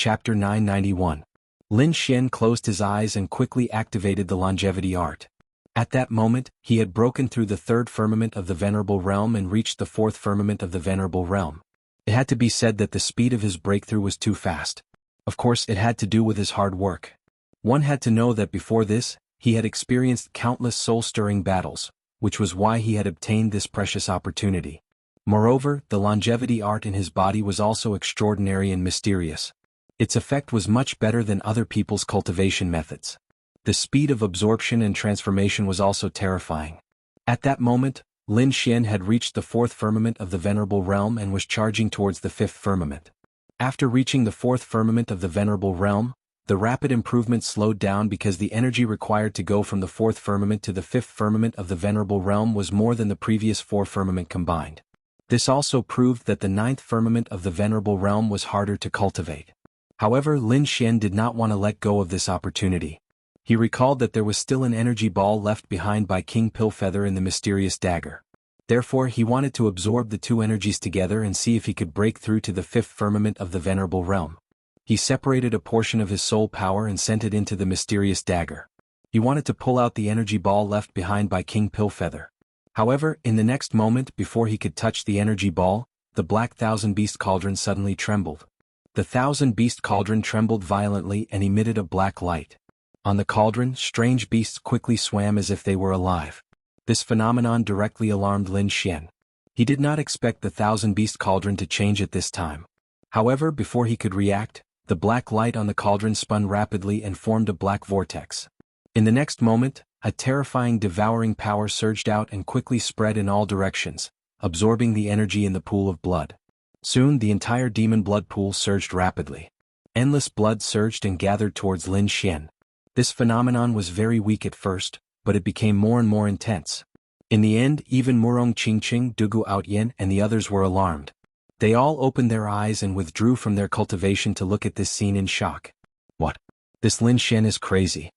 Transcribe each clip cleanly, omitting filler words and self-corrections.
Chapter 991. Lin Xian closed his eyes and quickly activated the longevity art. At that moment, he had broken through the third firmament of the Venerable Realm and reached the fourth firmament of the Venerable Realm. It had to be said that the speed of his breakthrough was too fast. Of course, it had to do with his hard work. One had to know that before this, he had experienced countless soul-stirring battles, which was why he had obtained this precious opportunity. Moreover, the longevity art in his body was also extraordinary and mysterious. Its effect was much better than other people's cultivation methods. The speed of absorption and transformation was also terrifying. At that moment, Lin Xian had reached the fourth firmament of the Venerable Realm and was charging towards the fifth firmament. After reaching the fourth firmament of the Venerable Realm, the rapid improvement slowed down because the energy required to go from the fourth firmament to the fifth firmament of the Venerable Realm was more than the previous four firmament combined. This also proved that the ninth firmament of the Venerable Realm was harder to cultivate. However, Lin Xian did not want to let go of this opportunity. He recalled that there was still an energy ball left behind by King Pillfeather in the mysterious dagger. Therefore, he wanted to absorb the two energies together and see if he could break through to the fifth firmament of the Venerable Realm. He separated a portion of his soul power and sent it into the mysterious dagger. He wanted to pull out the energy ball left behind by King Pillfeather. However, in the next moment before he could touch the energy ball, the black Thousand Beast Cauldron suddenly trembled. The Thousand Beast Cauldron trembled violently and emitted a black light. On the cauldron, strange beasts quickly swam as if they were alive. This phenomenon directly alarmed Lin Xian. He did not expect the Thousand Beast Cauldron to change at this time. However, before he could react, the black light on the cauldron spun rapidly and formed a black vortex. In the next moment, a terrifying devouring power surged out and quickly spread in all directions, absorbing the energy in the pool of blood. Soon the entire demon blood pool surged rapidly. Endless blood surged and gathered towards Lin Xian. This phenomenon was very weak at first, but it became more and more intense. In the end, even Murong Qingqing, Dugu Outyen and the others were alarmed. They all opened their eyes and withdrew from their cultivation to look at this scene in shock. What? This Lin Xian is crazy.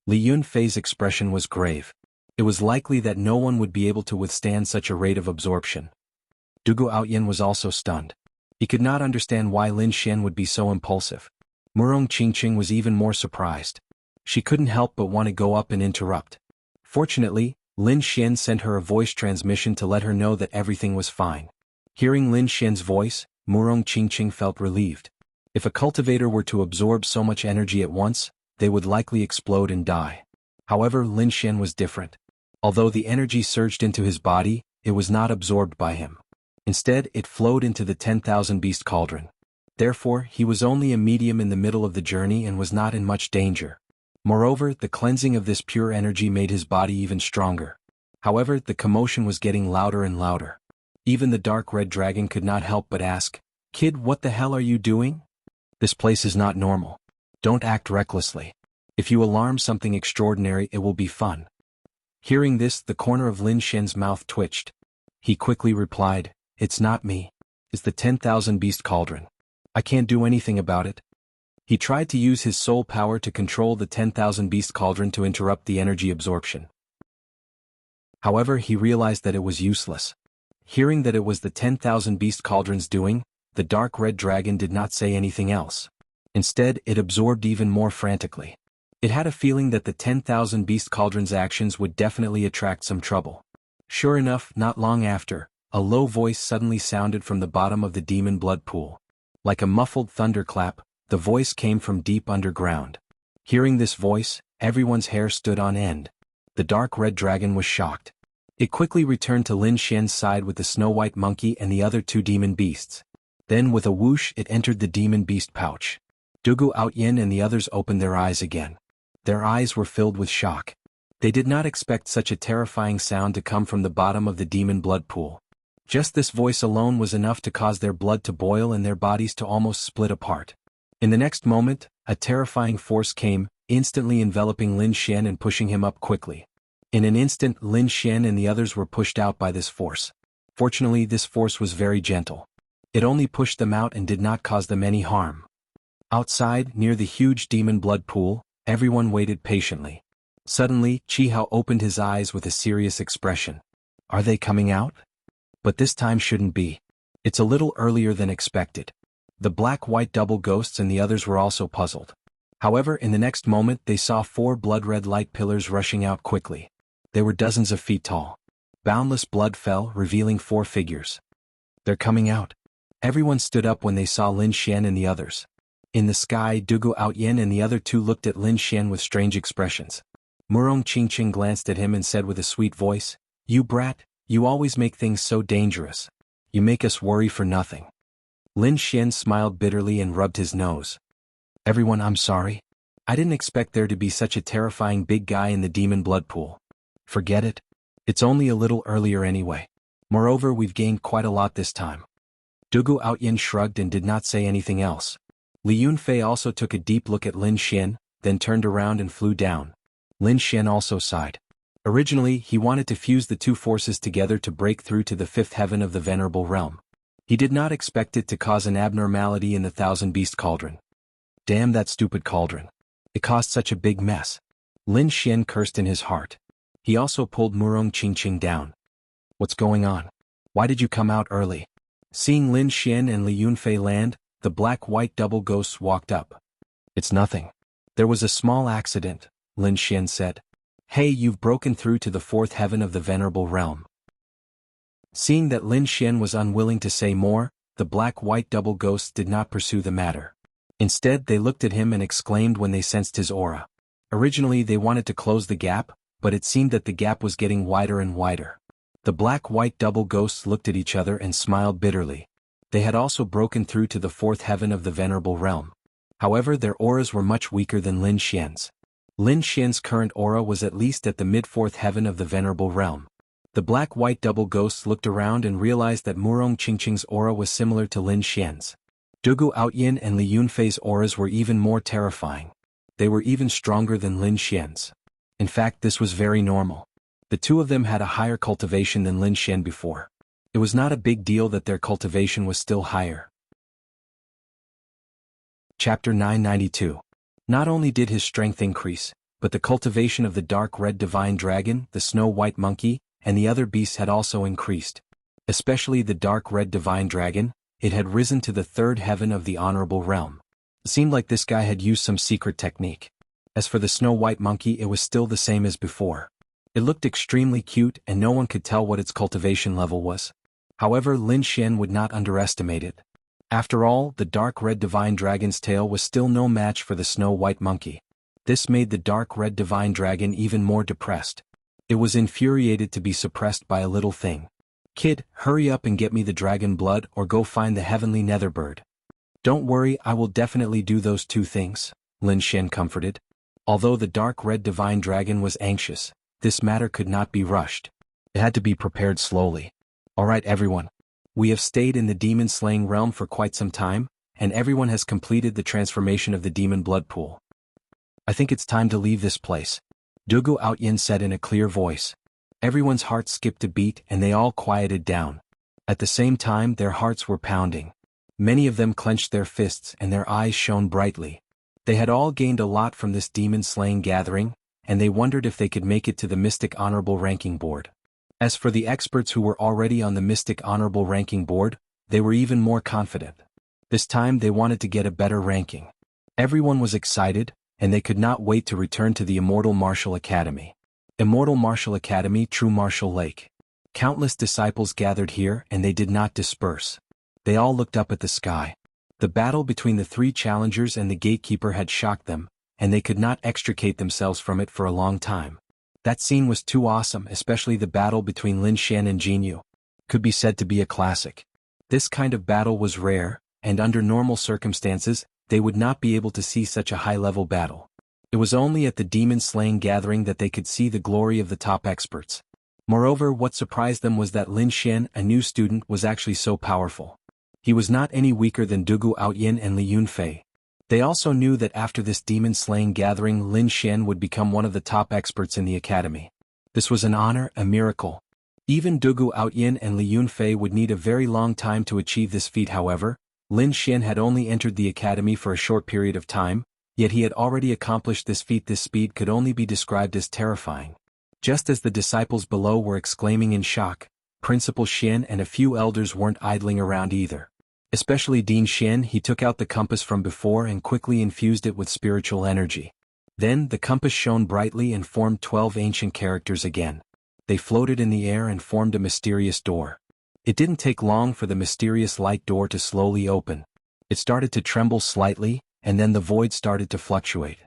Li Yunfei's expression was grave. It was likely that no one would be able to withstand such a rate of absorption. Dugu Outyen was also stunned. He could not understand why Lin Xian would be so impulsive. Murong Qingqing was even more surprised. She couldn't help but want to go up and interrupt. Fortunately, Lin Xian sent her a voice transmission to let her know that everything was fine. Hearing Lin Xian's voice, Murong Qingqing felt relieved. If a cultivator were to absorb so much energy at once, they would likely explode and die. However, Lin Xian was different. Although the energy surged into his body, it was not absorbed by him. Instead, it flowed into the 10,000 Beast Cauldron. Therefore, he was only a medium in the middle of the journey and was not in much danger. Moreover, the cleansing of this pure energy made his body even stronger. However, the commotion was getting louder and louder. Even the dark red dragon could not help but ask, "Kid, what the hell are you doing? This place is not normal. Don't act recklessly. If you alarm something extraordinary, it will be fun." Hearing this, the corner of Lin Xian's mouth twitched. He quickly replied, "It's not me. It's the 10,000 Beast Cauldron. I can't do anything about it." He tried to use his soul power to control the 10,000 Beast Cauldron to interrupt the energy absorption. However, he realized that it was useless. Hearing that it was the 10,000 Beast Cauldron's doing, the dark red dragon did not say anything else. Instead, it absorbed even more frantically. It had a feeling that the 10,000 Beast Cauldron's actions would definitely attract some trouble. Sure enough, not long after, a low voice suddenly sounded from the bottom of the demon blood pool. Like a muffled thunderclap, the voice came from deep underground. Hearing this voice, everyone's hair stood on end. The dark red dragon was shocked. It quickly returned to Lin Xian's side with the snow-white monkey and the other two demon beasts. Then with a whoosh it entered the demon beast pouch. Dugu Outyen and the others opened their eyes again. Their eyes were filled with shock. They did not expect such a terrifying sound to come from the bottom of the demon blood pool. Just this voice alone was enough to cause their blood to boil and their bodies to almost split apart. In the next moment, a terrifying force came, instantly enveloping Lin Xian and pushing him up quickly. In an instant, Lin Xian and the others were pushed out by this force. Fortunately, this force was very gentle. It only pushed them out and did not cause them any harm. Outside, near the huge demon blood pool, everyone waited patiently. Suddenly, Qihao opened his eyes with a serious expression. "Are they coming out? But this time shouldn't be. It's a little earlier than expected." The black-white double ghosts and the others were also puzzled. However, in the next moment they saw 4 blood-red light pillars rushing out quickly. They were dozens of feet tall. Boundless blood fell, revealing 4 figures. They're coming out. Everyone stood up when they saw Lin Xian and the others. In the sky, Dugu Outyin and the other 2 looked at Lin Xian with strange expressions. Murong Qingqing glanced at him and said with a sweet voice, "You brat, you always make things so dangerous. You make us worry for nothing." Lin Xian smiled bitterly and rubbed his nose. "Everyone, I'm sorry. I didn't expect there to be such a terrifying big guy in the demon blood pool. Forget it. It's only a little earlier anyway. Moreover, we've gained quite a lot this time." Dugu Outyin shrugged and did not say anything else. Li Yunfei also took a deep look at Lin Xian, then turned around and flew down. Lin Xian also sighed. Originally, he wanted to fuse the 2 forces together to break through to the 5th heaven of the Venerable Realm. He did not expect it to cause an abnormality in the Thousand-Beast Cauldron. Damn that stupid cauldron. It caused such a big mess. Lin Xian cursed in his heart. He also pulled Murong Qingqing down. "What's going on? Why did you come out early?" Seeing Lin Xian and Li Yunfei land, the black-white double ghosts walked up. "It's nothing. There was a small accident," Lin Xian said. "Hey, you've broken through to the 4th heaven of the Venerable Realm." Seeing that Lin Xian was unwilling to say more, the black-white double ghosts did not pursue the matter. Instead, they looked at him and exclaimed when they sensed his aura. Originally, they wanted to close the gap, but it seemed that the gap was getting wider and wider. The black-white double ghosts looked at each other and smiled bitterly. They had also broken through to the 4th heaven of the Venerable Realm. However, their auras were much weaker than Lin Xian's. Lin Xian's current aura was at least at the mid-4th heaven of the Venerable Realm. The black-white double ghosts looked around and realized that Murong Qingqing's aura was similar to Lin Xian's. Dugu Outyin and Li Yunfei's auras were even more terrifying. They were even stronger than Lin Xian's. In fact, this was very normal. The 2 of them had a higher cultivation than Lin Xian before. It was not a big deal that their cultivation was still higher. Chapter 992. Not only did his strength increase, but the cultivation of the dark red divine dragon, the snow-white monkey, and the other beasts had also increased. Especially the dark red divine dragon, it had risen to the 3rd heaven of the honorable realm. It seemed like this guy had used some secret technique. As for the snow-white monkey, it was still the same as before. It looked extremely cute and no one could tell what its cultivation level was. However, Lin Xian would not underestimate it. After all, the dark red divine dragon's tail was still no match for the snow-white monkey. This made the dark red divine dragon even more depressed. It was infuriated to be suppressed by a little thing. "Kid, hurry up and get me the dragon blood or go find the heavenly netherbird." "Don't worry, I will definitely do those 2 things, Lin Xian comforted. Although the dark red divine dragon was anxious, this matter could not be rushed. It had to be prepared slowly. "Alright everyone. We have stayed in the demon-slaying realm for quite some time, and everyone has completed the transformation of the demon blood pool. I think it's time to leave this place," Dugu Outyin said in a clear voice. Everyone's hearts skipped a beat and they all quieted down. At the same time, their hearts were pounding. Many of them clenched their fists and their eyes shone brightly. They had all gained a lot from this demon-slaying gathering, and they wondered if they could make it to the Mystic Honorable Ranking Board. As for the experts who were already on the Mystic Honorable Ranking Board, they were even more confident. This time they wanted to get a better ranking. Everyone was excited, and they could not wait to return to the Immortal Martial Academy. Immortal Martial Academy, True Martial Lake. Countless disciples gathered here and they did not disperse. They all looked up at the sky. The battle between the 3 challengers and the gatekeeper had shocked them, and they could not extricate themselves from it for a long time. That scene was too awesome, especially the battle between Lin Xian and Jianghu. Could be said to be a classic. This kind of battle was rare, and under normal circumstances, they would not be able to see such a high-level battle. It was only at the demon-slaying gathering that they could see the glory of the top experts. Moreover, what surprised them was that Lin Xian, a new student, was actually so powerful. He was not any weaker than Dugu Outyin and Li Yunfei. They also knew that after this demon-slaying gathering, Lin Xian would become one of the top experts in the academy. This was an honor, a miracle. Even Dugu Outyin and Li Yunfei would need a very long time to achieve this feat. However, Lin Xian had only entered the academy for a short period of time, yet he had already accomplished this feat. This speed could only be described as terrifying. Just as the disciples below were exclaiming in shock, Principal Xian and a few elders weren't idling around either. Especially Din Xian. He took out the compass from before and quickly infused it with spiritual energy. Then the compass shone brightly and formed 12 ancient characters again. They floated in the air and formed a mysterious door. It didn't take long for the mysterious light door to slowly open. It started to tremble slightly, and then the void started to fluctuate.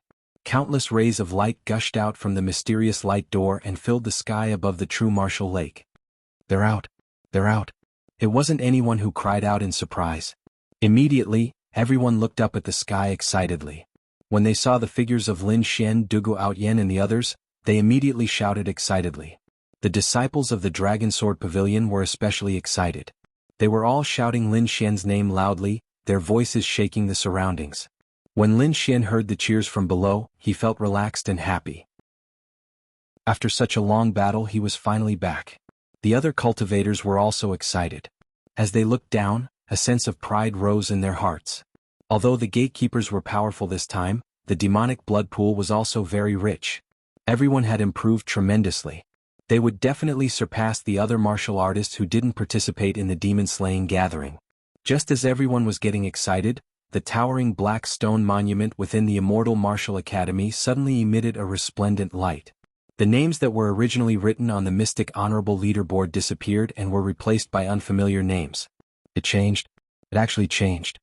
Countless rays of light gushed out from the mysterious light door and filled the sky above the true Martial Lake. "They're out! They're out!" It wasn't anyone who cried out in surprise. Immediately, everyone looked up at the sky excitedly. When they saw the figures of Lin Xian, Dugu Outyen and the others, they immediately shouted excitedly. The disciples of the Dragon Sword Pavilion were especially excited. They were all shouting Lin Xian's name loudly, their voices shaking the surroundings. When Lin Xian heard the cheers from below, he felt relaxed and happy. After such a long battle, he was finally back. The other cultivators were also excited. As they looked down, a sense of pride rose in their hearts. Although the gatekeepers were powerful this time, the demonic blood pool was also very rich. Everyone had improved tremendously. They would definitely surpass the other martial artists who didn't participate in the demon-slaying gathering. Just as everyone was getting excited, the towering black stone monument within the Immortal Martial Academy suddenly emitted a resplendent light. The names that were originally written on the Mystic Honorable Leaderboard disappeared and were replaced by unfamiliar names. It changed. It actually changed.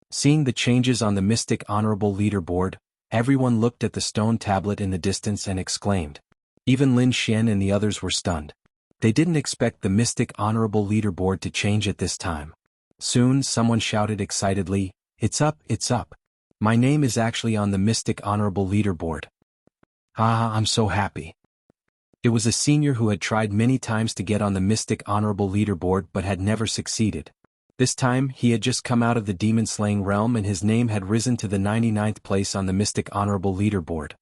Seeing the changes on the Mystic Honorable Leaderboard, everyone looked at the stone tablet in the distance and exclaimed. Even Lin Xian and the others were stunned. They didn't expect the Mystic Honorable Leaderboard to change at this time. Soon someone shouted excitedly, "It's up, it's up. My name is actually on the Mystic Honorable Leaderboard. Ah, I'm so happy." It was a senior who had tried many times to get on the Mystic Honorable Leaderboard but had never succeeded. This time, he had just come out of the demon-slaying realm and his name had risen to the 99th place on the Mystic Honorable Leaderboard.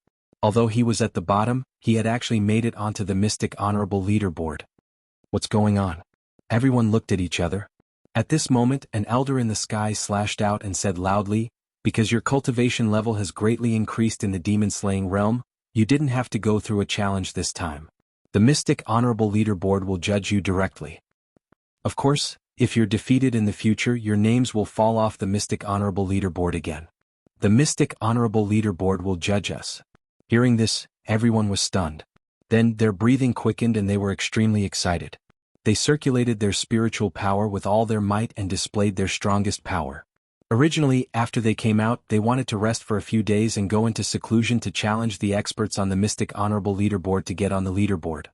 Although he was at the bottom, he had actually made it onto the Mystic Honorable Leaderboard. What's going on? Everyone looked at each other. At this moment, an elder in the sky slashed out and said loudly, "Because your cultivation level has greatly increased in the demon-slaying realm, you didn't have to go through a challenge this time. The Mystic Honorable Leaderboard will judge you directly. Of course, if you're defeated in the future, your names will fall off the Mystic Honorable Leaderboard again. The Mystic Honorable Leaderboard will judge us." Hearing this, everyone was stunned. Then their breathing quickened and they were extremely excited. They circulated their spiritual power with all their might and displayed their strongest power. Originally, after they came out, they wanted to rest for a few days and go into seclusion to challenge the experts on the Mystic Honorable Leaderboard to get on the leaderboard.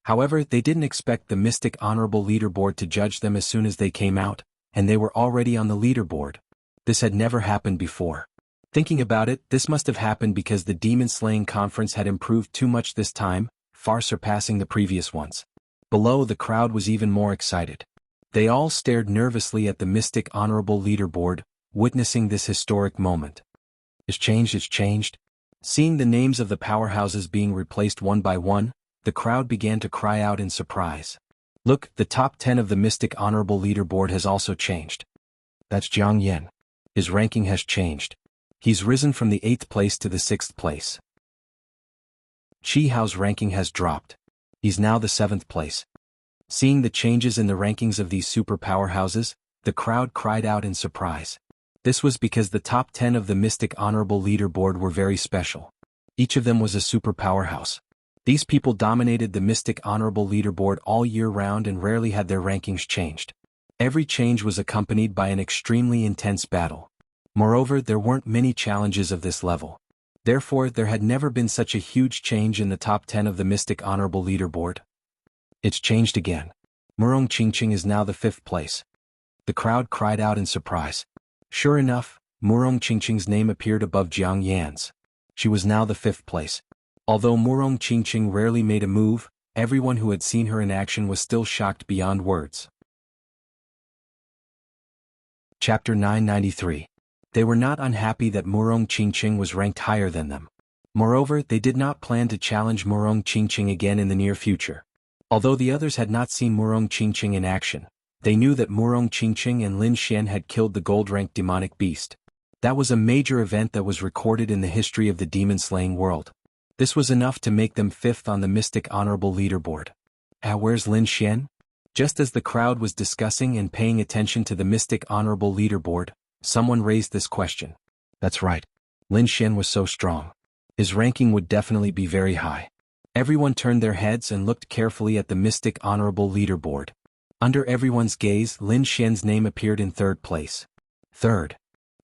However, they didn't expect the Mystic Honorable Leaderboard to judge them as soon as they came out, and they were already on the leaderboard. This had never happened before. Thinking about it, this must have happened because the demon-slaying conference had improved too much this time, far surpassing the previous ones. Below, the crowd was even more excited. They all stared nervously at the Mystic Honorable Leaderboard, witnessing this historic moment. It's changed, it's changed. Seeing the names of the powerhouses being replaced one by one, the crowd began to cry out in surprise. Look, the top 10 of the Mystic Honorable Leaderboard has also changed. That's Jiang Yan. His ranking has changed. He's risen from the 8th place to the 6th place. Qi Hao's ranking has dropped. He's now the 7th place. Seeing the changes in the rankings of these super powerhouses, the crowd cried out in surprise. This was because the top 10 of the Mystic Honorable Leaderboard were very special. Each of them was a super powerhouse. These people dominated the Mystic Honorable Leaderboard all year round and rarely had their rankings changed. Every change was accompanied by an extremely intense battle. Moreover, there weren't many challenges of this level. Therefore, there had never been such a huge change in the top 10 of the Mystic Honorable Leaderboard. It's changed again. Murong Qingqing is now the 5th place. The crowd cried out in surprise. Sure enough, Murong Qingqing's name appeared above Jiang Yan's. She was now the 5th place. Although Murong Qingqing rarely made a move, everyone who had seen her in action was still shocked beyond words. Chapter 993. They were not unhappy that Murong Qingqing was ranked higher than them. Moreover, they did not plan to challenge Murong Qingqing again in the near future. Although the others had not seen Murong Qingqing in action, they knew that Murong Qingqing and Lin Xian had killed the gold-ranked demonic beast. That was a major event that was recorded in the history of the demon-slaying world. This was enough to make them 5th on the Mystic Honorable Leaderboard. Where's Lin Xian? Just as the crowd was discussing and paying attention to the Mystic Honorable Leaderboard, someone raised this question. That's right. Lin Xian was so strong. His ranking would definitely be very high. Everyone turned their heads and looked carefully at the Mystic Honorable Leaderboard. Under everyone's gaze, Lin Xian's name appeared in third place. Third.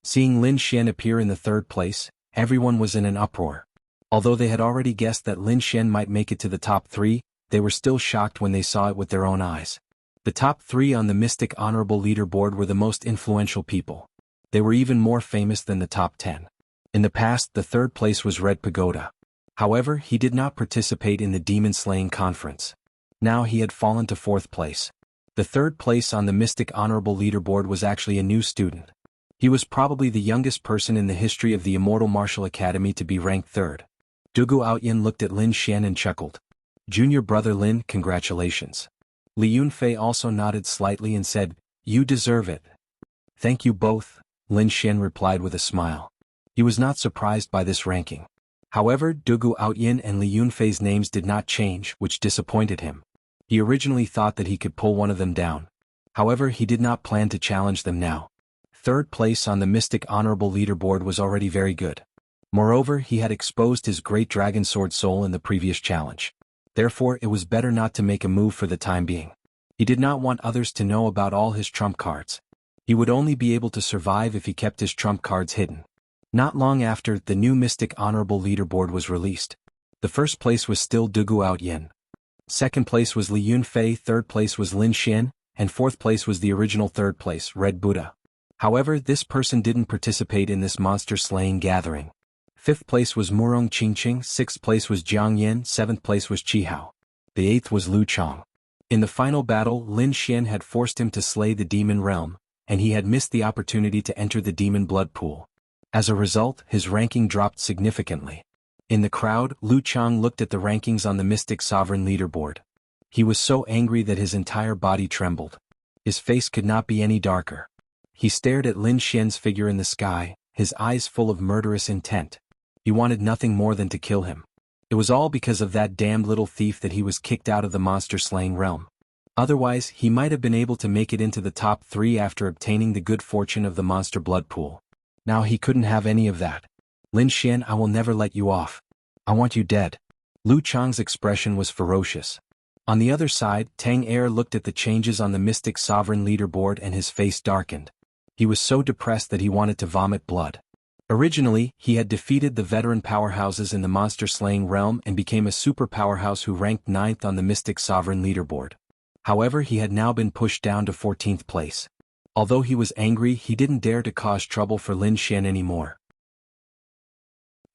Seeing Lin Xian appear in the third place, everyone was in an uproar. Although they had already guessed that Lin Xian might make it to the top 3, they were still shocked when they saw it with their own eyes. The top 3 on the Mystic Honorable Leaderboard were the most influential people. They were even more famous than the top 10. In the past, the third place was Red Pagoda. However, he did not participate in the demon slaying conference. Now he had fallen to fourth place. The third place on the Mystic Honorable Leaderboard was actually a new student. He was probably the youngest person in the history of the Immortal Martial Academy to be ranked third. Dugu Aoyan looked at Lin Xian and chuckled. Junior brother Lin, congratulations. Li Yunfei also nodded slightly and said, You deserve it. Thank you both, Lin Xian replied with a smile. He was not surprised by this ranking. However, Dugu Aoyan and Li Yunfei's names did not change, which disappointed him. He originally thought that he could pull one of them down. However, he did not plan to challenge them now. Third place on the Mystic Honorable Leaderboard was already very good. Moreover, he had exposed his great dragon sword soul in the previous challenge. Therefore, it was better not to make a move for the time being. He did not want others to know about all his trump cards. He would only be able to survive if he kept his trump cards hidden. Not long after, the new Mystic Honorable Leaderboard was released. The first place was still Dugu Aoyan. Second place was Li Yunfei, third place was Lin Xian, and fourth place was the original third place, Red Buddha. However, this person didn't participate in this monster-slaying gathering. Fifth place was Murong Qingqing, sixth place was Jiang Yan, seventh place was Qihao. The eighth was Lu Chong. In the final battle, Lin Xian had forced him to slay the demon realm, and he had missed the opportunity to enter the demon blood pool. As a result, his ranking dropped significantly. In the crowd, Lu Chong looked at the rankings on the Mystic Sovereign Leaderboard. He was so angry that his entire body trembled. His face could not be any darker. He stared at Lin Xian's figure in the sky, his eyes full of murderous intent. He wanted nothing more than to kill him. It was all because of that damned little thief that he was kicked out of the monster-slaying realm. Otherwise, he might have been able to make it into the top 3 after obtaining the good fortune of the monster blood pool. Now he couldn't have any of that. Lin Xian, I will never let you off. I want you dead. Lu Chong's expression was ferocious. On the other side, Tang Er looked at the changes on the Mystic Sovereign Leaderboard and his face darkened. He was so depressed that he wanted to vomit blood. Originally, he had defeated the veteran powerhouses in the monster-slaying realm and became a super powerhouse who ranked 9th on the Mystic Sovereign Leaderboard. However, he had now been pushed down to 14th place. Although he was angry, he didn't dare to cause trouble for Lin Xian anymore.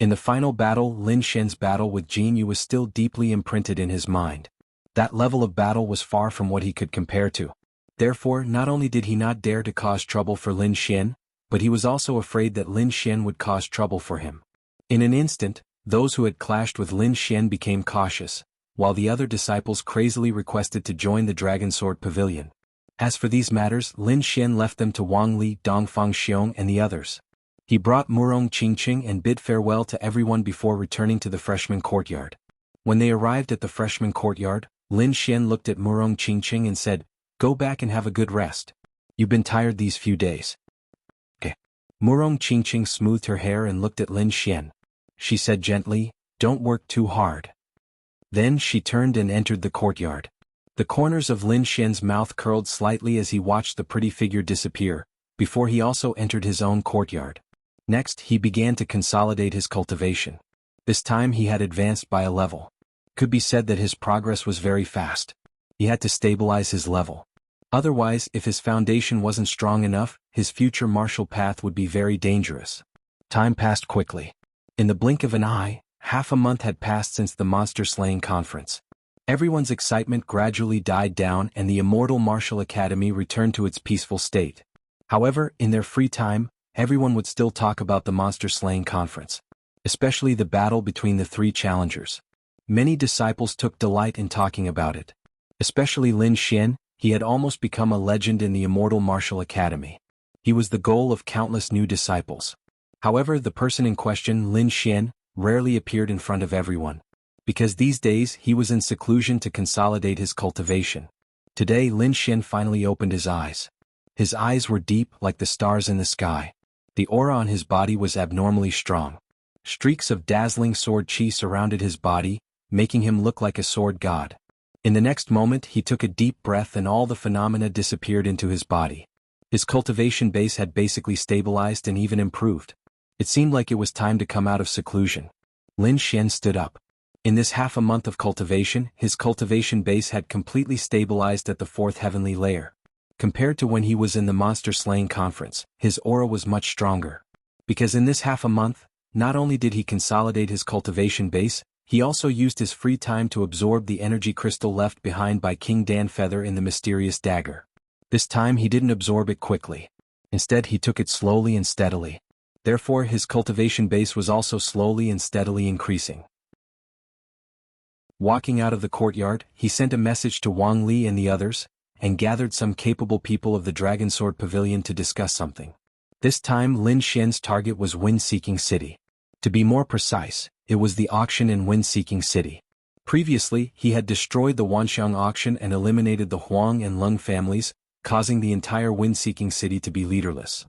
In the final battle, Lin Xian's battle with Jianghu was still deeply imprinted in his mind. That level of battle was far from what he could compare to. Therefore, not only did he not dare to cause trouble for Lin Xian, but he was also afraid that Lin Xian would cause trouble for him. In an instant, those who had clashed with Lin Xian became cautious, while the other disciples crazily requested to join the Dragon Sword Pavilion. As for these matters, Lin Xian left them to Wang Li, Dongfang Xiong and the others. He brought Murong Qingqing and bid farewell to everyone before returning to the freshman courtyard. When they arrived at the freshman courtyard, Lin Xian looked at Murong Qingqing and said, Go back and have a good rest. You've been tired these few days. Okay. Murong Qingqing smoothed her hair and looked at Lin Xian. She said gently, Don't work too hard. Then she turned and entered the courtyard. The corners of Lin Xian's mouth curled slightly as he watched the pretty figure disappear, before he also entered his own courtyard. Next, he began to consolidate his cultivation. This time he had advanced by a level. Could be said that his progress was very fast. He had to stabilize his level. Otherwise, if his foundation wasn't strong enough, his future martial path would be very dangerous. Time passed quickly. In the blink of an eye, half a month had passed since the monster-slaying conference. Everyone's excitement gradually died down and the Immortal Martial Academy returned to its peaceful state. However, in their free time, everyone would still talk about the monster-slaying conference, especially the battle between the 3 challengers. Many disciples took delight in talking about it. Especially Lin Xian, he had almost become a legend in the Immortal Martial Academy. He was the goal of countless new disciples. However, the person in question, Lin Xian, rarely appeared in front of everyone. Because these days he was in seclusion to consolidate his cultivation. Today Lin Xian finally opened his eyes. His eyes were deep like the stars in the sky. The aura on his body was abnormally strong. Streaks of dazzling sword chi surrounded his body, making him look like a sword god. In the next moment he took a deep breath and all the phenomena disappeared into his body. His cultivation base had basically stabilized and even improved. It seemed like it was time to come out of seclusion. Lin Xian stood up. In this half a month of cultivation, his cultivation base had completely stabilized at the 4th heavenly layer. Compared to when he was in the monster slaying conference, his aura was much stronger. Because in this half a month, not only did he consolidate his cultivation base, he also used his free time to absorb the energy crystal left behind by King Dan Feather in the mysterious dagger. This time he didn't absorb it quickly. Instead he took it slowly and steadily. Therefore his cultivation base was also slowly and steadily increasing. Walking out of the courtyard, he sent a message to Wang Li and the others, and gathered some capable people of the Dragon Sword Pavilion to discuss something. This time Lin Xian's target was Wind-Seeking City. To be more precise, it was the auction in Wind-Seeking City. Previously, he had destroyed the Wanxiang auction and eliminated the Huang and Lung families, causing the entire Wind-Seeking City to be leaderless.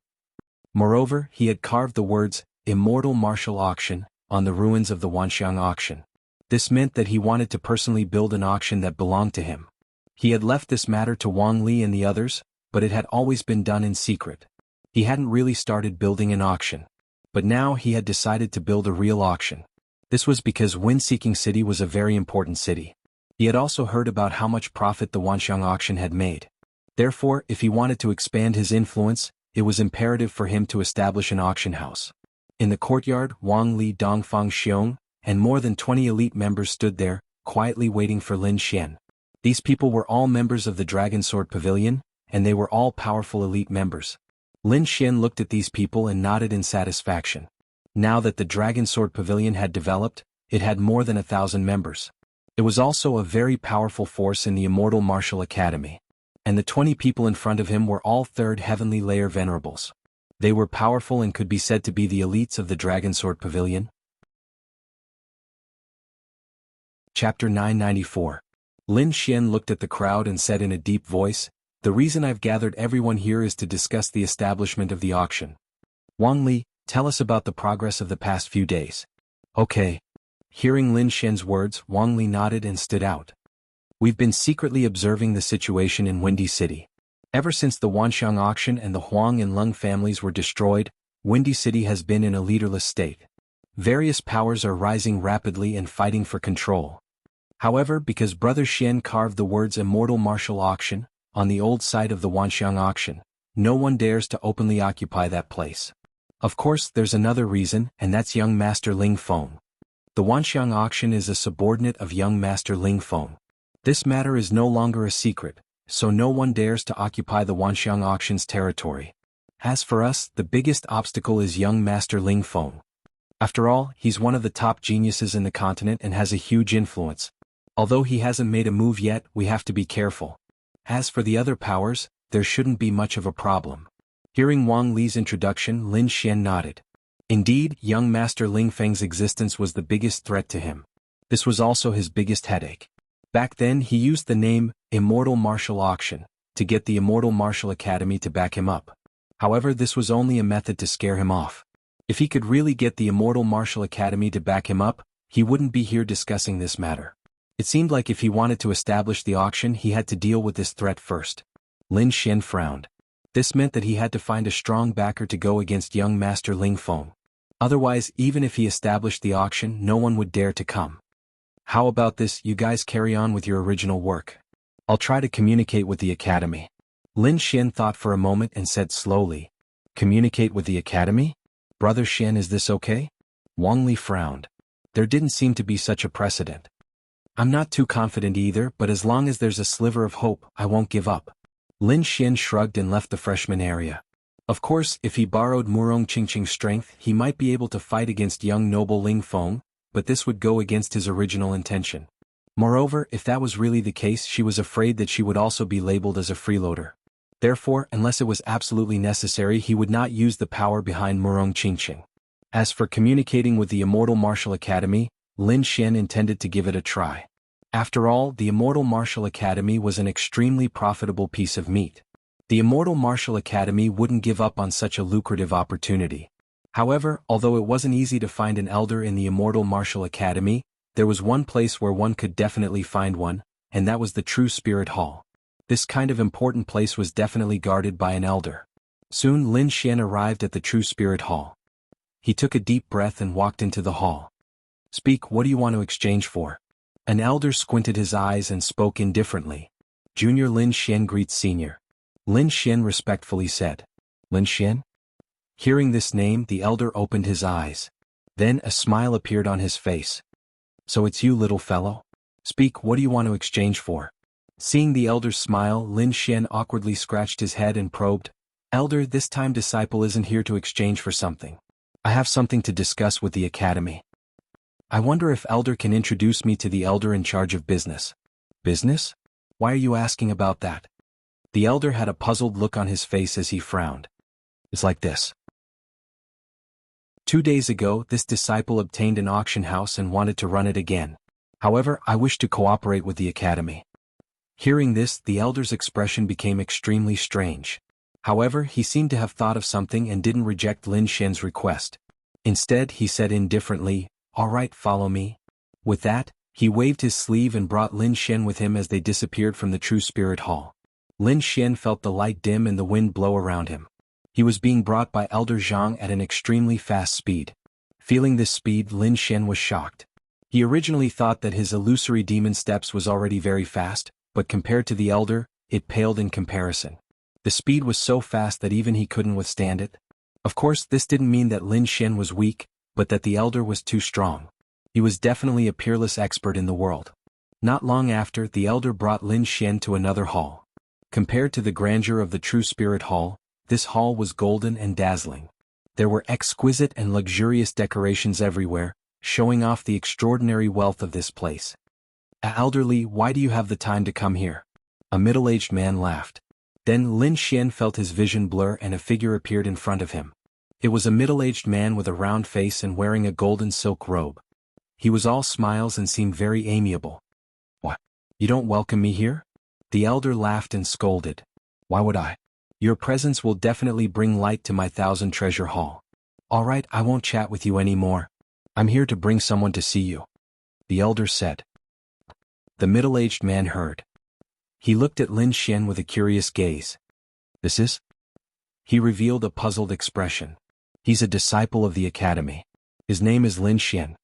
Moreover, he had carved the words, Immortal Martial Auction, on the ruins of the Wanxiang auction. This meant that he wanted to personally build an auction that belonged to him. He had left this matter to Wang Li and the others, but it had always been done in secret. He hadn't really started building an auction. But now he had decided to build a real auction. This was because Wind-Seeking City was a very important city. He had also heard about how much profit the Wanxiang auction had made. Therefore, if he wanted to expand his influence, it was imperative for him to establish an auction house. In the courtyard, Wang Li, Dongfang Xiong, and more than 20 elite members stood there, quietly waiting for Lin Xian. These people were all members of the Dragon Sword Pavilion, and they were all powerful elite members. Lin Xian looked at these people and nodded in satisfaction. Now that the Dragon Sword Pavilion had developed, it had more than 1,000 members. It was also a very powerful force in the Immortal Martial Academy. And the 20 people in front of him were all 3rd heavenly layer venerables. They were powerful and could be said to be the elites of the Dragon Sword Pavilion. Chapter 994. Lin Xian looked at the crowd and said in a deep voice, "The reason I've gathered everyone here is to discuss the establishment of the auction. Wang Li, tell us about the progress of the past few days." "Okay." Hearing Lin Xian's words, Wang Li nodded and stood out. "We've been secretly observing the situation in Windy City. Ever since the Wanxiang auction and the Huang and Lung families were destroyed, Windy City has been in a leaderless state. Various powers are rising rapidly and fighting for control. However, because Brother Xian carved the words Immortal Martial Auction on the old site of the Wanxiang auction, no one dares to openly occupy that place. Of course, there's another reason, and that's young Master Ling Feng. The Wanxiang auction is a subordinate of young Master Ling Feng. This matter is no longer a secret, so no one dares to occupy the Wanxiang auction's territory. As for us, the biggest obstacle is young Master Ling Feng. After all, he's one of the top geniuses in the continent and has a huge influence. Although he hasn't made a move yet, we have to be careful. As for the other powers, there shouldn't be much of a problem." Hearing Wang Li's introduction, Lin Xian nodded. Indeed, young Master Ling Feng's existence was the biggest threat to him. This was also his biggest headache. Back then he used the name, Immortal Martial Auction, to get the Immortal Martial Academy to back him up. However, this was only a method to scare him off. If he could really get the Immortal Martial Academy to back him up, he wouldn't be here discussing this matter. It seemed like if he wanted to establish the auction he had to deal with this threat first. Lin Xian frowned. This meant that he had to find a strong backer to go against young Master Ling Feng. Otherwise, even if he established the auction, no one would dare to come. "How about this, you guys carry on with your original work. I'll try to communicate with the academy." Lin Xian thought for a moment and said slowly, "Communicate with the academy? Brother Xian, is this okay?" Wang Li frowned. There didn't seem to be such a precedent. "I'm not too confident either, but as long as there's a sliver of hope, I won't give up." Lin Xian shrugged and left the freshman area. Of course, if he borrowed Murong Qingqing's strength, he might be able to fight against young noble Ling Feng, but this would go against his original intention. Moreover, if that was really the case, she was afraid that she would also be labeled as a freeloader. Therefore, unless it was absolutely necessary, he would not use the power behind Murong Qingqing. As for communicating with the Immortal Martial Academy, Lin Xian intended to give it a try. After all, the Immortal Martial Academy was an extremely profitable piece of meat. The Immortal Martial Academy wouldn't give up on such a lucrative opportunity. However, although it wasn't easy to find an elder in the Immortal Martial Academy, there was one place where one could definitely find one, and that was the True Spirit Hall. This kind of important place was definitely guarded by an elder. Soon Lin Xian arrived at the True Spirit Hall. He took a deep breath and walked into the hall. "Speak, what do you want to exchange for?" An elder squinted his eyes and spoke indifferently. "Junior Lin Xian greets Senior." Lin Xian respectfully said. "Lin Xian?" Hearing this name, the elder opened his eyes. Then a smile appeared on his face. "So it's you, little fellow? Speak, what do you want to exchange for?" Seeing the elder's smile, Lin Xian awkwardly scratched his head and probed, "Elder, this time disciple isn't here to exchange for something. I have something to discuss with the academy. I wonder if Elder can introduce me to the elder in charge of business." "Business? Why are you asking about that?" The elder had a puzzled look on his face as he frowned. "It's like this. 2 days ago, this disciple obtained an auction house and wanted to run it again. However, I wish to cooperate with the academy." Hearing this, the elder's expression became extremely strange. However, he seemed to have thought of something and didn't reject Lin Xian's request. Instead, he said indifferently, "All right, follow me." With that, he waved his sleeve and brought Lin Xian with him as they disappeared from the True Spirit Hall. Lin Xian felt the light dim and the wind blow around him. He was being brought by Elder Zhang at an extremely fast speed. Feeling this speed, Lin Xian was shocked. He originally thought that his illusory demon steps was already very fast, but compared to the elder, it paled in comparison. The speed was so fast that even he couldn't withstand it. Of course, this didn't mean that Lin Xian was weak, but that the elder was too strong. He was definitely a peerless expert in the world. Not long after, the elder brought Lin Xian to another hall. Compared to the grandeur of the True Spirit Hall, this hall was golden and dazzling. There were exquisite and luxurious decorations everywhere, showing off the extraordinary wealth of this place. "Elderly, why do you have the time to come here?" A middle-aged man laughed. Then Lin Xian felt his vision blur and a figure appeared in front of him. It was a middle-aged man with a round face and wearing a golden silk robe. He was all smiles and seemed very amiable. "What? You don't welcome me here?" The elder laughed and scolded. "Why would I? Your presence will definitely bring light to my 1,000 treasure hall. All right, I won't chat with you anymore. I'm here to bring someone to see you," the elder said. The middle-aged man heard. He looked at Lin Xian with a curious gaze. "This is?" He revealed a puzzled expression. "He's a disciple of the academy. His name is Lin Xian."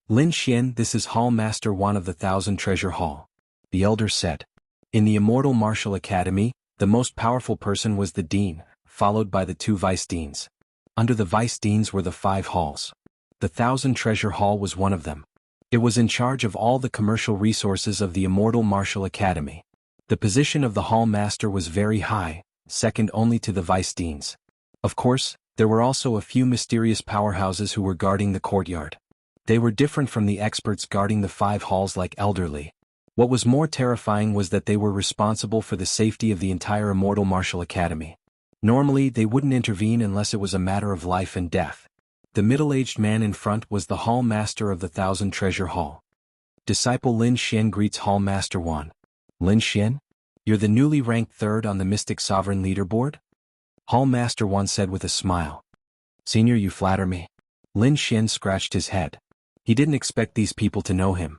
"Lin Xian, this is Hall Master 1 of the 1,000 Treasure Hall," the elder said. In the Immortal Martial Academy, the most powerful person was the dean, followed by the 2 vice deans. Under the vice deans were the 5 halls. The 1,000 Treasure Hall was one of them. It was in charge of all the commercial resources of the Immortal Martial Academy. The position of the hall master was very high, second only to the vice deans. Of course, there were also a few mysterious powerhouses who were guarding the courtyard. They were different from the experts guarding the 5 halls like elderly. What was more terrifying was that they were responsible for the safety of the entire Immortal Martial Academy. Normally, they wouldn't intervene unless it was a matter of life and death. The middle-aged man in front was the hall master of the 1,000 Treasure Hall. Disciple Lin Xian greets Hall Master 1. "Lin Xian? You're the newly ranked 3rd on the Mystic Sovereign leaderboard?" Hall Master 1 said with a smile. "Senior, you flatter me." Lin Xian scratched his head. He didn't expect these people to know him.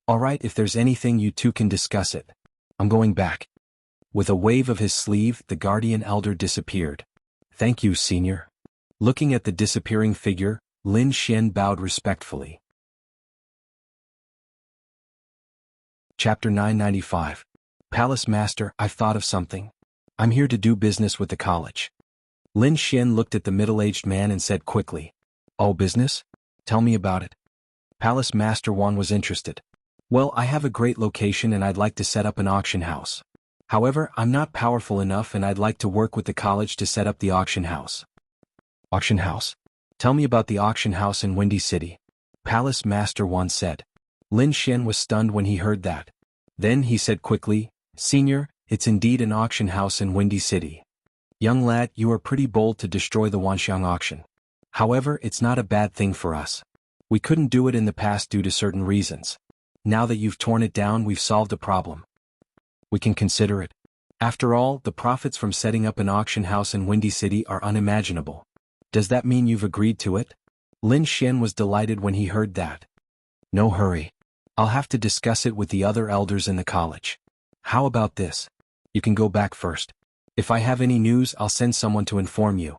"All right, if there's anything you two can discuss it. I'm going back." With a wave of his sleeve, the guardian elder disappeared. "Thank you, Senior." Looking at the disappearing figure, Lin Xian bowed respectfully. Chapter 995. Palace Master, I've thought of something. I'm here to do business with the college. Lin Xian looked at the middle-aged man and said quickly, "Oh, business? Tell me about it." Palace Master 1 was interested. "Well, I have a great location and I'd like to set up an auction house. However, I'm not powerful enough and I'd like to work with the college to set up the auction house." "Auction house? Tell me about the auction house in Windy City," Palace Master 1 said. Lin Xian was stunned when he heard that. Then he said quickly, "Senior, it's indeed an auction house in Windy City. Young lad, you are pretty bold to destroy the Wanxiang auction. However, it's not a bad thing for us. We couldn't do it in the past due to certain reasons. now that you've torn it down, we've solved a problem. We can consider it. After all, the profits from setting up an auction house in Windy City are unimaginable. Does that mean you've agreed to it? Lin Xian was delighted when he heard that. No hurry. I'll have to discuss it with the other elders in the college. How about this? You can go back first. If I have any news, I'll send someone to inform you.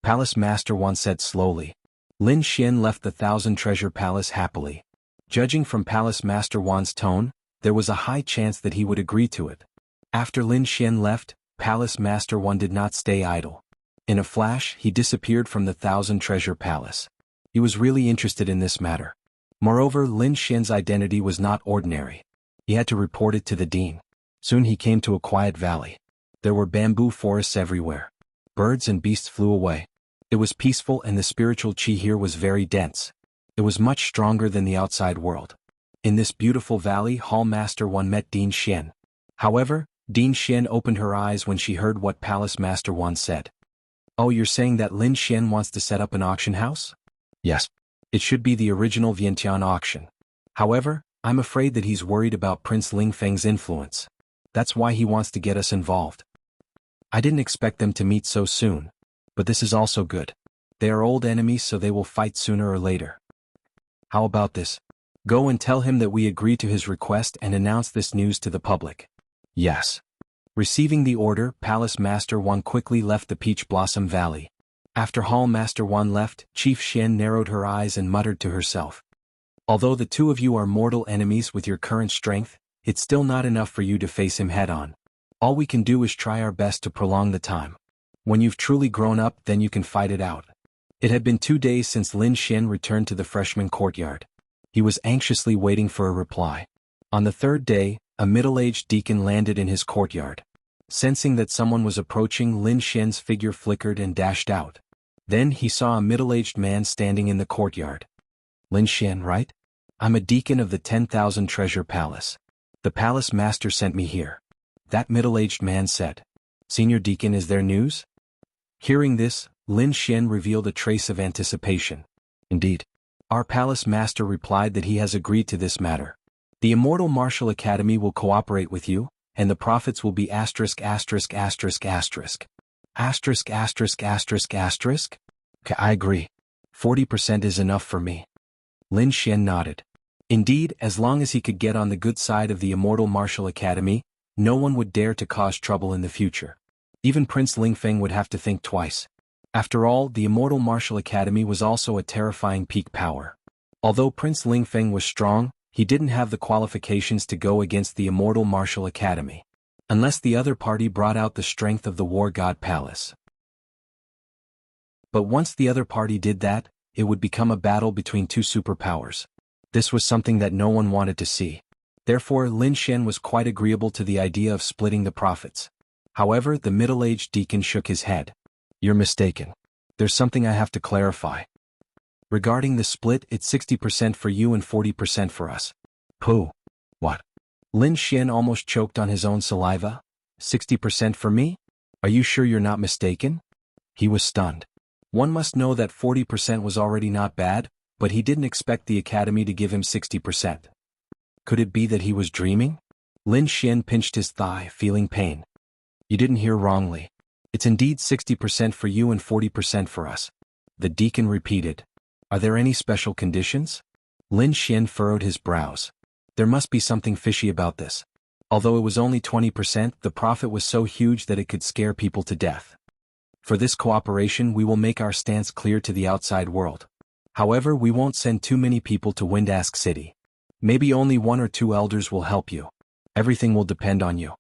Palace Master Wan said slowly. Lin Xian left the Thousand Treasure Palace happily. Judging from Palace Master Wan's tone, there was a high chance that he would agree to it. After Lin Xian left, Palace Master Wan did not stay idle. In a flash, he disappeared from the Thousand Treasure Palace. He was really interested in this matter. Moreover, Lin Xian's identity was not ordinary. He had to report it to the dean. Soon he came to a quiet valley. There were bamboo forests everywhere. Birds and beasts flew away. It was peaceful and the spiritual qi here was very dense. It was much stronger than the outside world. In this beautiful valley, Hall Master Wan met Dean Xian. However, Dean Xian opened her eyes when she heard what Palace Master Wan said. Oh, you're saying that Lin Xian wants to set up an auction house? Yes. It should be the original Vientiane auction. However, I'm afraid that he's worried about Prince Ling Feng's influence. That's why he wants to get us involved. I didn't expect them to meet so soon. But this is also good. They are old enemies, so they will fight sooner or later. How about this? Go and tell him that we agree to his request and announce this news to the public. Yes. Receiving the order, Palace Master Wan quickly left the Peach Blossom Valley. After Hall Master Wan left, Chief Xian narrowed her eyes and muttered to herself. Although the two of you are mortal enemies with your current strength, it's still not enough for you to face him head-on. All we can do is try our best to prolong the time. When you've truly grown up, then you can fight it out. It had been 2 days since Lin Xian returned to the freshman courtyard. He was anxiously waiting for a reply. On the third day, a middle-aged deacon landed in his courtyard. Sensing that someone was approaching, Lin Xian's figure flickered and dashed out. Then he saw a middle-aged man standing in the courtyard. Lin Xian, right? I'm a deacon of the 10,000 Treasure Palace. The palace master sent me here. That middle-aged man said. Senior Deacon, is there news? Hearing this, Lin Xian revealed a trace of anticipation. Indeed. Our palace master replied that he has agreed to this matter. The Immortal Martial Academy will cooperate with you, and the profits will be asterisk asterisk asterisk asterisk. Asterisk asterisk asterisk asterisk? Okay, I agree. 40% is enough for me. Lin Xian nodded. Indeed, as long as he could get on the good side of the Immortal Martial Academy, no one would dare to cause trouble in the future. Even Prince Ling Feng would have to think twice. After all, the Immortal Martial Academy was also a terrifying peak power. Although Prince Ling Feng was strong, he didn't have the qualifications to go against the Immortal Martial Academy. Unless the other party brought out the strength of the War God Palace. But once the other party did that, it would become a battle between two superpowers. This was something that no one wanted to see. Therefore, Lin Xian was quite agreeable to the idea of splitting the profits. However, the middle-aged deacon shook his head. You're mistaken. There's something I have to clarify. Regarding the split, it's 60% for you and 40% for us. Pooh. What? Lin Xian almost choked on his own saliva. 60% for me? Are you sure you're not mistaken? He was stunned. One must know that 40% was already not bad, but he didn't expect the academy to give him 60%. Could it be that he was dreaming? Lin Xian pinched his thigh, feeling pain. You didn't hear wrongly. It's indeed 60% for you and 40% for us. The deacon repeated. Are there any special conditions? Lin Xian furrowed his brows. There must be something fishy about this. Although it was only 20%, the profit was so huge that it could scare people to death. For this cooperation, we will make our stance clear to the outside world. However, we won't send too many people to Windask City. Maybe only 1 or 2 elders will help you. Everything will depend on you.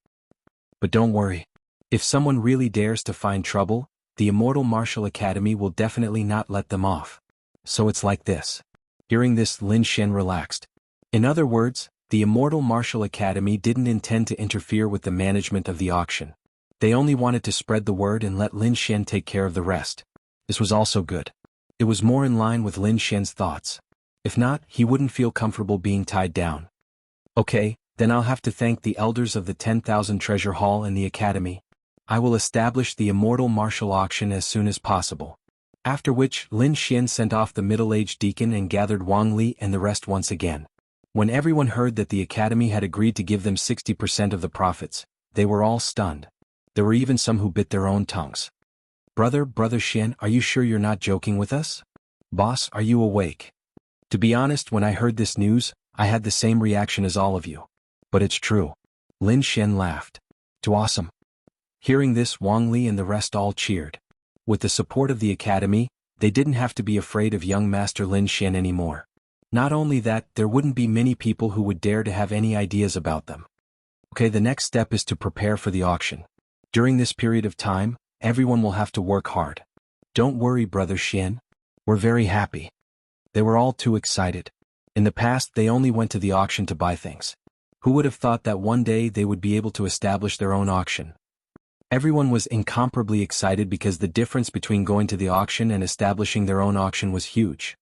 But don't worry. If someone really dares to find trouble, the Immortal Martial Academy will definitely not let them off. So it's like this. Hearing this, Lin Xian relaxed. In other words, the Immortal Martial Academy didn't intend to interfere with the management of the auction. They only wanted to spread the word and let Lin Xian take care of the rest. This was also good. It was more in line with Lin Xian's thoughts. If not, he wouldn't feel comfortable being tied down. Okay, then I'll have to thank the elders of the 10,000 Treasure Hall and the Academy. I will establish the Immortal Martial Auction as soon as possible. After which, Lin Xian sent off the middle-aged deacon and gathered Wang Li and the rest once again. When everyone heard that the academy had agreed to give them 60% of the profits, they were all stunned. There were even some who bit their own tongues. Brother Xian, are you sure you're not joking with us? Boss, are you awake? To be honest, when I heard this news, I had the same reaction as all of you. But it's true. Lin Xian laughed. Too awesome. Hearing this, Wang Li and the rest all cheered. With the support of the academy, they didn't have to be afraid of young Master Lin Xian anymore. Not only that, there wouldn't be many people who would dare to have any ideas about them. Okay, the next step is to prepare for the auction. During this period of time, everyone will have to work hard. Don't worry, Brother Xian. We're very happy. They were all too excited. In the past, they only went to the auction to buy things. Who would have thought that one day they would be able to establish their own auction? Everyone was incomparably excited because the difference between going to the auction and establishing their own auction was huge.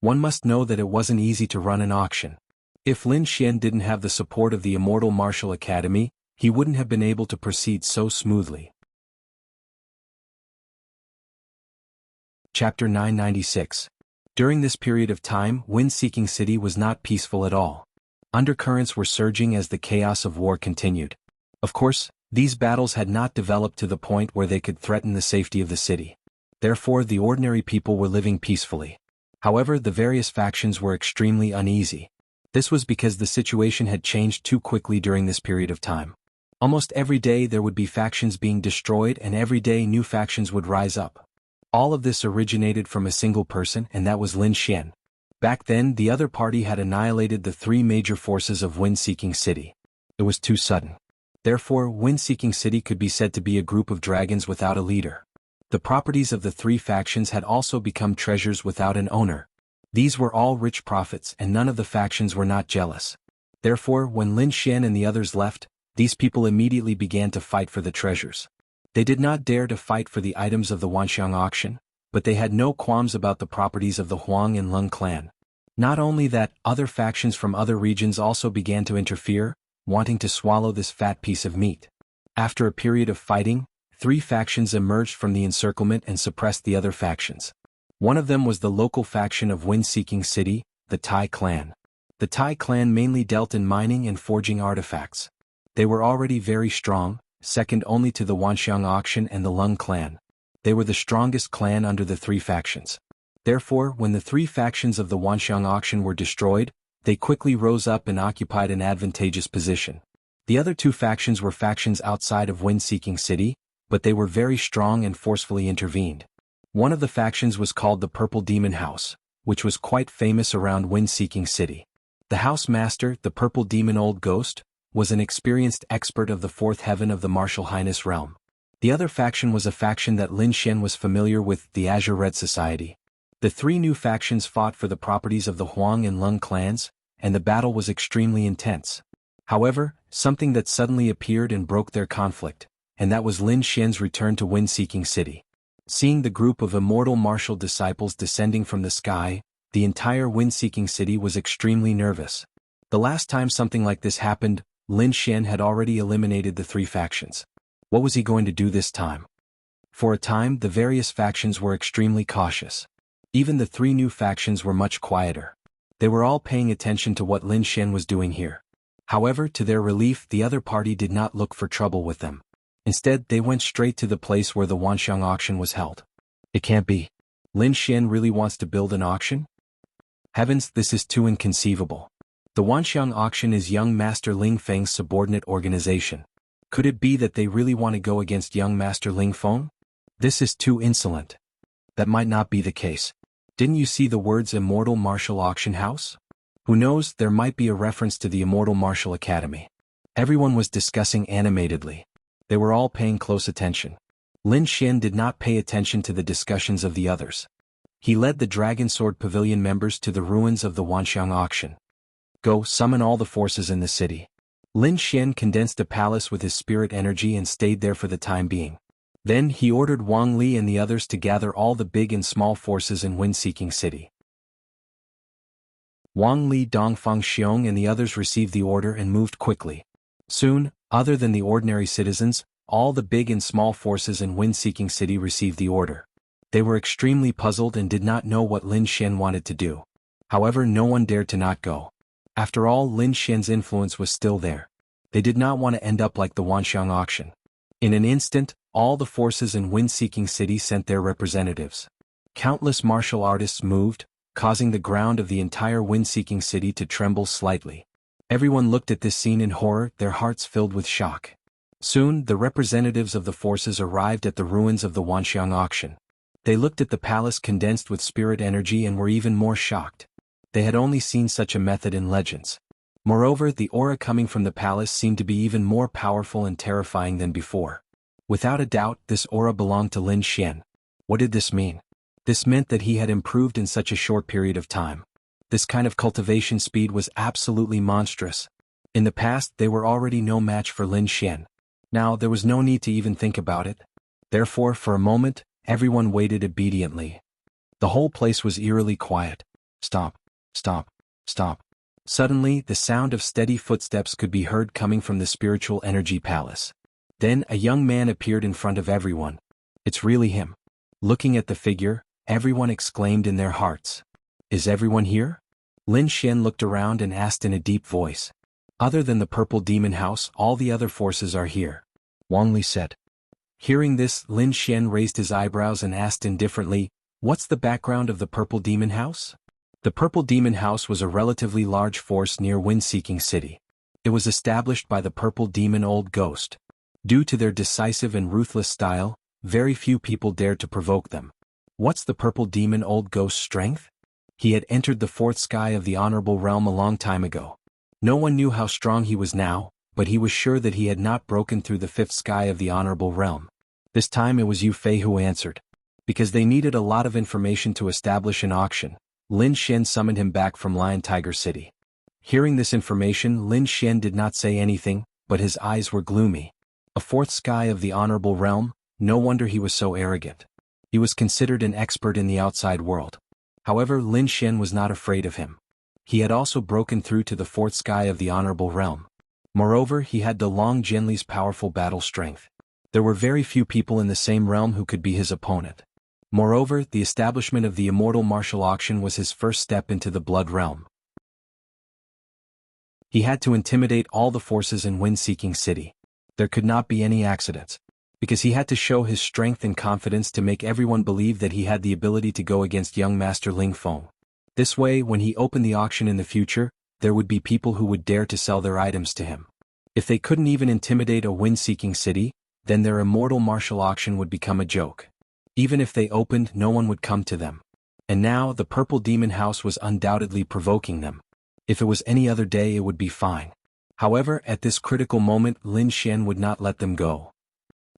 One must know that it wasn't easy to run an auction. If Lin Xian didn't have the support of the Immortal Martial Academy, he wouldn't have been able to proceed so smoothly. Chapter 996. During this period of time, Wind-Seeking City was not peaceful at all. Undercurrents were surging as the chaos of war continued. Of course, these battles had not developed to the point where they could threaten the safety of the city. Therefore, the ordinary people were living peacefully. However, the various factions were extremely uneasy. This was because the situation had changed too quickly during this period of time. Almost every day there would be factions being destroyed, and every day new factions would rise up. All of this originated from a single person, and that was Lin Xian. Back then, the other party had annihilated the three major forces of Wind-Seeking City. It was too sudden. Therefore, Wind-Seeking City could be said to be a group of dragons without a leader. The properties of the three factions had also become treasures without an owner. These were all rich prophets, and none of the factions were not jealous. Therefore, when Lin Xian and the others left, these people immediately began to fight for the treasures. They did not dare to fight for the items of the Wanxiang auction, but they had no qualms about the properties of the Huang and Lung clan. Not only that, other factions from other regions also began to interfere, wanting to swallow this fat piece of meat. After a period of fighting, three factions emerged from the encirclement and suppressed the other factions. One of them was the local faction of Wind-Seeking City, the Tai clan. The Tai clan mainly dealt in mining and forging artifacts. They were already very strong, second only to the Wanxiang auction and the Lung clan. They were the strongest clan under the three factions. Therefore, when the three factions of the Wanxiang auction were destroyed, they quickly rose up and occupied an advantageous position. The other two factions were factions outside of Wind-Seeking City, but they were very strong and forcefully intervened. One of the factions was called the Purple Demon House, which was quite famous around Wind-Seeking City. The house master, the Purple Demon Old Ghost, was an experienced expert of the fourth heaven of the Martial Highness realm. The other faction was a faction that Lin Xian was familiar with, the Azure Red Society. The three new factions fought for the properties of the Huang and Lung clans, and the battle was extremely intense. However, something that suddenly appeared and broke their conflict, and that was Lin Xian's return to Wind-Seeking City. Seeing the group of immortal martial disciples descending from the sky, the entire Wind-Seeking City was extremely nervous. The last time something like this happened, Lin Xian had already eliminated the three factions. What was he going to do this time? For a time, the various factions were extremely cautious. Even the three new factions were much quieter. They were all paying attention to what Lin Xian was doing here. However, to their relief, the other party did not look for trouble with them. Instead, they went straight to the place where the Wanxiang auction was held. It can't be. Lin Xian really wants to build an auction? Heavens, this is too inconceivable. The Wanxiang auction is young Master Ling Feng's subordinate organization. Could it be that they really want to go against young Master Ling Feng? This is too insolent. That might not be the case. Didn't you see the words Immortal Martial Auction House? Who knows, there might be a reference to the Immortal Martial Academy. Everyone was discussing animatedly. They were all paying close attention. Lin Xian did not pay attention to the discussions of the others. He led the Dragon Sword Pavilion members to the ruins of the Wanxiang auction. Go, summon all the forces in the city. Lin Xian condensed a palace with his spirit energy and stayed there for the time being. Then he ordered Wang Li and the others to gather all the big and small forces in Wind-Seeking City. Wang Li, Dongfang Xiong and the others received the order and moved quickly. Soon, other than the ordinary citizens, all the big and small forces in Wind-Seeking City received the order. They were extremely puzzled and did not know what Lin Xian wanted to do. However, no one dared to not go. After all, Lin Xian's influence was still there. They did not want to end up like the Wanxiang auction. In an instant, all the forces in Wind-Seeking City sent their representatives. Countless martial artists moved, causing the ground of the entire Wind-Seeking City to tremble slightly. Everyone looked at this scene in horror, their hearts filled with shock. Soon, the representatives of the forces arrived at the ruins of the Wanxiang auction. They looked at the palace condensed with spirit energy and were even more shocked. They had only seen such a method in legends. Moreover, the aura coming from the palace seemed to be even more powerful and terrifying than before. Without a doubt, this aura belonged to Lin Xian. What did this mean? This meant that he had improved in such a short period of time. This kind of cultivation speed was absolutely monstrous. In the past, they were already no match for Lin Xian. Now, there was no need to even think about it. Therefore, for a moment, everyone waited obediently. The whole place was eerily quiet. Stop, stop, stop. Suddenly, the sound of steady footsteps could be heard coming from the spiritual energy palace. Then, a young man appeared in front of everyone. It's really him. Looking at the figure, everyone exclaimed in their hearts. Is everyone here? Lin Xian looked around and asked in a deep voice. Other than the Purple Demon House, all the other forces are here. Wang Li said. Hearing this, Lin Xian raised his eyebrows and asked indifferently, what's the background of the Purple Demon House? The Purple Demon House was a relatively large force near Wind-Seeking City. It was established by the Purple Demon Old Ghost. Due to their decisive and ruthless style, very few people dared to provoke them. What's the Purple Demon Old Ghost's strength? He had entered the fourth sky of the Honorable Realm a long time ago. No one knew how strong he was now, but he was sure that he had not broken through the fifth sky of the Honorable Realm. This time it was Yu Fei who answered. Because they needed a lot of information to establish an auction, Lin Xian summoned him back from Lion Tiger City. Hearing this information, Lin Xian did not say anything, but his eyes were gloomy. A fourth sky of the Honorable Realm? No wonder he was so arrogant. He was considered an expert in the outside world. However, Lin Xian was not afraid of him. He had also broken through to the fourth sky of the Honorable Realm. Moreover, he had De Long Jianli's powerful battle strength. There were very few people in the same realm who could be his opponent. Moreover, the establishment of the Immortal Martial Auction was his first step into the Blood Realm. He had to intimidate all the forces in Wind-Seeking City. There could not be any accidents. Because he had to show his strength and confidence to make everyone believe that he had the ability to go against young Master Ling Feng. This way, when he opened the auction in the future, there would be people who would dare to sell their items to him. If they couldn't even intimidate a Wind-Seeking City, then their Immortal Martial Auction would become a joke. Even if they opened, no one would come to them. And now, the Purple Demon House was undoubtedly provoking them. If it was any other day, it would be fine. However, at this critical moment, Lin Xian would not let them go.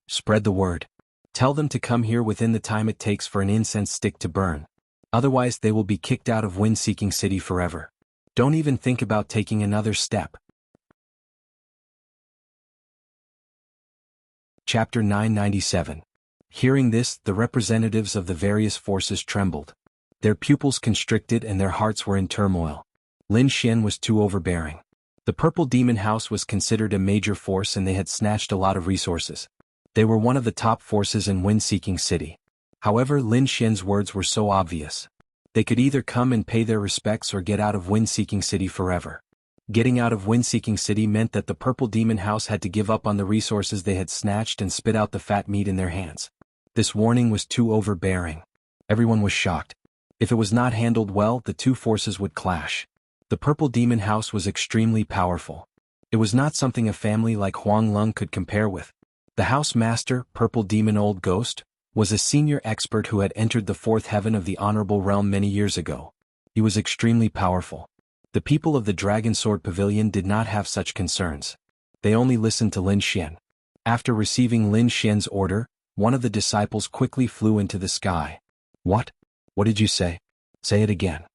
Spread the word. Tell them to come here within the time it takes for an incense stick to burn. Otherwise, they will be kicked out of Wind-Seeking City forever. Don't even think about taking another step. Chapter 997. Hearing this, the representatives of the various forces trembled. Their pupils constricted and their hearts were in turmoil. Lin Xian was too overbearing. The Purple Demon House was considered a major force and they had snatched a lot of resources. They were one of the top forces in Wind-Seeking City. However, Lin Xian's words were so obvious. They could either come and pay their respects or get out of Wind-Seeking City forever. Getting out of Wind-Seeking City meant that the Purple Demon House had to give up on the resources they had snatched and spit out the fat meat in their hands. This warning was too overbearing. Everyone was shocked. If it was not handled well, the two forces would clash. The Purple Demon House was extremely powerful. It was not something a family like Huang Lung could compare with. The House Master, Purple Demon Old Ghost, was a senior expert who had entered the fourth heaven of the Honorable Realm many years ago. He was extremely powerful. The people of the Dragon Sword Pavilion did not have such concerns. They only listened to Lin Xian. After receiving Lin Xian's order, one of the disciples quickly flew into the sky. What? What did you say? Say it again.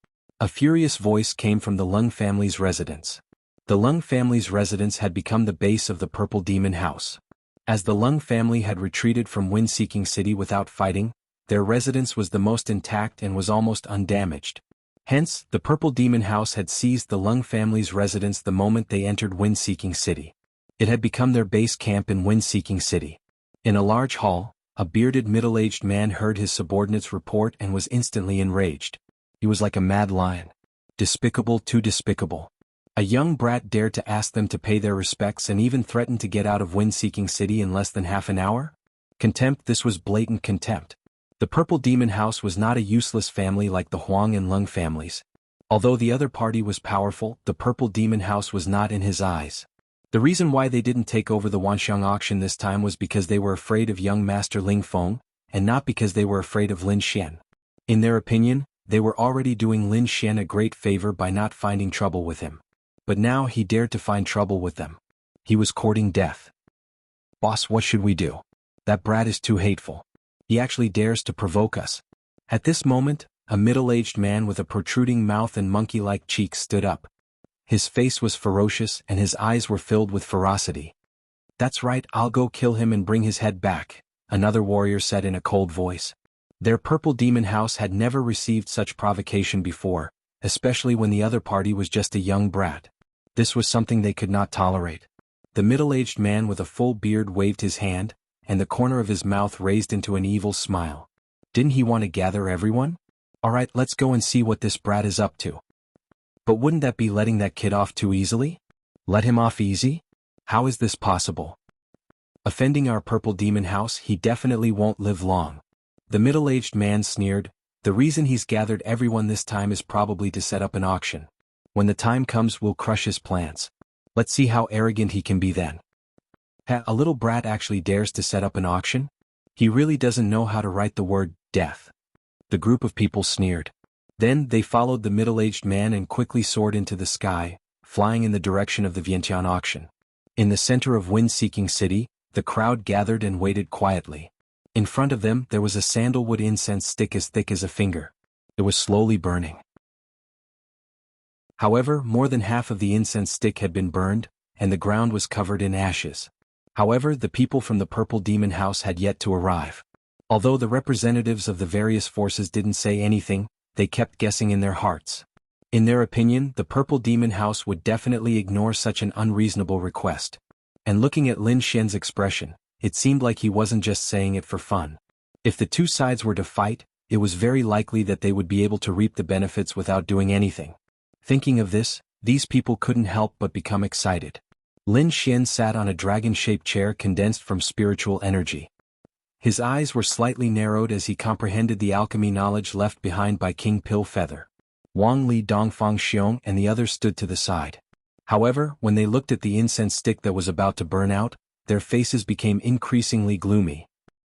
A furious voice came from the Lung family's residence. The Lung family's residence had become the base of the Purple Demon House. As the Lung family had retreated from Wind-Seeking City without fighting, their residence was the most intact and was almost undamaged. Hence, the Purple Demon House had seized the Lung family's residence the moment they entered Wind-Seeking City. It had become their base camp in Wind-Seeking City. In a large hall, a bearded middle-aged man heard his subordinates report and was instantly enraged. He was like a mad lion. Despicable, too despicable. A young brat dared to ask them to pay their respects and even threatened to get out of Wind-Seeking City in less than half an hour? Contempt. This was blatant contempt. The Purple Demon House was not a useless family like the Huang and Lung families. Although the other party was powerful, the Purple Demon House was not in his eyes. The reason why they didn't take over the Wanxiang auction this time was because they were afraid of young Master Ling Feng, and not because they were afraid of Lin Xian. In their opinion, they were already doing Lin Xian a great favor by not finding trouble with him. But now he dared to find trouble with them. He was courting death. Boss, what should we do? That brat is too hateful. He actually dares to provoke us. At this moment, a middle-aged man with a protruding mouth and monkey-like cheeks stood up. His face was ferocious and his eyes were filled with ferocity. That's right, I'll go kill him and bring his head back, another warrior said in a cold voice. Their Purple Demon House had never received such provocation before, especially when the other party was just a young brat. This was something they could not tolerate. The middle-aged man with a full beard waved his hand, and the corner of his mouth raised into an evil smile. Didn't he want to gather everyone? Alright, let's go and see what this brat is up to. But wouldn't that be letting that kid off too easily? Let him off easy? How is this possible? Offending our Purple Demon House, he definitely won't live long. The middle-aged man sneered. The reason he's gathered everyone this time is probably to set up an auction. When the time comes, we'll crush his plans. Let's see how arrogant he can be then. A little brat actually dares to set up an auction? He really doesn't know how to write the word death. The group of people sneered. Then they followed the middle-aged man and quickly soared into the sky, flying in the direction of the Vientiane auction. In the center of Wind-Seeking City, the crowd gathered and waited quietly. In front of them there was a sandalwood incense stick as thick as a finger. It was slowly burning. However, more than half of the incense stick had been burned, and the ground was covered in ashes. However, the people from the Purple Demon House had yet to arrive. Although the representatives of the various forces didn't say anything, they kept guessing in their hearts. In their opinion, the Purple Demon House would definitely ignore such an unreasonable request. And looking at Lin Xian's expression, it seemed like he wasn't just saying it for fun. If the two sides were to fight, it was very likely that they would be able to reap the benefits without doing anything. Thinking of this, these people couldn't help but become excited. Lin Xian sat on a dragon-shaped chair condensed from spiritual energy. His eyes were slightly narrowed as he comprehended the alchemy knowledge left behind by King Pill Feather. Wang Li, Dongfang Xiong and the others stood to the side. However, when they looked at the incense stick that was about to burn out, their faces became increasingly gloomy.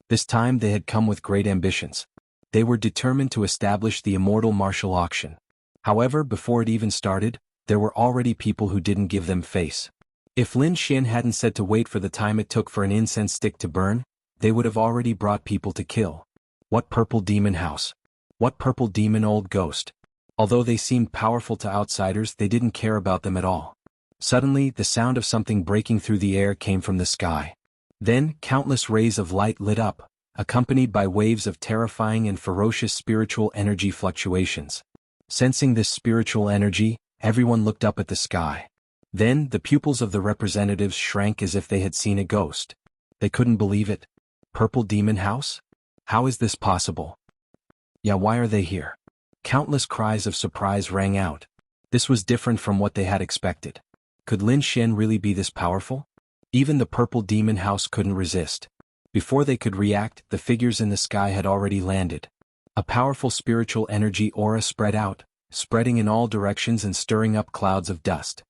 This time they had come with great ambitions. They were determined to establish the immortal martial auction. However, before it even started, there were already people who didn't give them face. If Lin Xian hadn't said to wait for the time it took for an incense stick to burn, they would have already brought people to kill. What Purple Demon House? What Purple Demon Old Ghost? Although they seemed powerful to outsiders, they didn't care about them at all. Suddenly, the sound of something breaking through the air came from the sky. Then, countless rays of light lit up, accompanied by waves of terrifying and ferocious spiritual energy fluctuations. Sensing this spiritual energy, everyone looked up at the sky. Then, the pupils of the representatives shrank as if they had seen a ghost. They couldn't believe it. Purple Demon House? How is this possible? Yeah, why are they here? Countless cries of surprise rang out. This was different from what they had expected. Could Lin Xian really be this powerful? Even the Purple Demon House couldn't resist. Before they could react, the figures in the sky had already landed. A powerful spiritual energy aura spread out, spreading in all directions and stirring up clouds of dust.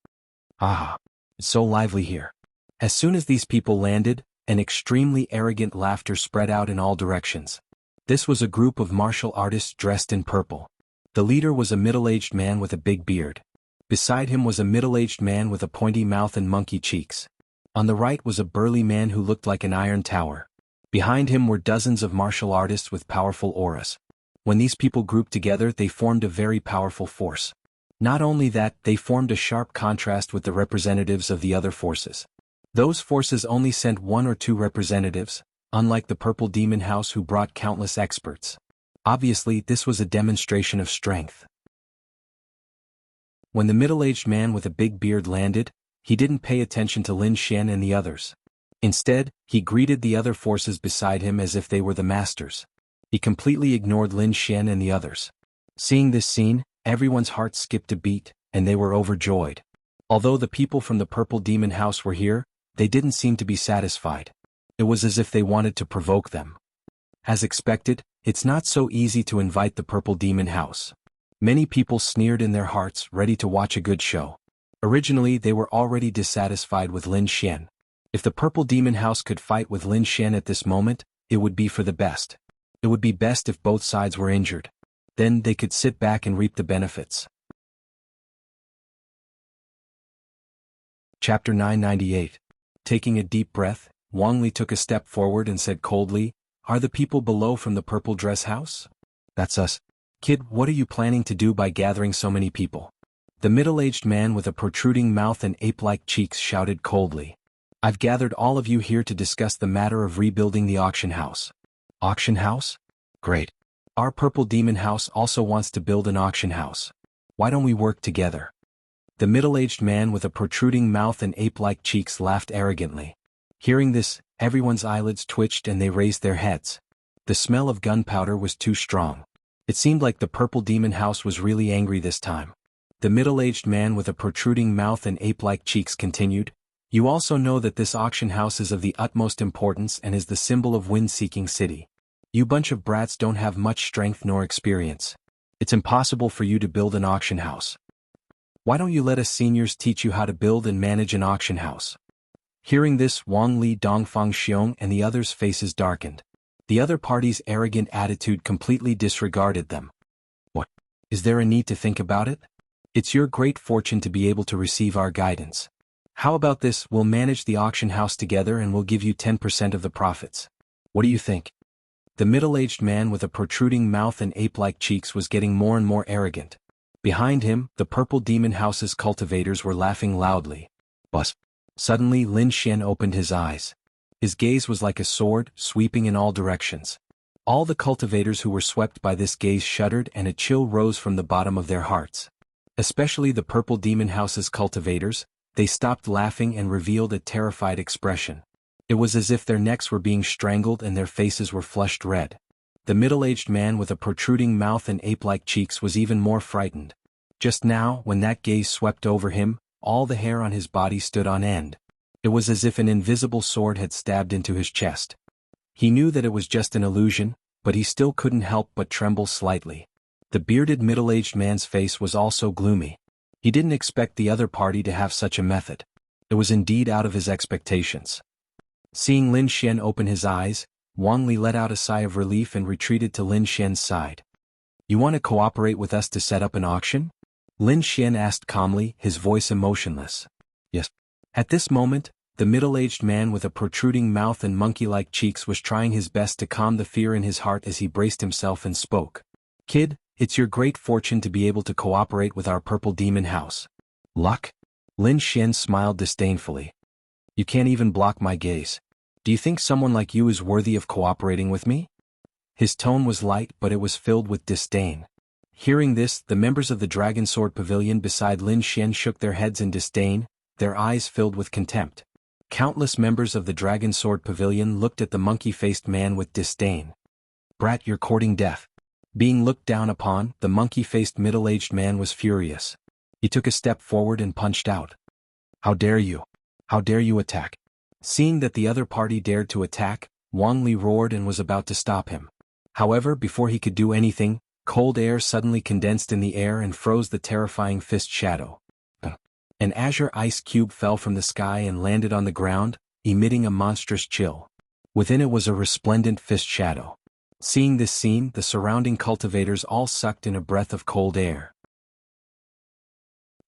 Ah, it's so lively here. As soon as these people landed, an extremely arrogant laughter spread out in all directions. This was a group of martial artists dressed in purple. The leader was a middle-aged man with a big beard. Beside him was a middle-aged man with a pointy mouth and monkey cheeks. On the right was a burly man who looked like an iron tower. Behind him were dozens of martial artists with powerful auras. When these people grouped together, they formed a very powerful force. Not only that, they formed a sharp contrast with the representatives of the other forces. Those forces only sent one or two representatives, unlike the Purple Demon House who brought countless experts. Obviously, this was a demonstration of strength. When the middle-aged man with a big beard landed, he didn't pay attention to Lin Xian and the others. Instead, he greeted the other forces beside him as if they were the masters. He completely ignored Lin Xian and the others. Seeing this scene, Everyone's heart skipped a beat, and they were overjoyed. Although the people from the Purple Demon House were here, they didn't seem to be satisfied. It was as if they wanted to provoke them. As expected, it's not so easy to invite the Purple Demon House. Many people sneered in their hearts, ready to watch a good show. Originally they were already dissatisfied with Lin Xian. If the Purple Demon House could fight with Lin Xian at this moment, it would be for the best. It would be best if both sides were injured. Then they could sit back and reap the benefits. Chapter 998. Taking a deep breath, Wang Li took a step forward and said coldly, "Are the people below from the Purple Dress House?" "That's us." "Kid, what are you planning to do by gathering so many people?" The middle-aged man with a protruding mouth and ape-like cheeks shouted coldly. "I've gathered all of you here to discuss the matter of rebuilding the auction house." "Auction house? Great. Our Purple Demon House also wants to build an auction house. Why don't we work together?" The middle-aged man with a protruding mouth and ape-like cheeks laughed arrogantly. Hearing this, everyone's eyelids twitched and they raised their heads. The smell of gunpowder was too strong. It seemed like the Purple Demon House was really angry this time. The middle-aged man with a protruding mouth and ape-like cheeks continued, "You also know that this auction house is of the utmost importance and is the symbol of wind-seeking city. You bunch of brats don't have much strength nor experience. It's impossible for you to build an auction house. Why don't you let us seniors teach you how to build and manage an auction house?" Hearing this, Wang Li, Dongfang Xiong and the others' faces darkened. The other party's arrogant attitude completely disregarded them. "What? Is there a need to think about it? It's your great fortune to be able to receive our guidance. How about this, we'll manage the auction house together and we'll give you 10% of the profits. What do you think?" The middle-aged man with a protruding mouth and ape-like cheeks was getting more and more arrogant. Behind him, the Purple Demon House's cultivators were laughing loudly. Buzz. Suddenly Lin Xian opened his eyes. His gaze was like a sword, sweeping in all directions. All the cultivators who were swept by this gaze shuddered and a chill rose from the bottom of their hearts. Especially the Purple Demon House's cultivators, they stopped laughing and revealed a terrified expression. It was as if their necks were being strangled and their faces were flushed red. The middle-aged man with a protruding mouth and ape-like cheeks was even more frightened. Just now, when that gaze swept over him, all the hair on his body stood on end. It was as if an invisible sword had stabbed into his chest. He knew that it was just an illusion, but he still couldn't help but tremble slightly. The bearded middle-aged man's face was also gloomy. He didn't expect the other party to have such a method. It was indeed out of his expectations. Seeing Lin Xian open his eyes, Wang Li let out a sigh of relief and retreated to Lin Xian's side. "You want to cooperate with us to set up an auction?" Lin Xian asked calmly, his voice emotionless. "Yes." At this moment, the middle-aged man with a protruding mouth and monkey-like cheeks was trying his best to calm the fear in his heart as he braced himself and spoke. "Kid, it's your great fortune to be able to cooperate with our Purple Demon House." "Luck?" Lin Xian smiled disdainfully. "You can't even block my gaze. Do you think someone like you is worthy of cooperating with me?" His tone was light but it was filled with disdain. Hearing this, the members of the Dragon Sword Pavilion beside Lin Xian shook their heads in disdain, their eyes filled with contempt. Countless members of the Dragon Sword Pavilion looked at the monkey-faced man with disdain. "Brat, you're courting death." Being looked down upon, the monkey-faced middle-aged man was furious. He took a step forward and punched out. "How dare you? How dare you attack?" Seeing that the other party dared to attack, Wang Li roared and was about to stop him. However, before he could do anything, cold air suddenly condensed in the air and froze the terrifying fist shadow. An azure ice cube fell from the sky and landed on the ground, emitting a monstrous chill. Within it was a resplendent fist shadow. Seeing this scene, the surrounding cultivators all sucked in a breath of cold air.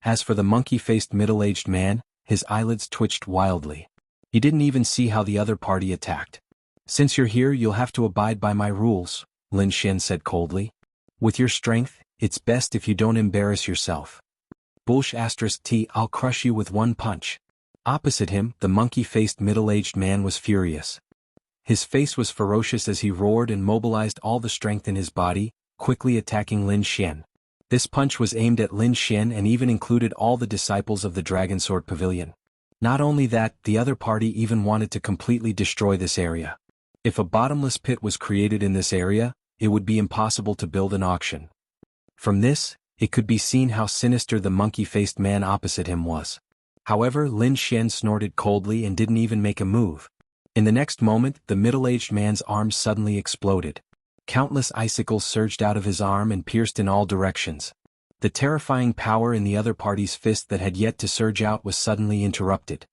As for the monkey-faced middle-aged man, his eyelids twitched wildly. He didn't even see how the other party attacked. "Since you're here, you'll have to abide by my rules," Lin Xian said coldly. "With your strength, it's best if you don't embarrass yourself. *T, I'll crush you with one punch." Opposite him, the monkey-faced middle-aged man was furious. His face was ferocious as he roared and mobilized all the strength in his body, quickly attacking Lin Xian. This punch was aimed at Lin Xian and even included all the disciples of the Dragon Sword Pavilion. Not only that, the other party even wanted to completely destroy this area. If a bottomless pit was created in this area, it would be impossible to build an auction. From this, It could be seen how sinister the monkey-faced man opposite him was. However, Lin Xian snorted coldly and didn't even make a move. In the next moment, the middle-aged man's arm suddenly exploded. Countless icicles surged out of his arm and pierced in all directions. The terrifying power in the other party's fist that had yet to surge out was suddenly interrupted.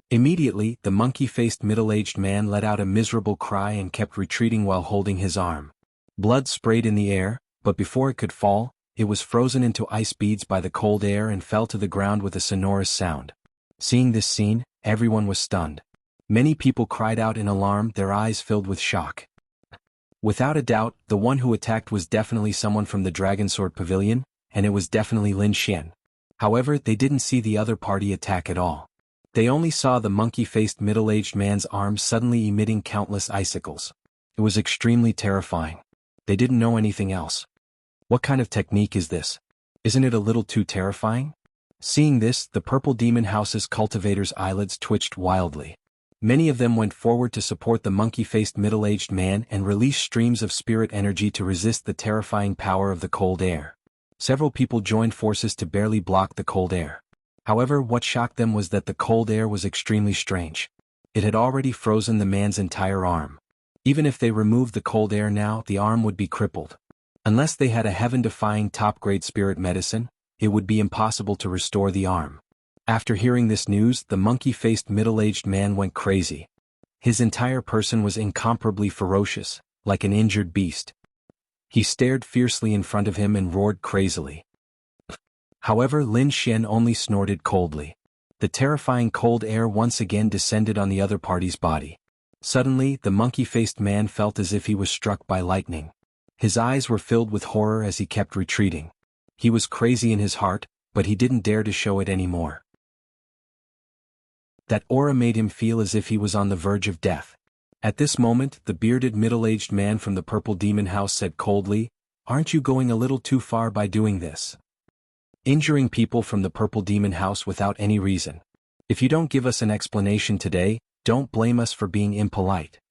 Immediately, the monkey-faced middle-aged man let out a miserable cry and kept retreating while holding his arm. Blood sprayed in the air, but before it could fall, it was frozen into ice beads by the cold air and fell to the ground with a sonorous sound. Seeing this scene, everyone was stunned. Many people cried out in alarm, their eyes filled with shock. Without a doubt, the one who attacked was definitely someone from the Dragon Sword Pavilion, and it was definitely Lin Xian. However, they didn't see the other party attack at all. They only saw the monkey-faced middle-aged man's arm suddenly emitting countless icicles. It was extremely terrifying. They didn't know anything else. What kind of technique is this? Isn't it a little too terrifying? Seeing this, the Purple Demon House's cultivators' eyelids twitched wildly. Many of them went forward to support the monkey-faced middle-aged man and release streams of spirit energy to resist the terrifying power of the cold air. Several people joined forces to barely block the cold air. However, what shocked them was that the cold air was extremely strange. It had already frozen the man's entire arm. Even if they removed the cold air now, the arm would be crippled. Unless they had a heaven-defying top-grade spirit medicine, it would be impossible to restore the arm. After hearing this news, the monkey-faced middle-aged man went crazy. His entire person was incomparably ferocious, like an injured beast. He stared fiercely in front of him and roared crazily. However, Lin Xian only snorted coldly. The terrifying cold air once again descended on the other party's body. Suddenly, the monkey-faced man felt as if he was struck by lightning. His eyes were filled with horror as he kept retreating. He was crazy in his heart, but he didn't dare to show it anymore. That aura made him feel as if he was on the verge of death. At this moment, the bearded middle-aged man from the Purple Demon House said coldly, "Aren't you going a little too far by doing this? Injuring people from the Purple Demon House without any reason. If you don't give us an explanation today, don't blame us for being impolite."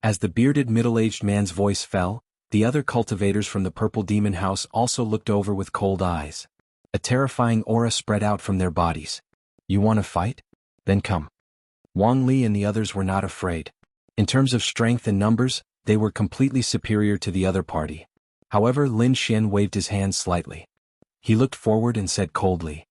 As the bearded middle-aged man's voice fell, the other cultivators from the Purple Demon House also looked over with cold eyes. A terrifying aura spread out from their bodies. "You want to fight? Then come." Wang Li and the others were not afraid. In terms of strength and numbers, they were completely superior to the other party. However, Lin Xian waved his hand slightly. He looked forward and said coldly.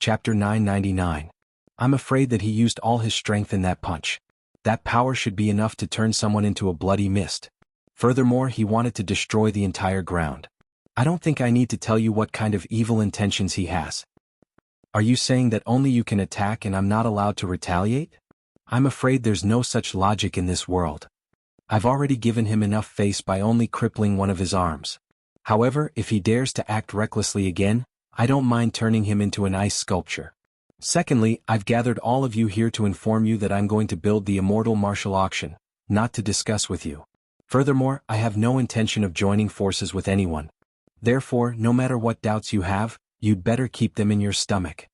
Chapter 999. I'm afraid that he used all his strength in that punch. That power should be enough to turn someone into a bloody mist. Furthermore, he wanted to destroy the entire ground. I don't think I need to tell you what kind of evil intentions he has. Are you saying that only you can attack and I'm not allowed to retaliate? I'm afraid there's no such logic in this world. I've already given him enough face by only crippling one of his arms. However, if he dares to act recklessly again, I don't mind turning him into an ice sculpture. Secondly, I've gathered all of you here to inform you that I'm going to build the immortal martial auction, not to discuss with you. Furthermore, I have no intention of joining forces with anyone. Therefore, no matter what doubts you have, you'd better keep them in your stomach.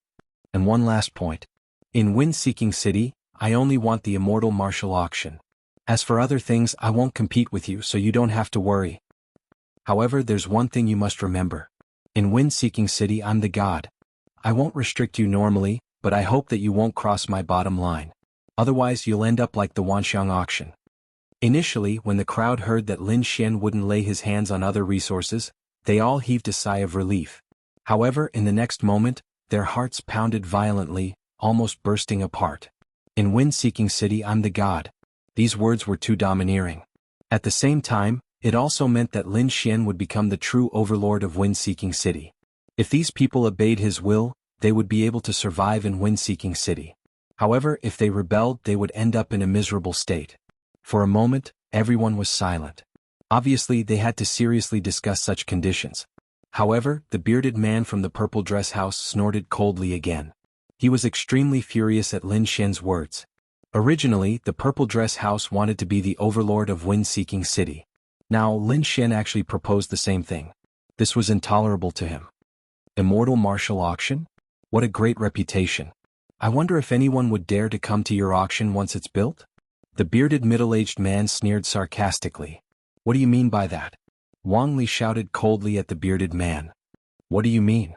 And one last point. In Wind-Seeking City, I only want the immortal martial auction. As for other things, I won't compete with you, so you don't have to worry. However, there's one thing you must remember. In Wind-Seeking City, I'm the god. I won't restrict you normally, but I hope that you won't cross my bottom line. Otherwise, you'll end up like the Wanxiang auction. Initially, when the crowd heard that Lin Xian wouldn't lay his hands on other resources, they all heaved a sigh of relief. However, in the next moment, their hearts pounded violently, almost bursting apart. In Wind-Seeking City, I'm the god. These words were too domineering. At the same time, it also meant that Lin Xian would become the true overlord of Wind-Seeking City. If these people obeyed his will, they would be able to survive in Wind-Seeking City. However, if they rebelled, they would end up in a miserable state. For a moment, everyone was silent. Obviously, they had to seriously discuss such conditions. However, the bearded man from the purple dress house snorted coldly again. He was extremely furious at Lin Xian's words. Originally, the purple dress house wanted to be the overlord of Wind-Seeking City. Now, Lin Xian actually proposed the same thing. This was intolerable to him. Immortal martial auction? What a great reputation. I wonder if anyone would dare to come to your auction once it's built? The bearded middle-aged man sneered sarcastically. What do you mean by that? Wang Li shouted coldly at the bearded man. What do you mean?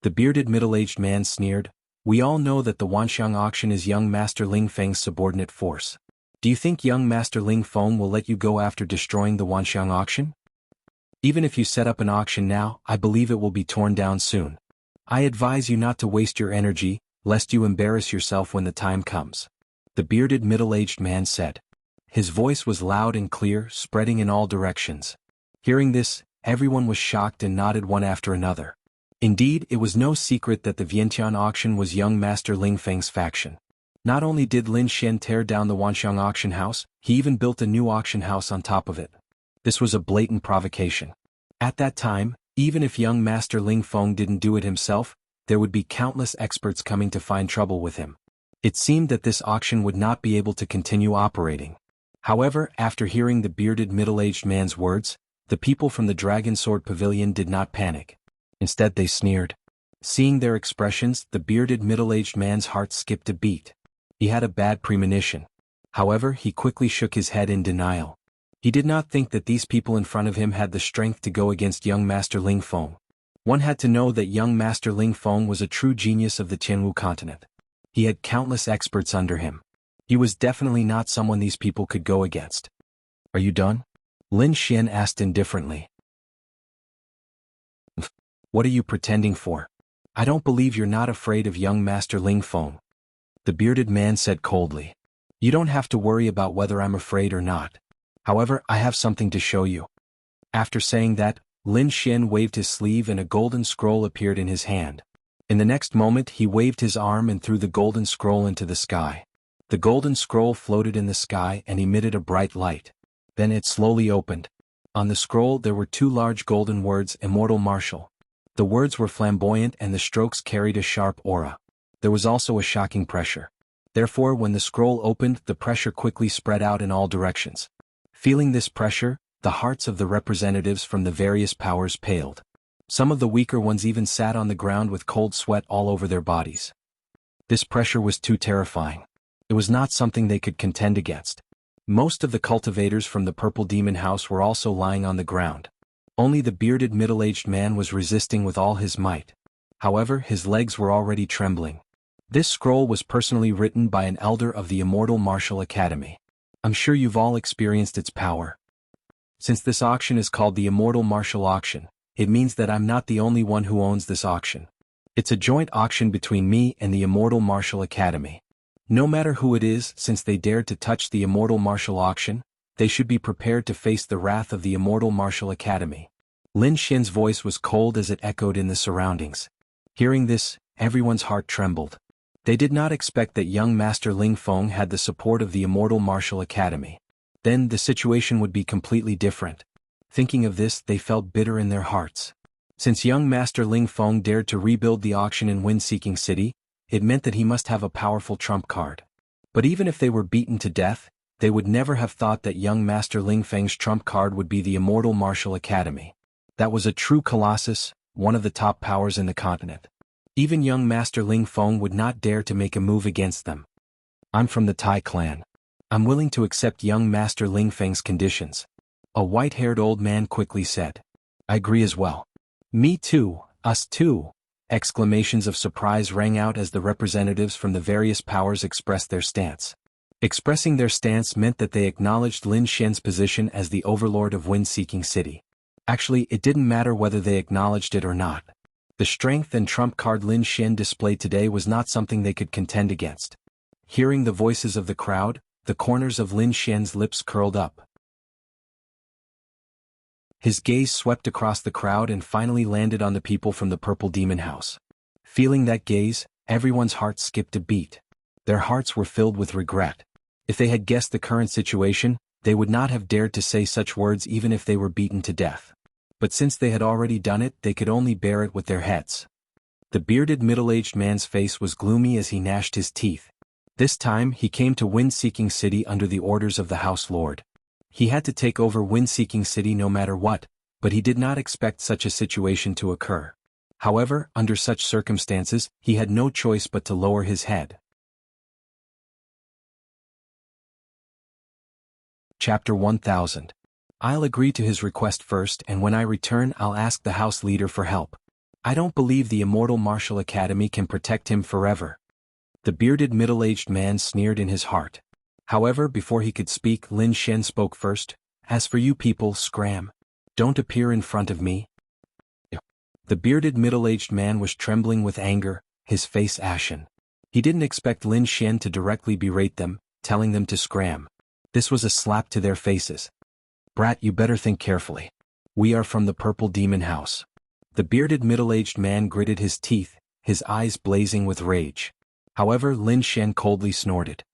The bearded middle-aged man sneered. We all know that the Wanxiang auction is young Master Ling Feng's subordinate force. Do you think young Master Ling Feng will let you go after destroying the Wanxiang auction? Even if you set up an auction now, I believe it will be torn down soon. I advise you not to waste your energy, lest you embarrass yourself when the time comes. The bearded middle-aged man said. His voice was loud and clear, spreading in all directions. Hearing this, everyone was shocked and nodded one after another. Indeed, it was no secret that the Vientiane auction was young Master Ling Feng's faction. Not only did Lin Xian tear down the Wanxiang auction house, he even built a new auction house on top of it. This was a blatant provocation. At that time, even if young Master Ling Feng didn't do it himself, there would be countless experts coming to find trouble with him. It seemed that this auction would not be able to continue operating. However, after hearing the bearded middle-aged man's words, the people from the Dragon Sword Pavilion did not panic. Instead they sneered. Seeing their expressions, the bearded middle-aged man's heart skipped a beat. He had a bad premonition. However, he quickly shook his head in denial. He did not think that these people in front of him had the strength to go against young Master Ling Feng. One had to know that young Master Ling Feng was a true genius of the Jianghu continent. He had countless experts under him. He was definitely not someone these people could go against. Are you done? Lin Xian asked indifferently. What are you pretending for? I don't believe you're not afraid of young Master Ling Feng. The bearded man said coldly. You don't have to worry about whether I'm afraid or not. However, I have something to show you. After saying that, Lin Xian waved his sleeve and a golden scroll appeared in his hand. In the next moment he waved his arm and threw the golden scroll into the sky. The golden scroll floated in the sky and emitted a bright light. Then it slowly opened. On the scroll there were two large golden words, Immortal Martial. The words were flamboyant and the strokes carried a sharp aura. There was also a shocking pressure. Therefore, when the scroll opened, the pressure quickly spread out in all directions. Feeling this pressure, the hearts of the representatives from the various powers paled. Some of the weaker ones even sat on the ground with cold sweat all over their bodies. This pressure was too terrifying. It was not something they could contend against. Most of the cultivators from the Purple Demon House were also lying on the ground. Only the bearded middle-aged man was resisting with all his might. However, his legs were already trembling. This scroll was personally written by an elder of the Immortal Martial Academy. I'm sure you've all experienced its power. Since this auction is called the Immortal Martial Auction, it means that I'm not the only one who owns this auction. It's a joint auction between me and the Immortal Martial Academy. No matter who it is, since they dared to touch the Immortal Martial Auction, they should be prepared to face the wrath of the Immortal Martial Academy. Lin Xian's voice was cold as it echoed in the surroundings. Hearing this, everyone's heart trembled. They did not expect that young Master Ling Feng had the support of the Immortal Martial Academy. Then the situation would be completely different. Thinking of this, they felt bitter in their hearts. Since young Master Ling Feng dared to rebuild the auction in Wind-Seeking City, it meant that he must have a powerful trump card. But even if they were beaten to death, they would never have thought that young Master Ling Feng's trump card would be the Immortal Martial Academy. That was a true colossus, one of the top powers in the continent. Even young Master Ling Feng would not dare to make a move against them. I'm from the Tai clan. I'm willing to accept young Master Ling Feng's conditions. A white-haired old man quickly said. I agree as well. Me too, us too. Exclamations of surprise rang out as the representatives from the various powers expressed their stance. Expressing their stance meant that they acknowledged Lin Xian's position as the overlord of Wind-Seeking City. Actually, it didn't matter whether they acknowledged it or not. The strength and trump card Lin Xian displayed today was not something they could contend against. Hearing the voices of the crowd, the corners of Lin Xian's lips curled up. His gaze swept across the crowd and finally landed on the people from the Purple Demon House. Feeling that gaze, everyone's heart skipped a beat. Their hearts were filled with regret. If they had guessed the current situation, they would not have dared to say such words even if they were beaten to death. But since they had already done it, they could only bear it with their heads. The bearded middle-aged man's face was gloomy as he gnashed his teeth. This time, he came to Wind-Seeking City under the orders of the House Lord. He had to take over Wind-Seeking City no matter what, but he did not expect such a situation to occur. However, under such circumstances, he had no choice but to lower his head. Chapter 1000. I'll agree to his request first, and when I return I'll ask the house leader for help. I don't believe the Immortal Martial Academy can protect him forever." The bearded middle-aged man sneered in his heart. However, before he could speak, Lin Xian spoke first. "As for you people, scram. Don't appear in front of me." The bearded middle-aged man was trembling with anger, his face ashen. He didn't expect Lin Xian to directly berate them, telling them to scram. This was a slap to their faces. "Brat, you better think carefully. We are from the Purple Demon House." The bearded middle-aged man gritted his teeth, his eyes blazing with rage. However, Lin Xian coldly snorted.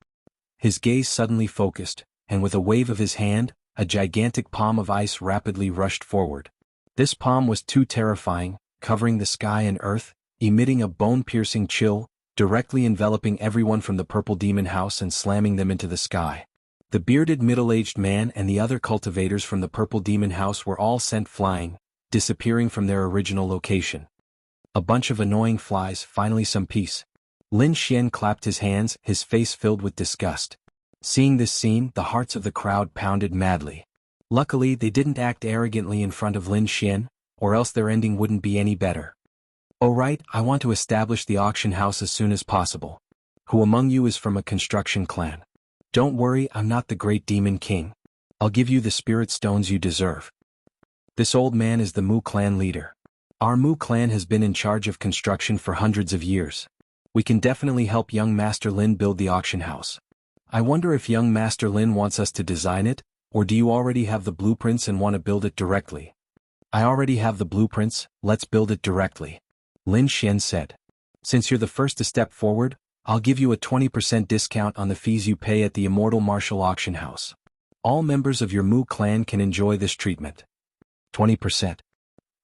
His gaze suddenly focused, and with a wave of his hand, a gigantic palm of ice rapidly rushed forward. This palm was too terrifying, covering the sky and earth, emitting a bone-piercing chill, directly enveloping everyone from the Purple Demon House and slamming them into the sky. The bearded middle-aged man and the other cultivators from the Purple Demon House were all sent flying, disappearing from their original location. A bunch of annoying flies, finally some peace. Lin Xian clapped his hands, his face filled with disgust. Seeing this scene, the hearts of the crowd pounded madly. Luckily, they didn't act arrogantly in front of Lin Xian, or else their ending wouldn't be any better. "Oh right, I want to establish the auction house as soon as possible. Who among you is from a construction clan? Don't worry, I'm not the great demon king. I'll give you the spirit stones you deserve." This old man is the Mu clan leader. Our Mu clan has been in charge of construction for hundreds of years. We can definitely help young Master Lin build the auction house. I wonder if young Master Lin wants us to design it, or do you already have the blueprints and want to build it directly? I already have the blueprints, let's build it directly. Lin Xian said. Since you're the first to step forward, I'll give you a 20% discount on the fees you pay at the Immortal Martial Auction House. All members of your Mu clan can enjoy this treatment. 20%.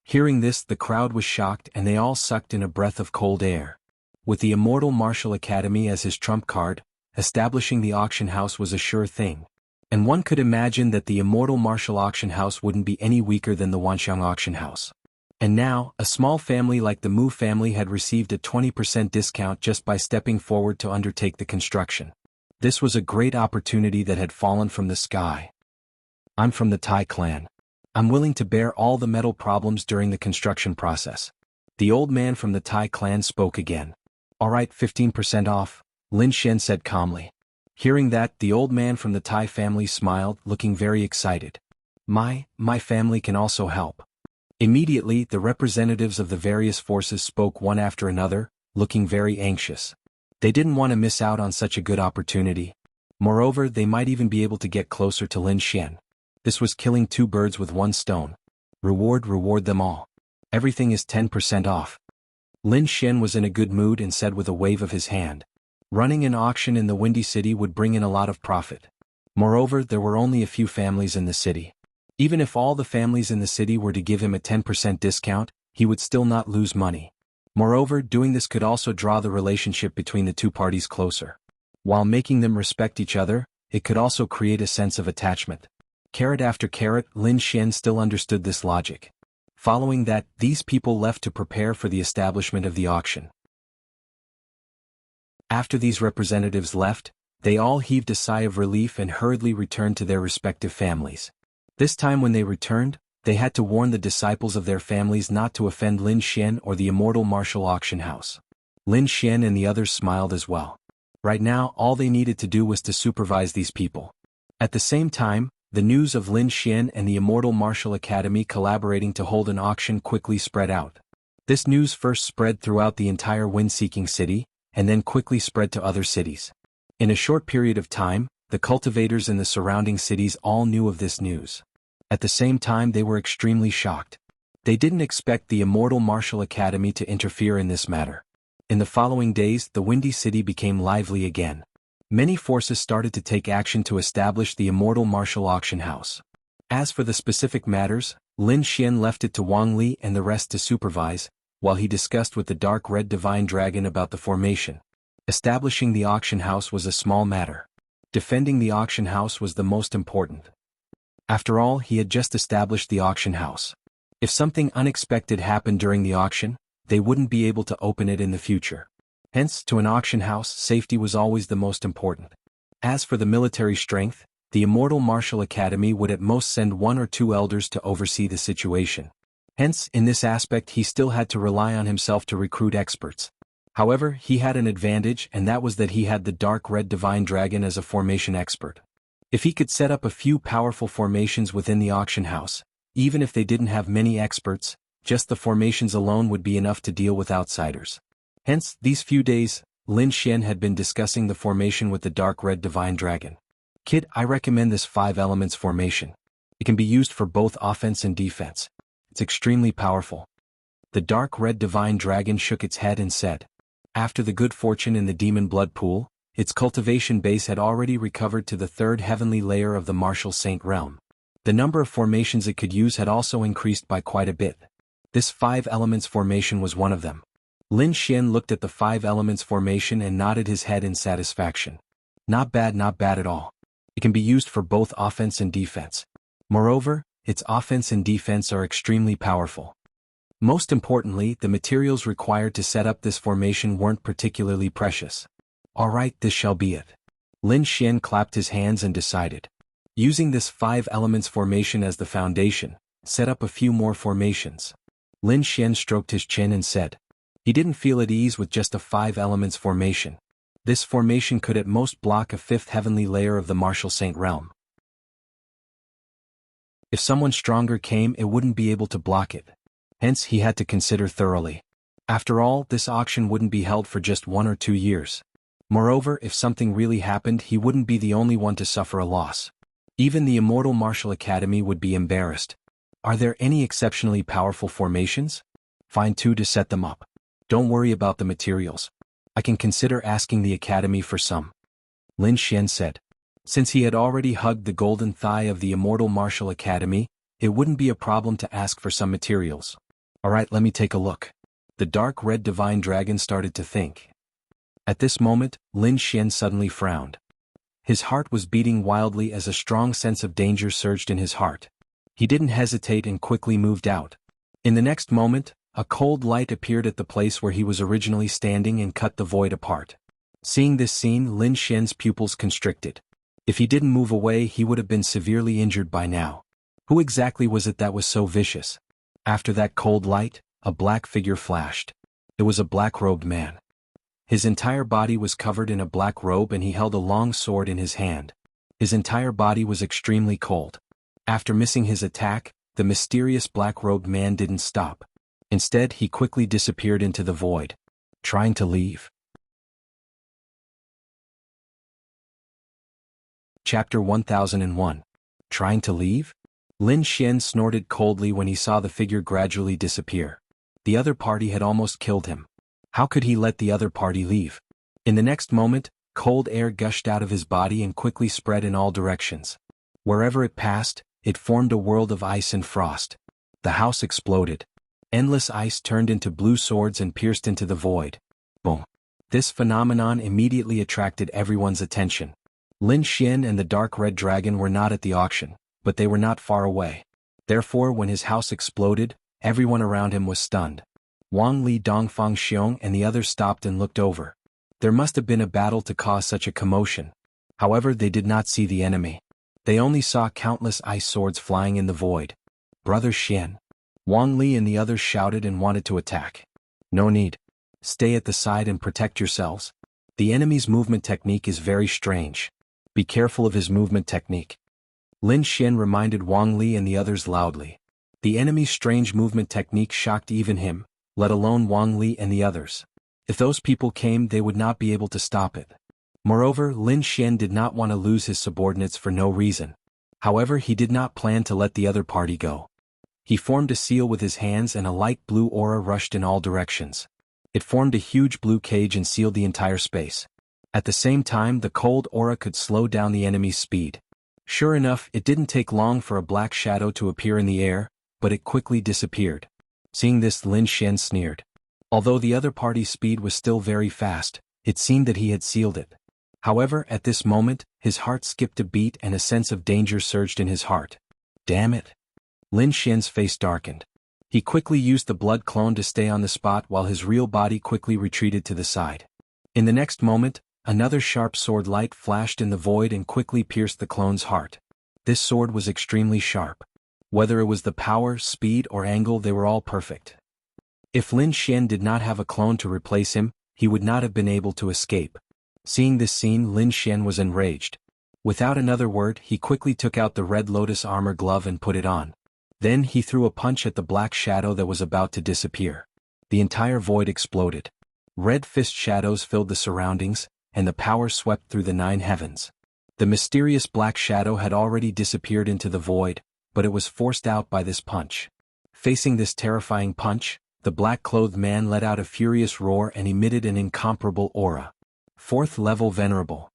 Hearing this, the crowd was shocked and they all sucked in a breath of cold air. With the Immortal Martial Academy as his trump card, establishing the auction house was a sure thing. And one could imagine that the Immortal Martial Auction House wouldn't be any weaker than the Wanxiang Auction House. And now, a small family like the Mu family had received a 20% discount just by stepping forward to undertake the construction. This was a great opportunity that had fallen from the sky. I'm from the Tai clan. I'm willing to bear all the metal problems during the construction process. The old man from the Tai clan spoke again. Alright, 15% off, Lin Xian said calmly. Hearing that, the old man from the Tai family smiled, looking very excited. My family can also help. Immediately, the representatives of the various forces spoke one after another, looking very anxious. They didn't want to miss out on such a good opportunity. Moreover, they might even be able to get closer to Lin Xian. This was killing two birds with one stone. Reward them all. Everything is 10% off. Lin Xian was in a good mood and said with a wave of his hand. Running an auction in the Windy City would bring in a lot of profit. Moreover, there were only a few families in the city. Even if all the families in the city were to give him a 10% discount, he would still not lose money. Moreover, doing this could also draw the relationship between the two parties closer. While making them respect each other, it could also create a sense of attachment. Carrot after carrot, Lin Xian still understood this logic. Following that, these people left to prepare for the establishment of the auction. After these representatives left, they all heaved a sigh of relief and hurriedly returned to their respective families. This time when they returned, they had to warn the disciples of their families not to offend Lin Xian or the Immortal Martial Auction House. Lin Xian and the others smiled as well. Right now, all they needed to do was to supervise these people. At the same time, the news of Lin Xian and the Immortal Martial Academy collaborating to hold an auction quickly spread out. This news first spread throughout the entire wind-seeking city, and then quickly spread to other cities. In a short period of time, the cultivators in the surrounding cities all knew of this news. At the same time, they were extremely shocked. They didn't expect the Immortal Martial Academy to interfere in this matter. In the following days, the Windy City became lively again. Many forces started to take action to establish the Immortal Martial Auction House. As for the specific matters, Lin Xian left it to Wang Li and the rest to supervise, while he discussed with the dark red divine dragon about the formation. Establishing the auction house was a small matter. Defending the auction house was the most important. After all, he had just established the auction house. If something unexpected happened during the auction, they wouldn't be able to open it in the future. Hence, to an auction house, safety was always the most important. As for the military strength, The Immortal Martial Academy would at most send 1 or 2 elders to oversee the situation. Hence, in this aspect he still had to rely on himself to recruit experts. However, he had an advantage, and that was that he had the Dark Red Divine Dragon as a formation expert. If he could set up a few powerful formations within the auction house, even if they didn't have many experts, just the formations alone would be enough to deal with outsiders. Hence, these few days, Lin Xian had been discussing the formation with the Dark Red Divine Dragon. Kid, I recommend this 5 elements formation. It can be used for both offense and defense. It's extremely powerful. The Dark Red Divine Dragon shook its head and said, after the good fortune in the Demon Blood Pool, its cultivation base had already recovered to the 3rd heavenly layer of the Martial Saint realm. The number of formations it could use had also increased by quite a bit. This 5 elements formation was one of them. Lin Xian looked at the 5 elements formation and nodded his head in satisfaction. Not bad at all. It can be used for both offense and defense. Moreover, its offense and defense are extremely powerful. Most importantly, the materials required to set up this formation weren't particularly precious. Alright, this shall be it. Lin Xian clapped his hands and decided. Using this 5 elements formation as the foundation, set up a few more formations. Lin Xian stroked his chin and said. He didn't feel at ease with just a 5 elements formation. This formation could at most block a 5th heavenly layer of the Martial Saint realm. If someone stronger came, it wouldn't be able to block it. Hence, he had to consider thoroughly. After all, this auction wouldn't be held for just 1 or 2 years. Moreover, if something really happened, he wouldn't be the only one to suffer a loss. Even the Immortal Martial Academy would be embarrassed. Are there any exceptionally powerful formations? Find 2 to set them up. Don't worry about the materials. I can consider asking the Academy for some. Lin Xian said. Since he had already hugged the golden thigh of the Immortal Martial Academy, it wouldn't be a problem to ask for some materials. Alright, let me take a look. The Dark Red Divine Dragon started to think. At this moment, Lin Xian suddenly frowned. His heart was beating wildly as a strong sense of danger surged in his heart. He didn't hesitate and quickly moved out. In the next moment, a cold light appeared at the place where he was originally standing and cut the void apart. Seeing this scene, Lin Xian's pupils constricted. If he didn't move away, he would have been severely injured by now. Who exactly was it that was so vicious? After that cold light, a black figure flashed. It was a black-robed man. His entire body was covered in a black robe and he held a long sword in his hand. His entire body was extremely cold. After missing his attack, the mysterious black-robed man didn't stop. Instead, he quickly disappeared into the void. Trying to leave. Chapter 1001. Trying to leave? Lin Xian snorted coldly when he saw the figure gradually disappear. The other party had almost killed him. How could he let the other party leave? In the next moment, cold air gushed out of his body and quickly spread in all directions. Wherever it passed, it formed a world of ice and frost. The house exploded. Endless ice turned into blue swords and pierced into the void. Boom. This phenomenon immediately attracted everyone's attention. Lin Xian and the Dark Red Dragon were not at the auction, but they were not far away. Therefore, when his house exploded, everyone around him was stunned. Wang Li, Dongfang Xiong and the others stopped and looked over. There must have been a battle to cause such a commotion. However, they did not see the enemy. They only saw countless ice swords flying in the void. Brother Xian. Wang Li and the others shouted and wanted to attack. No need. Stay at the side and protect yourselves. The enemy's movement technique is very strange. Be careful of his movement technique. Lin Xian reminded Wang Li and the others loudly. The enemy's strange movement technique shocked even him, let alone Wang Li and the others. If those people came, they would not be able to stop it. Moreover, Lin Xian did not want to lose his subordinates for no reason. However, he did not plan to let the other party go. He formed a seal with his hands and a light blue aura rushed in all directions. It formed a huge blue cage and sealed the entire space. At the same time, the cold aura could slow down the enemy's speed. Sure enough, it didn't take long for a black shadow to appear in the air, but it quickly disappeared. Seeing this, Lin Xian sneered. Although the other party's speed was still very fast, it seemed that he had sealed it. However, at this moment, his heart skipped a beat and a sense of danger surged in his heart. Damn it! Lin Xian's face darkened. He quickly used the blood clone to stay on the spot while his real body quickly retreated to the side. In the next moment, another sharp sword light flashed in the void and quickly pierced the clone's heart. This sword was extremely sharp. Whether it was the power, speed, or angle, they were all perfect. If Lin Xian did not have a clone to replace him, he would not have been able to escape. Seeing this scene, Lin Xian was enraged. Without another word, he quickly took out the Red Lotus armor glove and put it on. Then he threw a punch at the black shadow that was about to disappear. The entire void exploded. Red fist shadows filled the surroundings, and the power swept through the 9 heavens. The mysterious black shadow had already disappeared into the void, but it was forced out by this punch. Facing this terrifying punch, the black-clothed man let out a furious roar and emitted an incomparable aura. 4th level Venerable.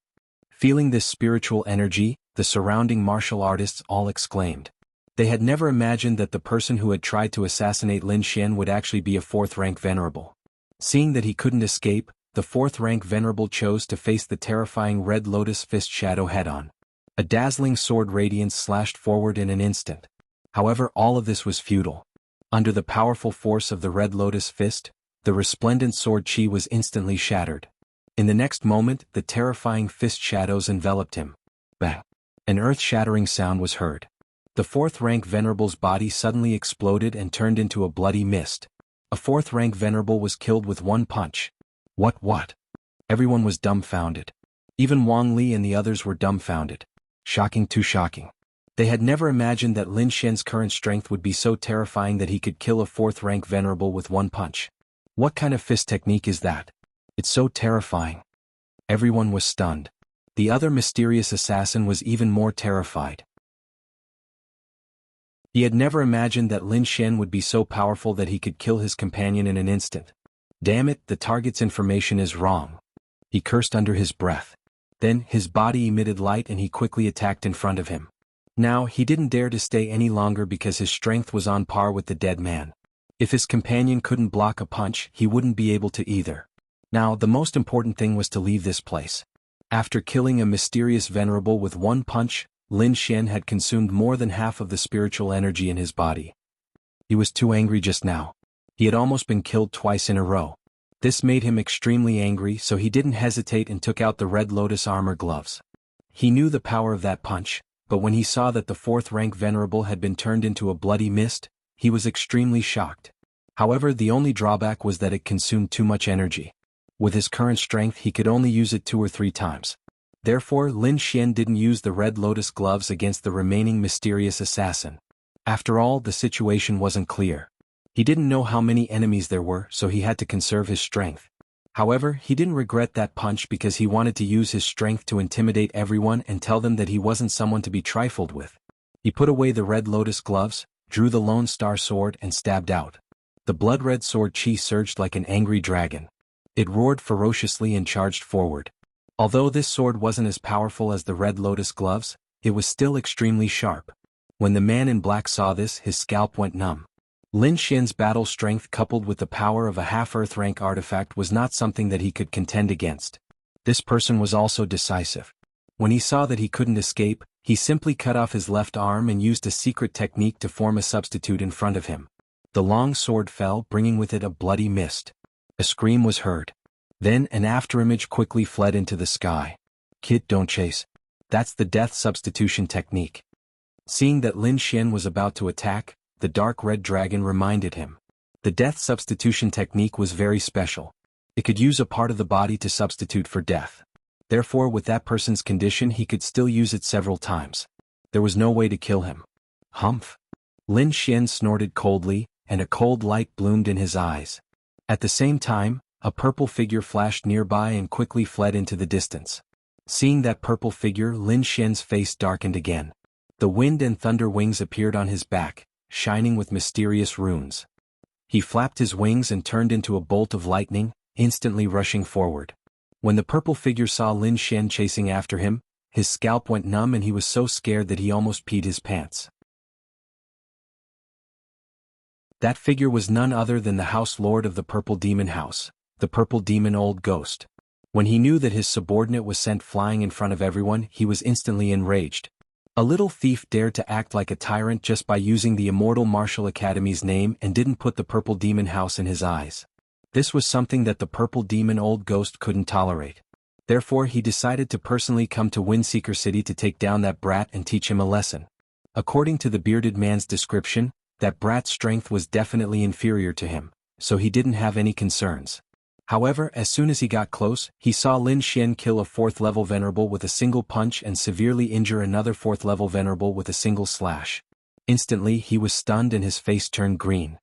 Feeling this spiritual energy, the surrounding martial artists all exclaimed. They had never imagined that the person who had tried to assassinate Lin Xian would actually be a 4th-rank Venerable. Seeing that he couldn't escape, the 4th-rank Venerable chose to face the terrifying Red Lotus Fist shadow head-on. A dazzling sword radiance slashed forward in an instant. However, all of this was futile. Under the powerful force of the Red Lotus Fist, the resplendent sword chi was instantly shattered. In the next moment, the terrifying fist shadows enveloped him. Bang! An earth-shattering sound was heard. The 4th-rank Venerable's body suddenly exploded and turned into a bloody mist. A 4th-rank Venerable was killed with one punch. What? Everyone was dumbfounded. Even Wang Li and the others were dumbfounded. Shocking, too shocking. They had never imagined that Lin Xian's current strength would be so terrifying that he could kill a 4th-rank Venerable with one punch. What kind of fist technique is that? It's so terrifying. Everyone was stunned. The other mysterious assassin was even more terrified. He had never imagined that Lin Xian would be so powerful that he could kill his companion in an instant. Damn it, the target's information is wrong. He cursed under his breath. Then, his body emitted light and he quickly attacked in front of him. Now, he didn't dare to stay any longer because his strength was on par with the dead man. If his companion couldn't block a punch, he wouldn't be able to either. Now, the most important thing was to leave this place. After killing a mysterious Venerable with one punch, Lin Xian had consumed more than half of the spiritual energy in his body. He was too angry just now. He had almost been killed twice in a row. This made him extremely angry, so he didn't hesitate and took out the Red Lotus armor gloves. He knew the power of that punch, but when he saw that the 4th-rank Venerable had been turned into a bloody mist, he was extremely shocked. However, the only drawback was that it consumed too much energy. With his current strength, he could only use it 2 or 3 times. Therefore, Lin Xian didn't use the Red Lotus gloves against the remaining mysterious assassin. After all, the situation wasn't clear. He didn't know how many enemies there were, so he had to conserve his strength. However, he didn't regret that punch because he wanted to use his strength to intimidate everyone and tell them that he wasn't someone to be trifled with. He put away the Red Lotus gloves, drew the Lone Star sword and stabbed out. The blood-red sword chi surged like an angry dragon. It roared ferociously and charged forward. Although this sword wasn't as powerful as the Red Lotus gloves, it was still extremely sharp. When the man in black saw this, his scalp went numb. Lin Xian's battle strength coupled with the power of a half-Earth rank artifact was not something that he could contend against. This person was also decisive. When he saw that he couldn't escape, he simply cut off his left arm and used a secret technique to form a substitute in front of him. The long sword fell, bringing with it a bloody mist. A scream was heard. Then an afterimage quickly fled into the sky. Kid, don't chase. That's the death substitution technique. Seeing that Lin Xian was about to attack, the dark red dragon reminded him. The death substitution technique was very special. It could use a part of the body to substitute for death. Therefore, with that person's condition, he could still use it several times. There was no way to kill him. Humph! Lin Xian snorted coldly, and a cold light bloomed in his eyes. At the same time, a purple figure flashed nearby and quickly fled into the distance. Seeing that purple figure, Lin Xian's face darkened again. The wind and thunder wings appeared on his back, shining with mysterious runes. He flapped his wings and turned into a bolt of lightning, instantly rushing forward. When the purple figure saw Lin Xian chasing after him, his scalp went numb and he was so scared that he almost peed his pants. That figure was none other than the House Lord of the Purple Demon House, the Purple Demon Old Ghost. When he knew that his subordinate was sent flying in front of everyone, he was instantly enraged. A little thief dared to act like a tyrant just by using the Immortal Martial Academy's name and didn't put the Purple Demon House in his eyes. This was something that the Purple Demon Old Ghost couldn't tolerate. Therefore he decided to personally come to Windseeker City to take down that brat and teach him a lesson. According to the bearded man's description, that brat's strength was definitely inferior to him, so he didn't have any concerns. However, as soon as he got close, he saw Lin Xian kill a 4th-level venerable with a single punch and severely injure another 4th-level venerable with a single slash. Instantly he was stunned and his face turned green.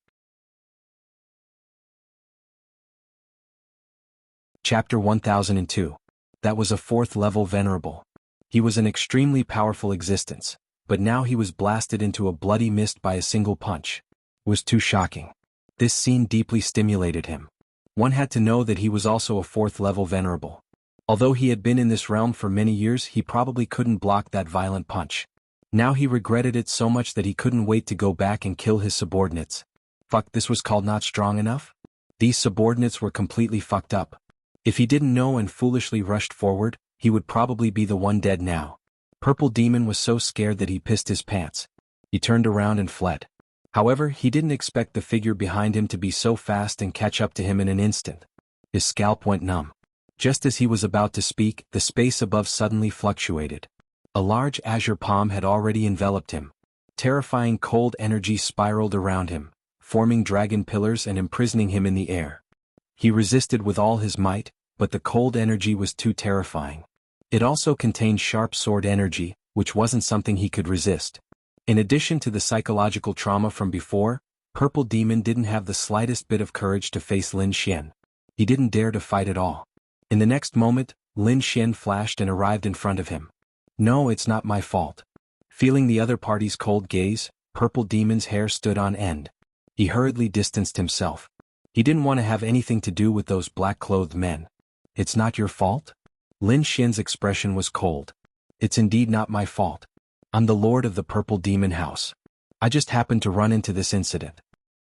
Chapter 1002. That was a 4th-level venerable. He was an extremely powerful existence, but now he was blasted into a bloody mist by a single punch. It was too shocking. This scene deeply stimulated him. One had to know that he was also a 4th-level venerable. Although he had been in this realm for many years, he probably couldn't block that violent punch. Now he regretted it so much that he couldn't wait to go back and kill his subordinates. Fuck, this was called not strong enough? These subordinates were completely fucked up. If he didn't know and foolishly rushed forward, he would probably be the one dead now. Purple Demon was so scared that he pissed his pants. He turned around and fled. However, he didn't expect the figure behind him to be so fast and catch up to him in an instant. His scalp went numb. Just as he was about to speak, the space above suddenly fluctuated. A large azure palm had already enveloped him. Terrifying cold energy spiraled around him, forming dragon pillars and imprisoning him in the air. He resisted with all his might, but the cold energy was too terrifying. It also contained sharp sword energy, which wasn't something he could resist. In addition to the psychological trauma from before, Purple Demon didn't have the slightest bit of courage to face Lin Xian. He didn't dare to fight at all. In the next moment, Lin Xian flashed and arrived in front of him. No, it's not my fault. Feeling the other party's cold gaze, Purple Demon's hair stood on end. He hurriedly distanced himself. He didn't want to have anything to do with those black-clothed men. It's not your fault? Lin Xian's expression was cold. It's indeed not my fault. I'm the lord of the Purple Demon House. I just happened to run into this incident.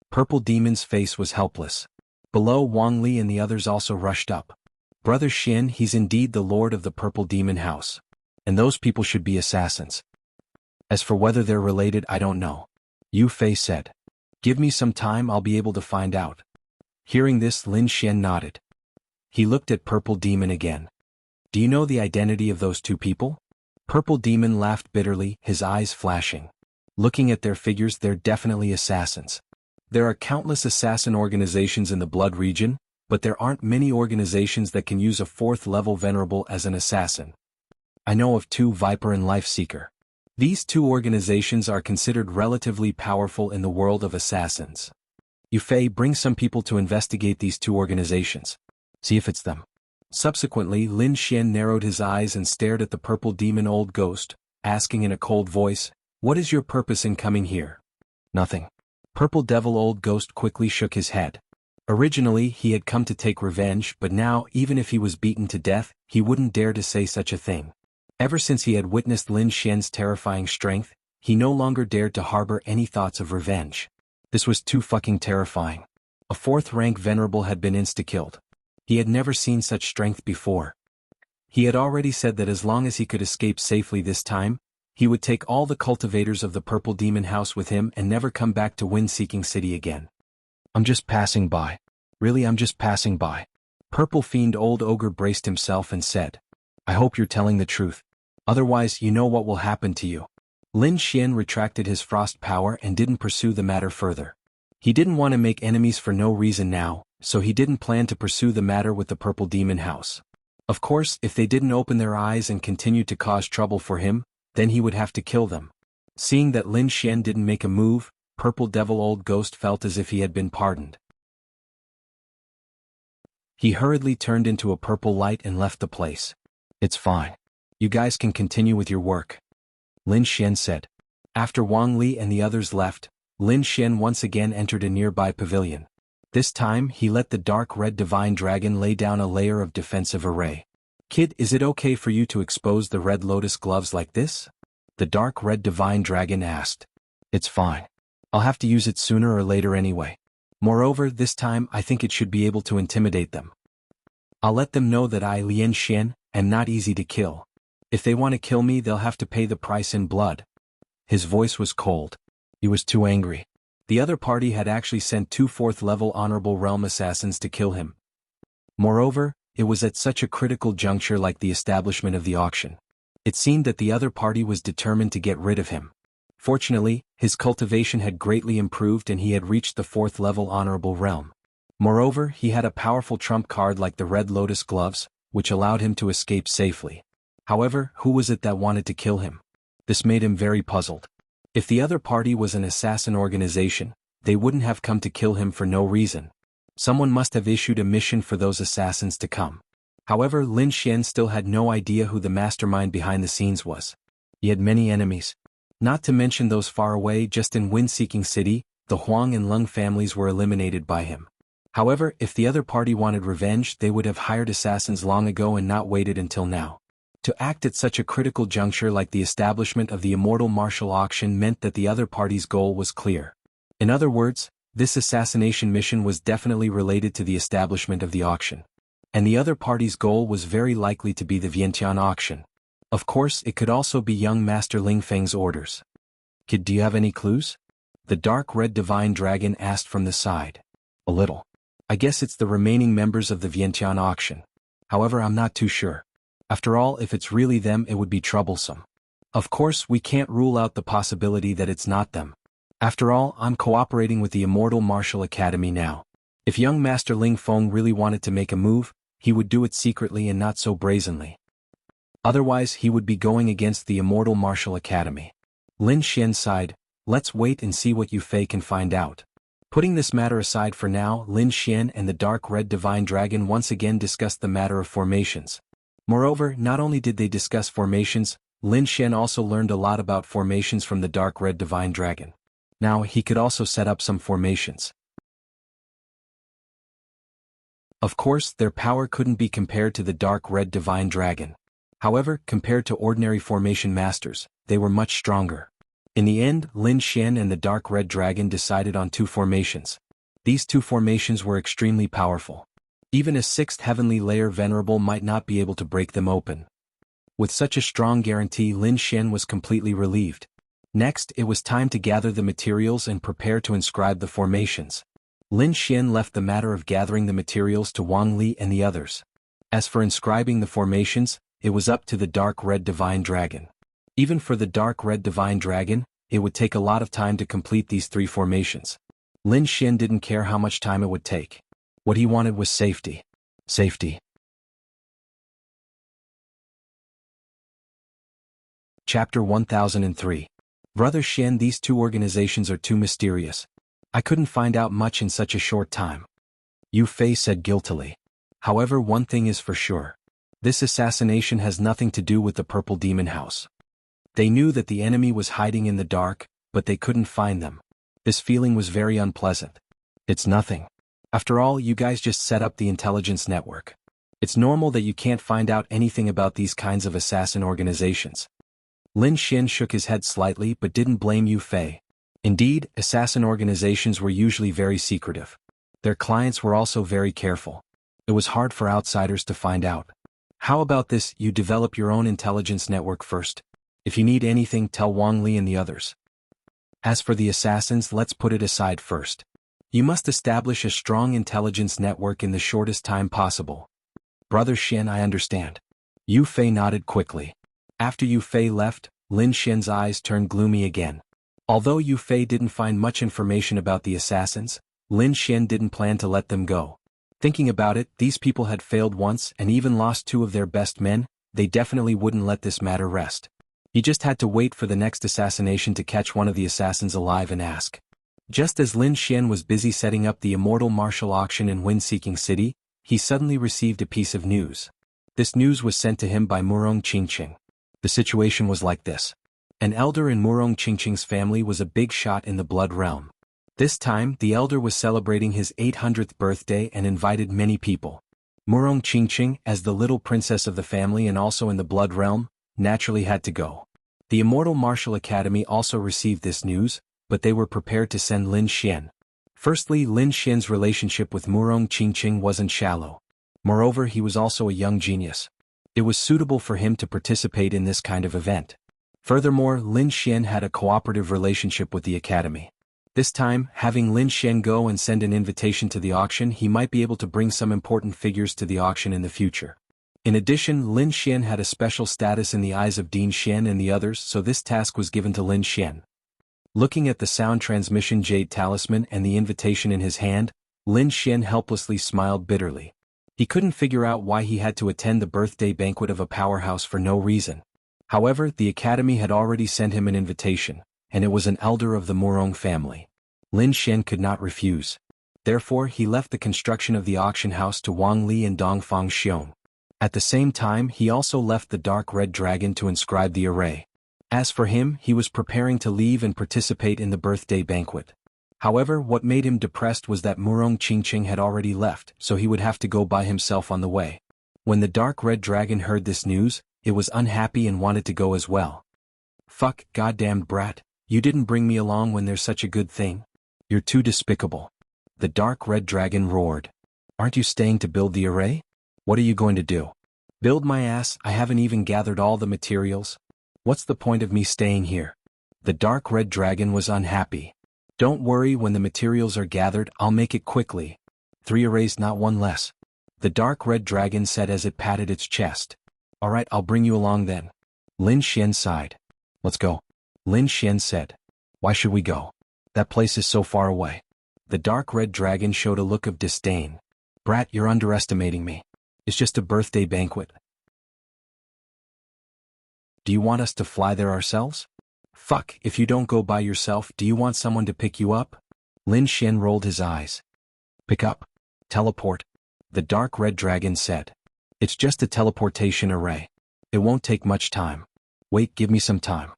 Purple Demon's face was helpless. Below, Wang Li and the others also rushed up. Brother Xin, he's indeed the lord of the Purple Demon House. And those people should be assassins. As for whether they're related, I don't know. Yu Fei said. Give me some time, I'll be able to find out. Hearing this, Lin Xian nodded. He looked at Purple Demon again. Do you know the identity of those two people? Purple Demon laughed bitterly, his eyes flashing. Looking at their figures, they're definitely assassins. There are countless assassin organizations in the Blood region, but there aren't many organizations that can use a 4th-level venerable as an assassin. I know of 2, Viper and Lifeseeker. These 2 organizations are considered relatively powerful in the world of assassins. Yu Fei, bring some people to investigate these 2 organizations. See if it's them. Subsequently, Lin Xian narrowed his eyes and stared at the Purple Demon Old Ghost, asking in a cold voice, What is your purpose in coming here? Nothing. Purple Devil Old Ghost quickly shook his head. Originally, he had come to take revenge, but now, even if he was beaten to death, he wouldn't dare to say such a thing. Ever since he had witnessed Lin Xian's terrifying strength, he no longer dared to harbor any thoughts of revenge. This was too fucking terrifying. A 4th-rank venerable had been insta-killed. He had never seen such strength before. He had already said that as long as he could escape safely this time, he would take all the cultivators of the Purple Demon House with him and never come back to Wind-Seeking City again. I'm just passing by. Really, I'm just passing by. Purple Fiend Old Ogre braced himself and said, I hope you're telling the truth. Otherwise, you know what will happen to you. Lin Xian retracted his frost power and didn't pursue the matter further. He didn't want to make enemies for no reason now, so he didn't plan to pursue the matter with the Purple Demon House. Of course, if they didn't open their eyes and continued to cause trouble for him, then he would have to kill them. Seeing that Lin Xian didn't make a move, Purple Devil Old Ghost felt as if he had been pardoned. He hurriedly turned into a purple light and left the place. It's fine. You guys can continue with your work. Lin Xian said. After Wang Li and the others left, Lin Xian once again entered a nearby pavilion. This time, he let the dark red divine dragon lay down a layer of defensive array. Kid, is it okay for you to expose the red lotus gloves like this? The dark red divine dragon asked. It's fine. I'll have to use it sooner or later anyway. Moreover, this time I think it should be able to intimidate them. I'll let them know that I, Lin Xian, am not easy to kill. If they want to kill me, they'll have to pay the price in blood. His voice was cold. He was too angry. The other party had actually sent 2 4th-level honorable realm assassins to kill him. Moreover, it was at such a critical juncture like the establishment of the auction. It seemed that the other party was determined to get rid of him. Fortunately, his cultivation had greatly improved and he had reached the 4th level honorable realm. Moreover, he had a powerful trump card like the Red Lotus gloves, which allowed him to escape safely. However, who was it that wanted to kill him? This made him very puzzled. If the other party was an assassin organization, they wouldn't have come to kill him for no reason. Someone must have issued a mission for those assassins to come. However, Lin Xian still had no idea who the mastermind behind the scenes was. He had many enemies. Not to mention those far away just in Wind-Seeking City, the Huang and Lung families were eliminated by him. However, if the other party wanted revenge, they would have hired assassins long ago and not waited until now. To act at such a critical juncture like the establishment of the immortal martial auction meant that the other party's goal was clear. In other words, this assassination mission was definitely related to the establishment of the auction. And the other party's goal was very likely to be the Vientiane auction. Of course, it could also be young Master Ling Feng's orders. Kid, do you have any clues? The dark red divine dragon asked from the side. A little. I guess it's the remaining members of the Vientiane auction. However, I'm not too sure. After all, if it's really them, it would be troublesome. Of course, we can't rule out the possibility that it's not them. After all, I'm cooperating with the Immortal Martial Academy now. If young Master Ling Feng really wanted to make a move, he would do it secretly and not so brazenly. Otherwise, he would be going against the Immortal Martial Academy. Lin Xian sighed, let's wait and see what Yu Fei can find out. Putting this matter aside for now, Lin Xian and the Dark Red Divine Dragon once again discussed the matter of formations. Moreover, not only did they discuss formations, Lin Xian also learned a lot about formations from the Dark Red Divine Dragon. Now, he could also set up some formations. Of course, their power couldn't be compared to the Dark Red Divine Dragon. However, compared to ordinary formation masters, they were much stronger. In the end, Lin Xian and the Dark Red Dragon decided on 2 formations. These 2 formations were extremely powerful. Even a 6th heavenly layer venerable might not be able to break them open. With such a strong guarantee, Lin Xian was completely relieved. Next, it was time to gather the materials and prepare to inscribe the formations. Lin Xian left the matter of gathering the materials to Wang Li and the others. As for inscribing the formations, it was up to the Dark Red Divine Dragon. Even for the Dark Red Divine Dragon, it would take a lot of time to complete these 3 formations. Lin Xian didn't care how much time it would take. What he wanted was safety. Safety. Chapter 1003. Brother Xian, these 2 organizations are too mysterious. I couldn't find out much in such a short time. Yu Fei said guiltily. However, one thing is for sure. This assassination has nothing to do with the Purple Demon House. They knew that the enemy was hiding in the dark, but they couldn't find them. This feeling was very unpleasant. It's nothing. After all, you guys just set up the intelligence network. It's normal that you can't find out anything about these kinds of assassin organizations. Lin Xian shook his head slightly but didn't blame Yu Fei. Indeed, assassin organizations were usually very secretive. Their clients were also very careful. It was hard for outsiders to find out. How about this, you develop your own intelligence network first? If you need anything, tell Wang Li and the others. As for the assassins, let's put it aside first. You must establish a strong intelligence network in the shortest time possible. Brother Xian, I understand. Yu Fei nodded quickly. After Yu Fei left, Lin Xian's eyes turned gloomy again. Although Yu Fei didn't find much information about the assassins, Lin Xian didn't plan to let them go. Thinking about it, these people had failed once and even lost 2 of their best men. They definitely wouldn't let this matter rest. He just had to wait for the next assassination to catch one of the assassins alive and ask. Just as Lin Xian was busy setting up the Immortal Martial Auction in Wind-Seeking City, he suddenly received a piece of news. This news was sent to him by Murong Qingqing. The situation was like this. An elder in Murong Qingqing's family was a big shot in the blood realm. This time, the elder was celebrating his 800th birthday and invited many people. Murong Qingqing, as the little princess of the family and also in the blood realm, naturally had to go. The Immortal Martial Academy also received this news, but they were prepared to send Lin Xian. Firstly, Lin Xian's relationship with Murong Qingqing wasn't shallow. Moreover, he was also a young genius. It was suitable for him to participate in this kind of event. Furthermore, Lin Xian had a cooperative relationship with the academy. This time, having Lin Xian go and send an invitation to the auction, he might be able to bring some important figures to the auction in the future. In addition, Lin Xian had a special status in the eyes of Dean Xian and the others, so this task was given to Lin Xian. Looking at the sound transmission jade talisman and the invitation in his hand, Lin Xian helplessly smiled bitterly. He couldn't figure out why he had to attend the birthday banquet of a powerhouse for no reason. However, the academy had already sent him an invitation, and it was an elder of the Murong family. Lin Xian could not refuse. Therefore, he left the construction of the auction house to Wang Li and Dongfang Xiong. At the same time, he also left the dark red dragon to inscribe the array. As for him, he was preparing to leave and participate in the birthday banquet. However, what made him depressed was that Murong Qingqing had already left, so he would have to go by himself on the way. When the dark red dragon heard this news, it was unhappy and wanted to go as well. Fuck, goddamned brat, you didn't bring me along when there's such a good thing? You're too despicable. The dark red dragon roared. Aren't you staying to build the array? What are you going to do? Build my ass, I haven't even gathered all the materials. What's the point of me staying here? The dark red dragon was unhappy. Don't worry, when the materials are gathered, I'll make it quickly. 3 arrays, not one less. The dark red dragon said as it patted its chest. Alright, I'll bring you along then. Lin Xian sighed. Let's go. Lin Xian said. Why should we go? That place is so far away. The dark red dragon showed a look of disdain. Brat, you're underestimating me. It's just a birthday banquet. Do you want us to fly there ourselves? Fuck, if you don't go by yourself, do you want someone to pick you up? Lin Xian rolled his eyes. Pick up. Teleport. The dark red dragon said. It's just a teleportation array. It won't take much time. Wait, give me some time.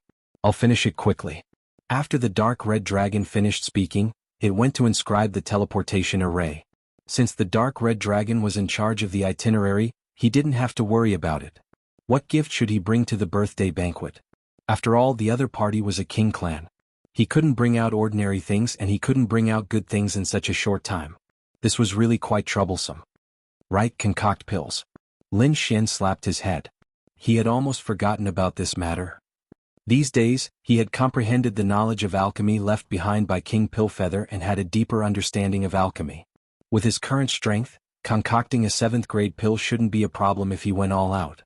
I'll finish it quickly. After the dark red dragon finished speaking, it went to inscribe the teleportation array. Since the dark red dragon was in charge of the itinerary, he didn't have to worry about it. What gift should he bring to the birthday banquet? After all, the other party was a king clan. He couldn't bring out ordinary things and he couldn't bring out good things in such a short time. This was really quite troublesome. Right, concoct pills. Lin Xian slapped his head. He had almost forgotten about this matter. These days, he had comprehended the knowledge of alchemy left behind by King Pillfeather and had a deeper understanding of alchemy. With his current strength, concocting a 7th grade pill shouldn't be a problem if he went all out.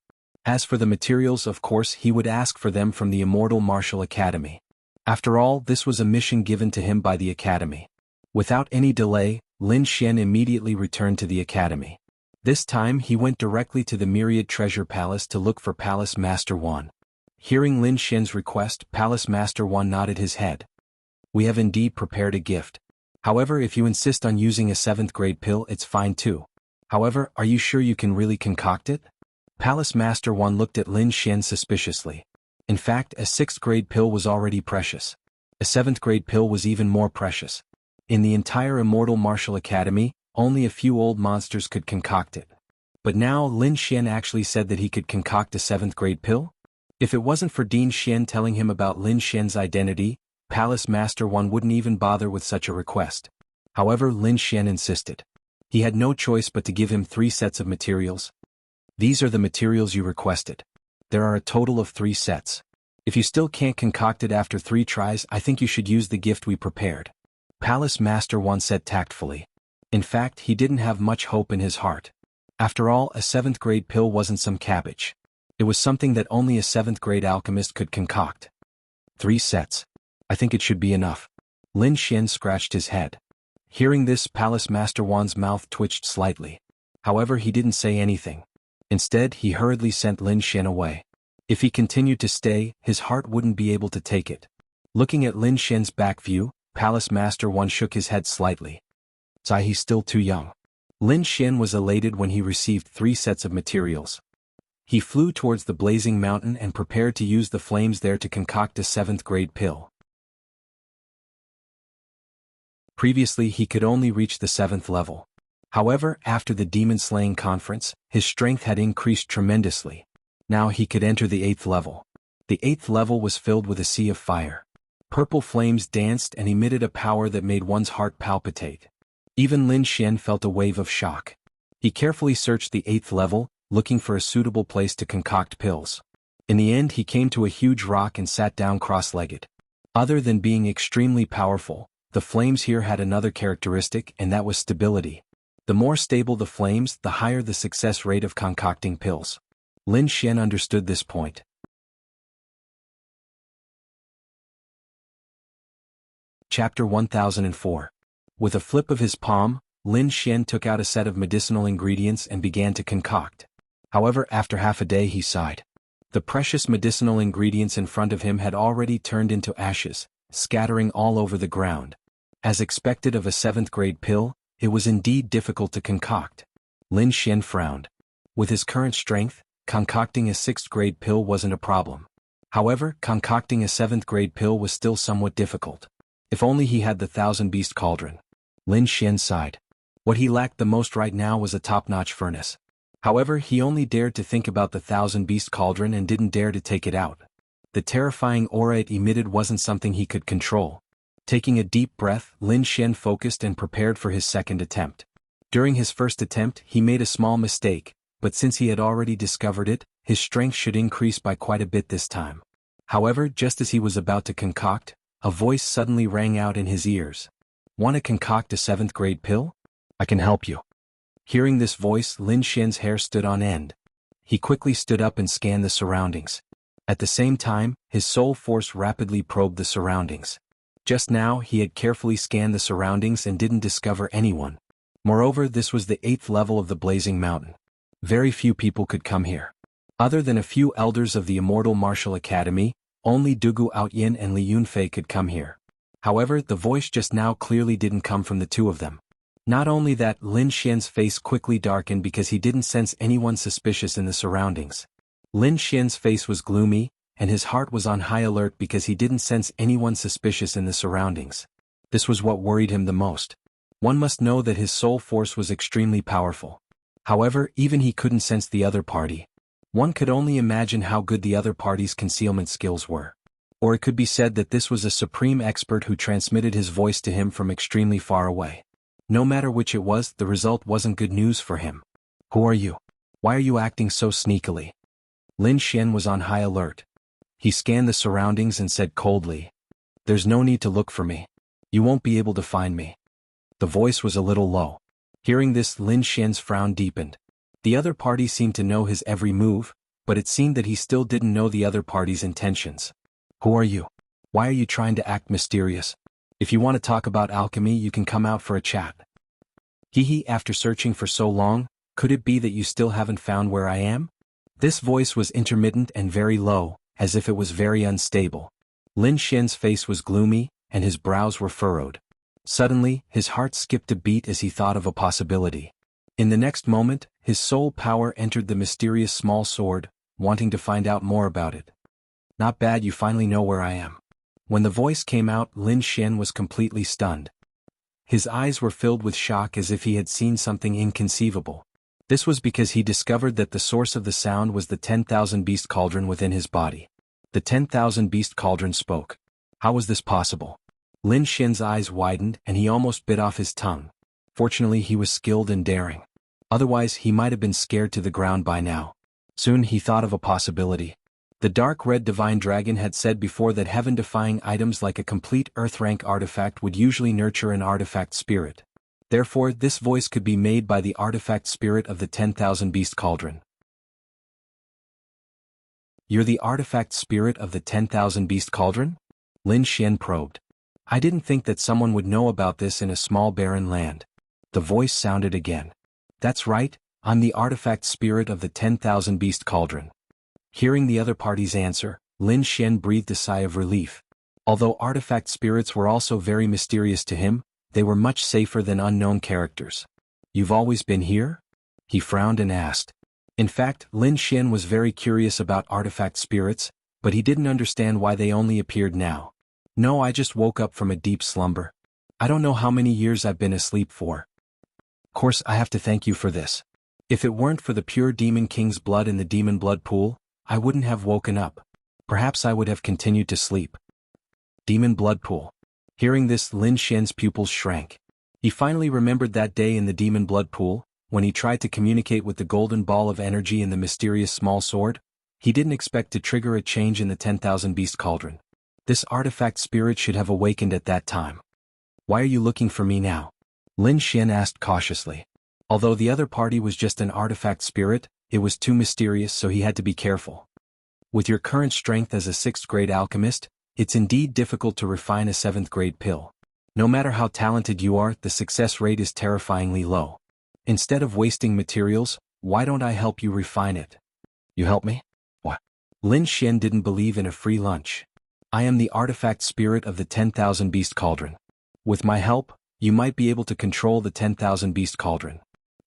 As for the materials, of course, he would ask for them from the Immortal Martial Academy. After all, this was a mission given to him by the Academy. Without any delay, Lin Xian immediately returned to the Academy. This time he went directly to the Myriad Treasure Palace to look for Palace Master Wan. Hearing Lin Xian's request, Palace Master Wan nodded his head. We have indeed prepared a gift. However, if you insist on using a 7th grade pill, it's fine too. However, are you sure you can really concoct it? Palace Master Wan looked at Lin Xian suspiciously. In fact, a 6th grade pill was already precious. A 7th grade pill was even more precious. In the entire Immortal Martial Academy, only a few old monsters could concoct it. But now Lin Xian actually said that he could concoct a 7th grade pill? If it wasn't for Dean Xian telling him about Lin Xian's identity, Palace Master Wan wouldn't even bother with such a request. However, Lin Xian insisted. He had no choice but to give him 3 sets of materials. These are the materials you requested. There are a total of 3 sets. If you still can't concoct it after 3 tries, I think you should use the gift we prepared. Palace Master Wan said tactfully. In fact, he didn't have much hope in his heart. After all, a 7th grade pill wasn't some cabbage. It was something that only a 7th grade alchemist could concoct. 3 sets. I think it should be enough. Lin Xian scratched his head. Hearing this, Palace Master Wan's mouth twitched slightly. However, he didn't say anything. Instead, he hurriedly sent Lin Xian away. If he continued to stay, his heart wouldn't be able to take it. Looking at Lin Xian's back view, Palace Master Wan shook his head slightly. Sigh, he's still too young. Lin Xian was elated when he received 3 sets of materials. He flew towards the blazing mountain and prepared to use the flames there to concoct a 7th grade pill. Previously, he could only reach the 7th level. However, after the demon-slaying conference, his strength had increased tremendously. Now he could enter the 8th level. The 8th level was filled with a sea of fire. Purple flames danced and emitted a power that made one's heart palpitate. Even Lin Xian felt a wave of shock. He carefully searched the 8th level, looking for a suitable place to concoct pills. In the end, he came to a huge rock and sat down cross-legged. Other than being extremely powerful, The flames here had another characteristic, and that was stability. The more stable the flames, the higher the success rate of concocting pills. Lin Xian understood this point. Chapter 1004. With a flip of his palm, Lin Xian took out a set of medicinal ingredients and began to concoct. However, after half a day he sighed. The precious medicinal ingredients in front of him had already turned into ashes, scattering all over the ground. As expected of a 7th grade pill, it was indeed difficult to concoct. Lin Xian frowned. With his current strength, concocting a 6th grade pill wasn't a problem. However, concocting a 7th grade pill was still somewhat difficult. If only he had the 1000-beast cauldron. Lin Xian sighed. What he lacked the most right now was a top-notch furnace. However, he only dared to think about the 1000-beast cauldron and didn't dare to take it out. The terrifying aura it emitted wasn't something he could control. Taking a deep breath, Lin Xian focused and prepared for his second attempt. During his first attempt, he made a small mistake, but since he had already discovered it, his strength should increase by quite a bit this time. However, just as he was about to concoct, a voice suddenly rang out in his ears. Want to concoct a 7th grade pill? I can help you. Hearing this voice, Lin Xian's hair stood on end. He quickly stood up and scanned the surroundings. At the same time, his soul force rapidly probed the surroundings. Just now, he had carefully scanned the surroundings and didn't discover anyone. Moreover, this was the 8th level of the Blazing Mountain. Very few people could come here. Other than a few elders of the Immortal Martial Academy, only Dugu Outyin and Li Yunfei could come here. However, the voice just now clearly didn't come from the two of them. Not only that, Lin Xian's face quickly darkened because he didn't sense anyone suspicious in the surroundings. Lin Xian's face was gloomy, and his heart was on high alert because he didn't sense anyone suspicious in the surroundings. This was what worried him the most. One must know that his soul force was extremely powerful. However, even he couldn't sense the other party. One could only imagine how good the other party's concealment skills were. Or it could be said that this was a supreme expert who transmitted his voice to him from extremely far away. No matter which it was, the result wasn't good news for him. Who are you? Why are you acting so sneakily? Lin Xian was on high alert. He scanned the surroundings and said coldly, "There's no need to look for me. You won't be able to find me." The voice was a little low. Hearing this, Lin Xian's frown deepened. The other party seemed to know his every move, but it seemed that he still didn't know the other party's intentions. Who are you? Why are you trying to act mysterious? If you want to talk about alchemy, you can come out for a chat. Hehe, after searching for so long, could it be that you still haven't found where I am? This voice was intermittent and very low, as if it was very unstable. Lin Xian's face was gloomy, and his brows were furrowed. Suddenly, his heart skipped a beat as he thought of a possibility. In the next moment, his soul power entered the mysterious small sword, wanting to find out more about it. Not bad, you finally know where I am. When the voice came out, Lin Xian was completely stunned. His eyes were filled with shock as if he had seen something inconceivable. This was because he discovered that the source of the sound was the 10,000-beast cauldron within his body. The 10,000-beast cauldron spoke. How was this possible? Lin Xian's eyes widened and he almost bit off his tongue. Fortunately, he was skilled and daring. Otherwise, he might have been scared to the ground by now. Soon he thought of a possibility. The dark red divine dragon had said before that heaven-defying items like a complete earth-rank artifact would usually nurture an artifact spirit. Therefore, this voice could be made by the artifact spirit of the 10,000-beast cauldron. You're the artifact spirit of the 10,000-beast cauldron? Lin Xian probed. I didn't think that someone would know about this in a small barren land. The voice sounded again. That's right, I'm the artifact spirit of the 10,000-beast cauldron. Hearing the other party's answer, Lin Xian breathed a sigh of relief. Although artifact spirits were also very mysterious to him, they were much safer than unknown characters. You've always been here? He frowned and asked. In fact, Lin Xian was very curious about artifact spirits, but he didn't understand why they only appeared now. No, I just woke up from a deep slumber. I don't know how many years I've been asleep for. Of course, I have to thank you for this. If it weren't for the pure Demon King's blood in the Demon Blood Pool, I wouldn't have woken up. Perhaps I would have continued to sleep. Demon Blood Pool. Hearing this, Lin Xian's pupils shrank. He finally remembered that day in the Demon Blood Pool, when he tried to communicate with the golden ball of energy in the mysterious small sword. He didn't expect to trigger a change in the 10,000-beast cauldron. This artifact spirit should have awakened at that time. Why are you looking for me now? Lin Xian asked cautiously. Although the other party was just an artifact spirit, it was too mysterious, so he had to be careful. With your current strength as a 6th grade alchemist, it's indeed difficult to refine a 7th grade pill. No matter how talented you are, the success rate is terrifyingly low. Instead of wasting materials, why don't I help you refine it? You help me? What? Lin Xian didn't believe in a free lunch. I am the artifact spirit of the 10,000 Beast Cauldron. With my help, you might be able to control the 10,000 Beast Cauldron.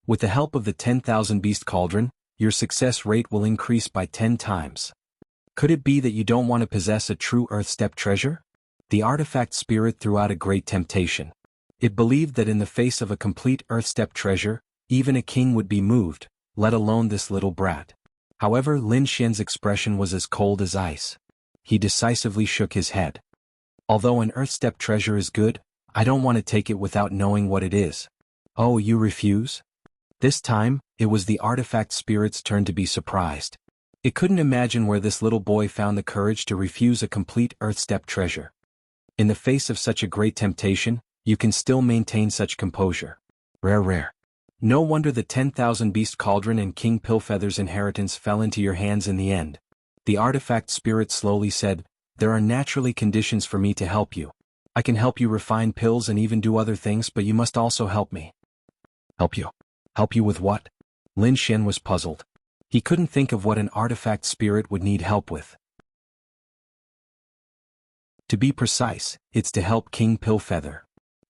With the help of the 10,000 Beast Cauldron, your success rate will increase by 10 times. Could it be that you don't want to possess a true Earth Step treasure? The artifact spirit threw out a great temptation. It believed that in the face of a complete Earth Step treasure, even a king would be moved, let alone this little brat. However, Lin Xian's expression was as cold as ice. He decisively shook his head. Although an Earth Step treasure is good, I don't want to take it without knowing what it is. Oh, you refuse? This time, it was the artifact spirit's turn to be surprised. It couldn't imagine where this little boy found the courage to refuse a complete Earth Step treasure. In the face of such a great temptation, you can still maintain such composure. Rare. No wonder the 10,000 Beast Cauldron and King Pillfeather's inheritance fell into your hands in the end. The artifact spirit slowly said, there are naturally conditions for me to help you. I can help you refine pills and even do other things, but you must also help me. Help you? Help you with what? Lin Xian was puzzled. He couldn't think of what an artifact spirit would need help with. To be precise, it's to help King Pillfeather.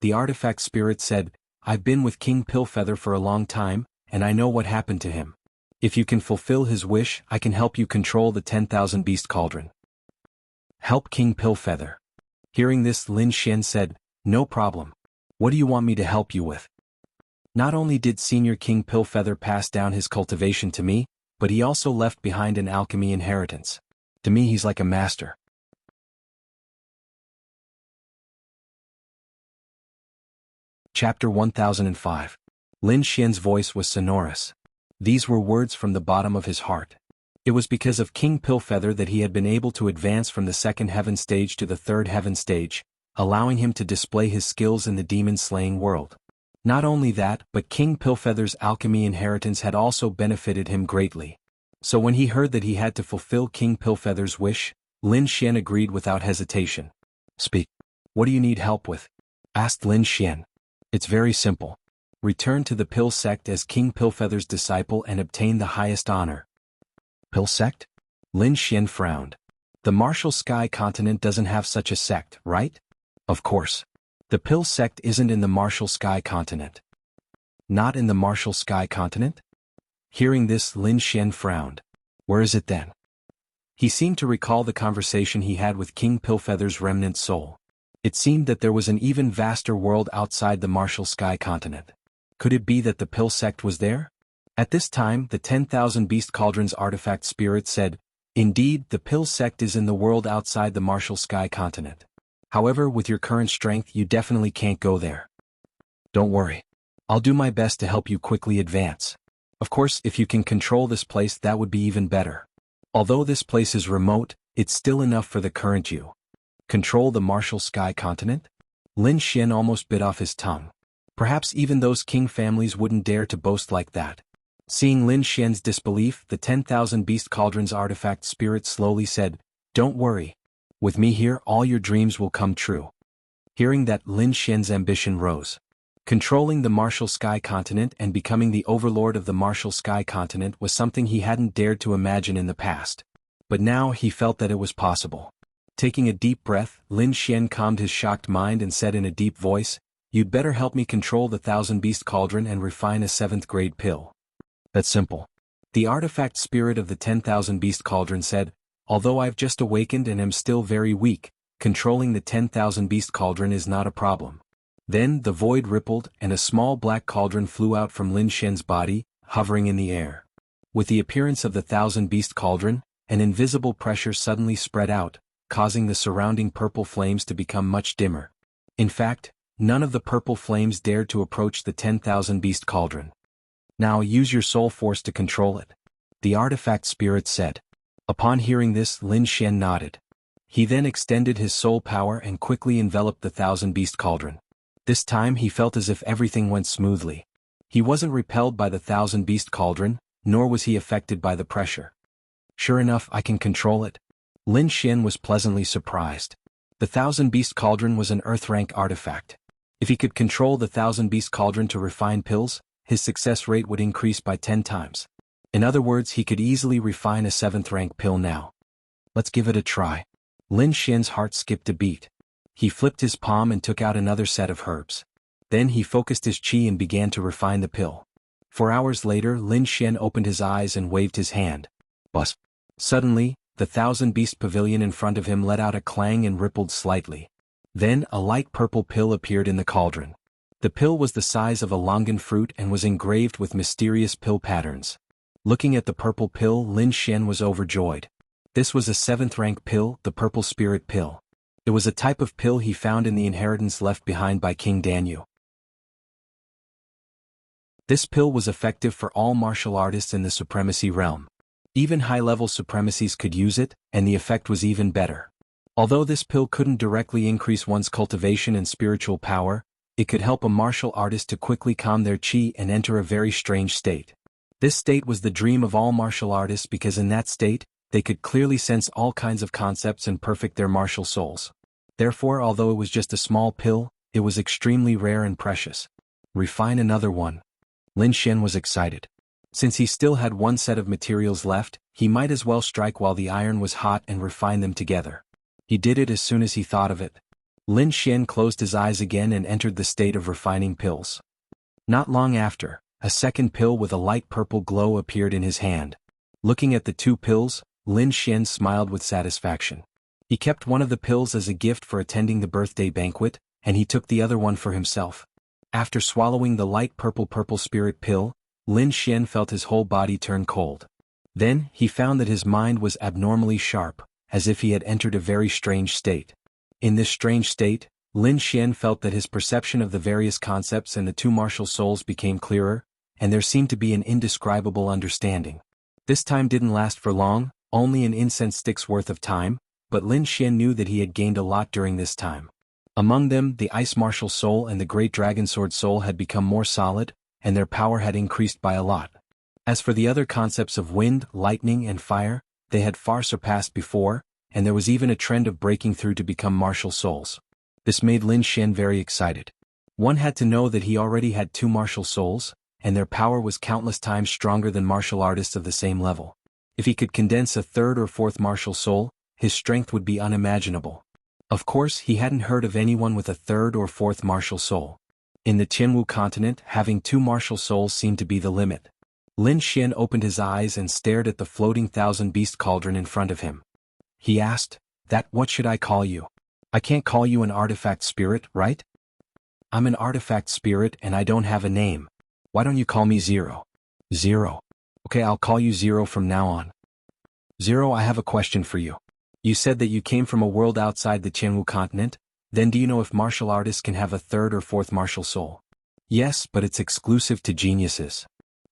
The artifact spirit said, I've been with King Pillfeather for a long time, and I know what happened to him. If you can fulfill his wish, I can help you control the 10,000 Beast Cauldron. Help King Pillfeather. Hearing this, Lin Xian said, no problem. What do you want me to help you with? Not only did Senior King Pillfeather pass down his cultivation to me, but he also left behind an alchemy inheritance. To me, he's like a master. Chapter 1005. Lin Xian's voice was sonorous. These were words from the bottom of his heart. It was because of King Pillfeather that he had been able to advance from the 2nd heaven stage to the 3rd heaven stage, allowing him to display his skills in the demon-slaying world. Not only that, but King Pillfeather's alchemy inheritance had also benefited him greatly. So when he heard that he had to fulfill King Pillfeather's wish, Lin Xian agreed without hesitation. Speak. What do you need help with? Asked Lin Xian. It's very simple. Return to the Pill Sect as King Pillfeather's disciple and obtain the highest honor. Pill Sect? Lin Xian frowned. The Martial Sky Continent doesn't have such a sect, right? Of course. The Pill Sect isn't in the Martial Sky Continent. Not in the Martial Sky Continent? Hearing this, Lin Xian frowned. Where is it then? He seemed to recall the conversation he had with King Pillfeather's remnant soul. It seemed that there was an even vaster world outside the Martial Sky Continent. Could it be that the Pill Sect was there? At this time, the 10,000 Beast Cauldron's artifact spirit said, indeed, the Pill Sect is in the world outside the Martial Sky Continent. However, with your current strength, you definitely can't go there. Don't worry. I'll do my best to help you quickly advance. Of course, if you can control this place, that would be even better. Although this place is remote, it's still enough for the current you. Control the Martial Sky Continent? Lin Xian almost bit off his tongue. Perhaps even those king families wouldn't dare to boast like that. Seeing Lin Xian's disbelief, the 10,000 Beast Cauldron's artifact spirit slowly said, don't worry. With me here, all your dreams will come true. Hearing that, Lin Xian's ambition rose. Controlling the Martial Sky Continent and becoming the overlord of the Martial Sky Continent was something he hadn't dared to imagine in the past. But now he felt that it was possible. Taking a deep breath, Lin Xian calmed his shocked mind and said in a deep voice, you'd better help me control the 1,000 Beast Cauldron and refine a 7th grade pill. That's simple. The artifact spirit of the 10,000 Beast Cauldron said, although I've just awakened and am still very weak, controlling the 10,000 Beast Cauldron is not a problem. Then the void rippled and a small black cauldron flew out from Lin Xian's body, hovering in the air. With the appearance of the 1,000 Beast Cauldron, an invisible pressure suddenly spread out, causing the surrounding purple flames to become much dimmer. In fact, none of the purple flames dared to approach the 10,000 Beast Cauldron. Now use your soul force to control it. The artifact spirit said. Upon hearing this, Lin Xian nodded. He then extended his soul power and quickly enveloped the 1,000 Beast Cauldron. This time he felt as if everything went smoothly. He wasn't repelled by the thousand-beast cauldron, nor was he affected by the pressure. Sure enough, I can control it. Lin Xian was pleasantly surprised. The thousand-beast cauldron was an earth-rank artifact. If he could control the thousand-beast cauldron to refine pills, his success rate would increase by 10 times. In other words, he could easily refine a 7th-rank pill now. Let's give it a try. Lin Xian's heart skipped a beat. He flipped his palm and took out another set of herbs. Then he focused his qi and began to refine the pill. 4 hours later, Lin Xian opened his eyes and waved his hand. Buzz. Suddenly, the thousand-beast pavilion in front of him let out a clang and rippled slightly. Then a light purple pill appeared in the cauldron. The pill was the size of a longan fruit and was engraved with mysterious pill patterns. Looking at the purple pill, Lin Xian was overjoyed. This was a 7th-rank pill, the purple spirit pill. It was a type of pill he found in the inheritance left behind by King Danyu. This pill was effective for all martial artists in the supremacy realm. Even high-level supremacies could use it, and the effect was even better. Although this pill couldn't directly increase one's cultivation and spiritual power, it could help a martial artist to quickly calm their qi and enter a very strange state. This state was the dream of all martial artists because in that state, they could clearly sense all kinds of concepts and perfect their martial souls. Therefore, although it was just a small pill, it was extremely rare and precious. Refine another one. Lin Xian was excited. Since he still had one set of materials left, he might as well strike while the iron was hot and refine them together. He did it as soon as he thought of it. Lin Xian closed his eyes again and entered the state of refining pills. Not long after, a second pill with a light purple glow appeared in his hand. Looking at the 2 pills, Lin Xian smiled with satisfaction. He kept one of the pills as a gift for attending the birthday banquet, and he took the other one for himself. After swallowing the light purple spirit pill, Lin Xian felt his whole body turn cold. Then, he found that his mind was abnormally sharp, as if he had entered a very strange state. In this strange state, Lin Xian felt that his perception of the various concepts and the 2 martial souls became clearer, and there seemed to be an indescribable understanding. This time didn't last for long, only an incense stick's worth of time, but Lin Xian knew that he had gained a lot during this time. Among them, the Ice Martial Soul and the Great Dragon Sword Soul had become more solid, and their power had increased by a lot. As for the other concepts of wind, lightning, and fire, they had far surpassed before, and there was even a trend of breaking through to become martial souls. This made Lin Xian very excited. One had to know that he already had 2 martial souls, and their power was countless times stronger than martial artists of the same level. If he could condense a 3rd or 4th martial soul, his strength would be unimaginable. Of course, he hadn't heard of anyone with a 3rd or 4th martial soul. In the Jianghu continent, having 2 martial souls seemed to be the limit. Lin Xian opened his eyes and stared at the floating thousand-beast cauldron in front of him. He asked, what should I call you? I can't call you an artifact spirit, right? I'm an artifact spirit and I don't have a name. Why don't you call me Zero? Zero. Okay, I'll call you Zero from now on. Zero, I have a question for you. You said that you came from a world outside the Jianghu continent, then do you know if martial artists can have a 3rd or 4th martial soul? Yes, but it's exclusive to geniuses.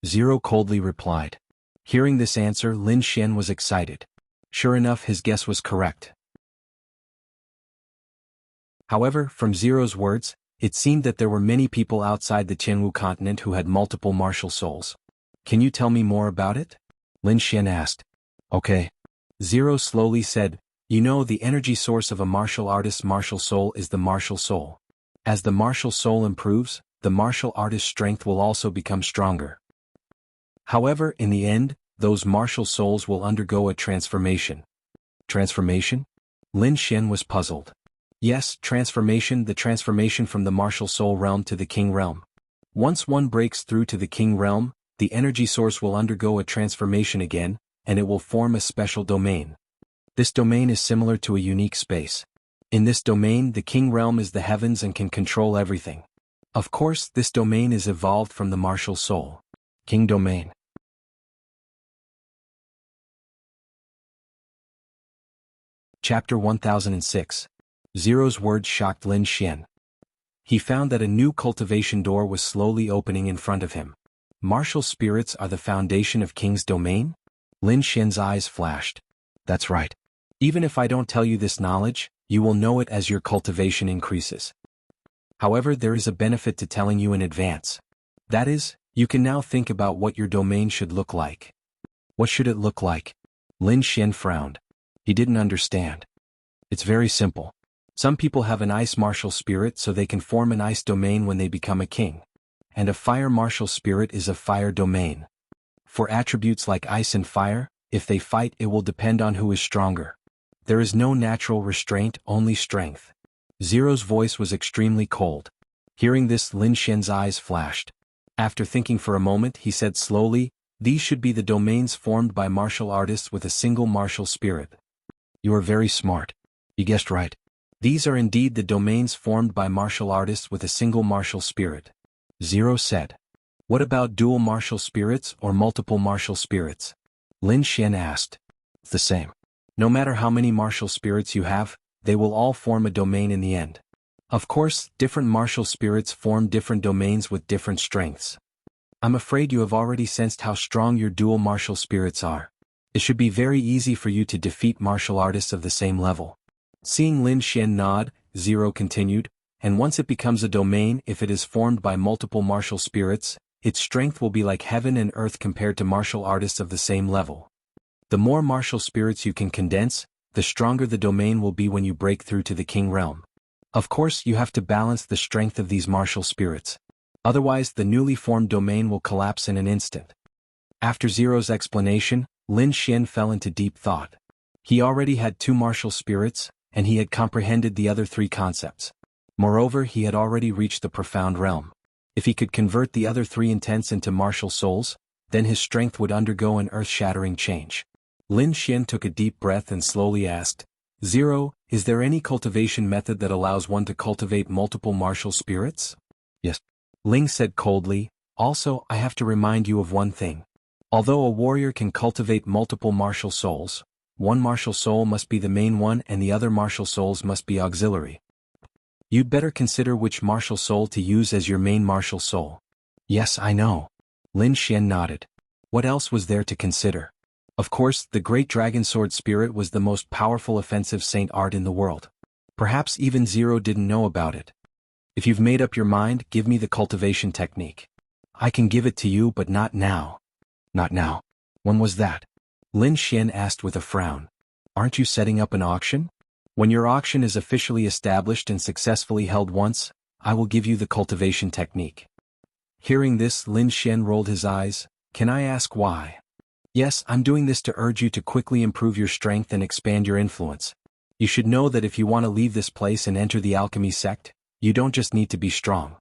Zero coldly replied. Hearing this answer, Lin Xian was excited. Sure enough, his guess was correct. However, from Zero's words, it seemed that there were many people outside the Jianghu continent who had multiple martial souls. Can you tell me more about it? Lin Xian asked. Okay. Zero slowly said, you know, the energy source of a martial artist's martial soul is the martial soul. As the martial soul improves, the martial artist's strength will also become stronger. However, in the end, those martial souls will undergo a transformation. Transformation? Lin Xian was puzzled. Yes, transformation, the transformation from the martial soul realm to the king realm. Once one breaks through to the king realm, the energy source will undergo a transformation again, and it will form a special domain. This domain is similar to a unique space. In this domain, the king realm is the heavens and can control everything. Of course, this domain is evolved from the martial soul. King domain. Chapter 1006. Zero's words shocked Lin Xian. He found that a new cultivation door was slowly opening in front of him. Martial spirits are the foundation of King's domain? Lin Xian's eyes flashed. That's right. Even if I don't tell you this knowledge, you will know it as your cultivation increases. However, there is a benefit to telling you in advance. That is, you can now think about what your domain should look like. What should it look like? Lin Xian frowned. He didn't understand. It's very simple. Some people have an ice martial spirit so they can form an ice domain when they become a king. And a fire martial spirit is a fire domain. For attributes like ice and fire, if they fight it will depend on who is stronger. There is no natural restraint, only strength. Zero's voice was extremely cold. Hearing this, Lin Xian's eyes flashed. After thinking for a moment, he said slowly, "These should be the domains formed by martial artists with a single martial spirit." You are very smart. You guessed right. These are indeed the domains formed by martial artists with a single martial spirit. Zero said. What about dual martial spirits or multiple martial spirits? Lin Xian asked. It's the same. No matter how many martial spirits you have, they will all form a domain in the end. Of course, different martial spirits form different domains with different strengths. I'm afraid you have already sensed how strong your dual martial spirits are. It should be very easy for you to defeat martial artists of the same level. Seeing Lin Xian nod, Zero continued, and once it becomes a domain, if it is formed by multiple martial spirits, its strength will be like heaven and earth compared to martial artists of the same level. The more martial spirits you can condense, the stronger the domain will be when you break through to the king realm. Of course, you have to balance the strength of these martial spirits. Otherwise, the newly formed domain will collapse in an instant. After Zero's explanation, Lin Xian fell into deep thought. He already had 2 martial spirits, and he had comprehended the other 3 concepts. Moreover, he had already reached the profound realm. If he could convert the other 3 intents into martial souls, then his strength would undergo an earth-shattering change. Lin Xian took a deep breath and slowly asked, Zero, is there any cultivation method that allows one to cultivate multiple martial spirits? Yes. Ling said coldly, also I have to remind you of one thing. Although a warrior can cultivate multiple martial souls, one martial soul must be the main one and the other martial souls must be auxiliary. You'd better consider which martial soul to use as your main martial soul. Yes, I know. Lin Xian nodded. What else was there to consider? Of course, the great dragon sword spirit was the most powerful offensive saint art in the world. Perhaps even Zero didn't know about it. If you've made up your mind, give me the cultivation technique. I can give it to you, but not now. Not now. When was that? Lin Xian asked with a frown. Aren't you setting up an auction? When your auction is officially established and successfully held once, I will give you the cultivation technique. Hearing this, Lin Xian rolled his eyes. Can I ask why? Yes, I'm doing this to urge you to quickly improve your strength and expand your influence. You should know that if you want to leave this place and enter the alchemy sect, you don't just need to be strong.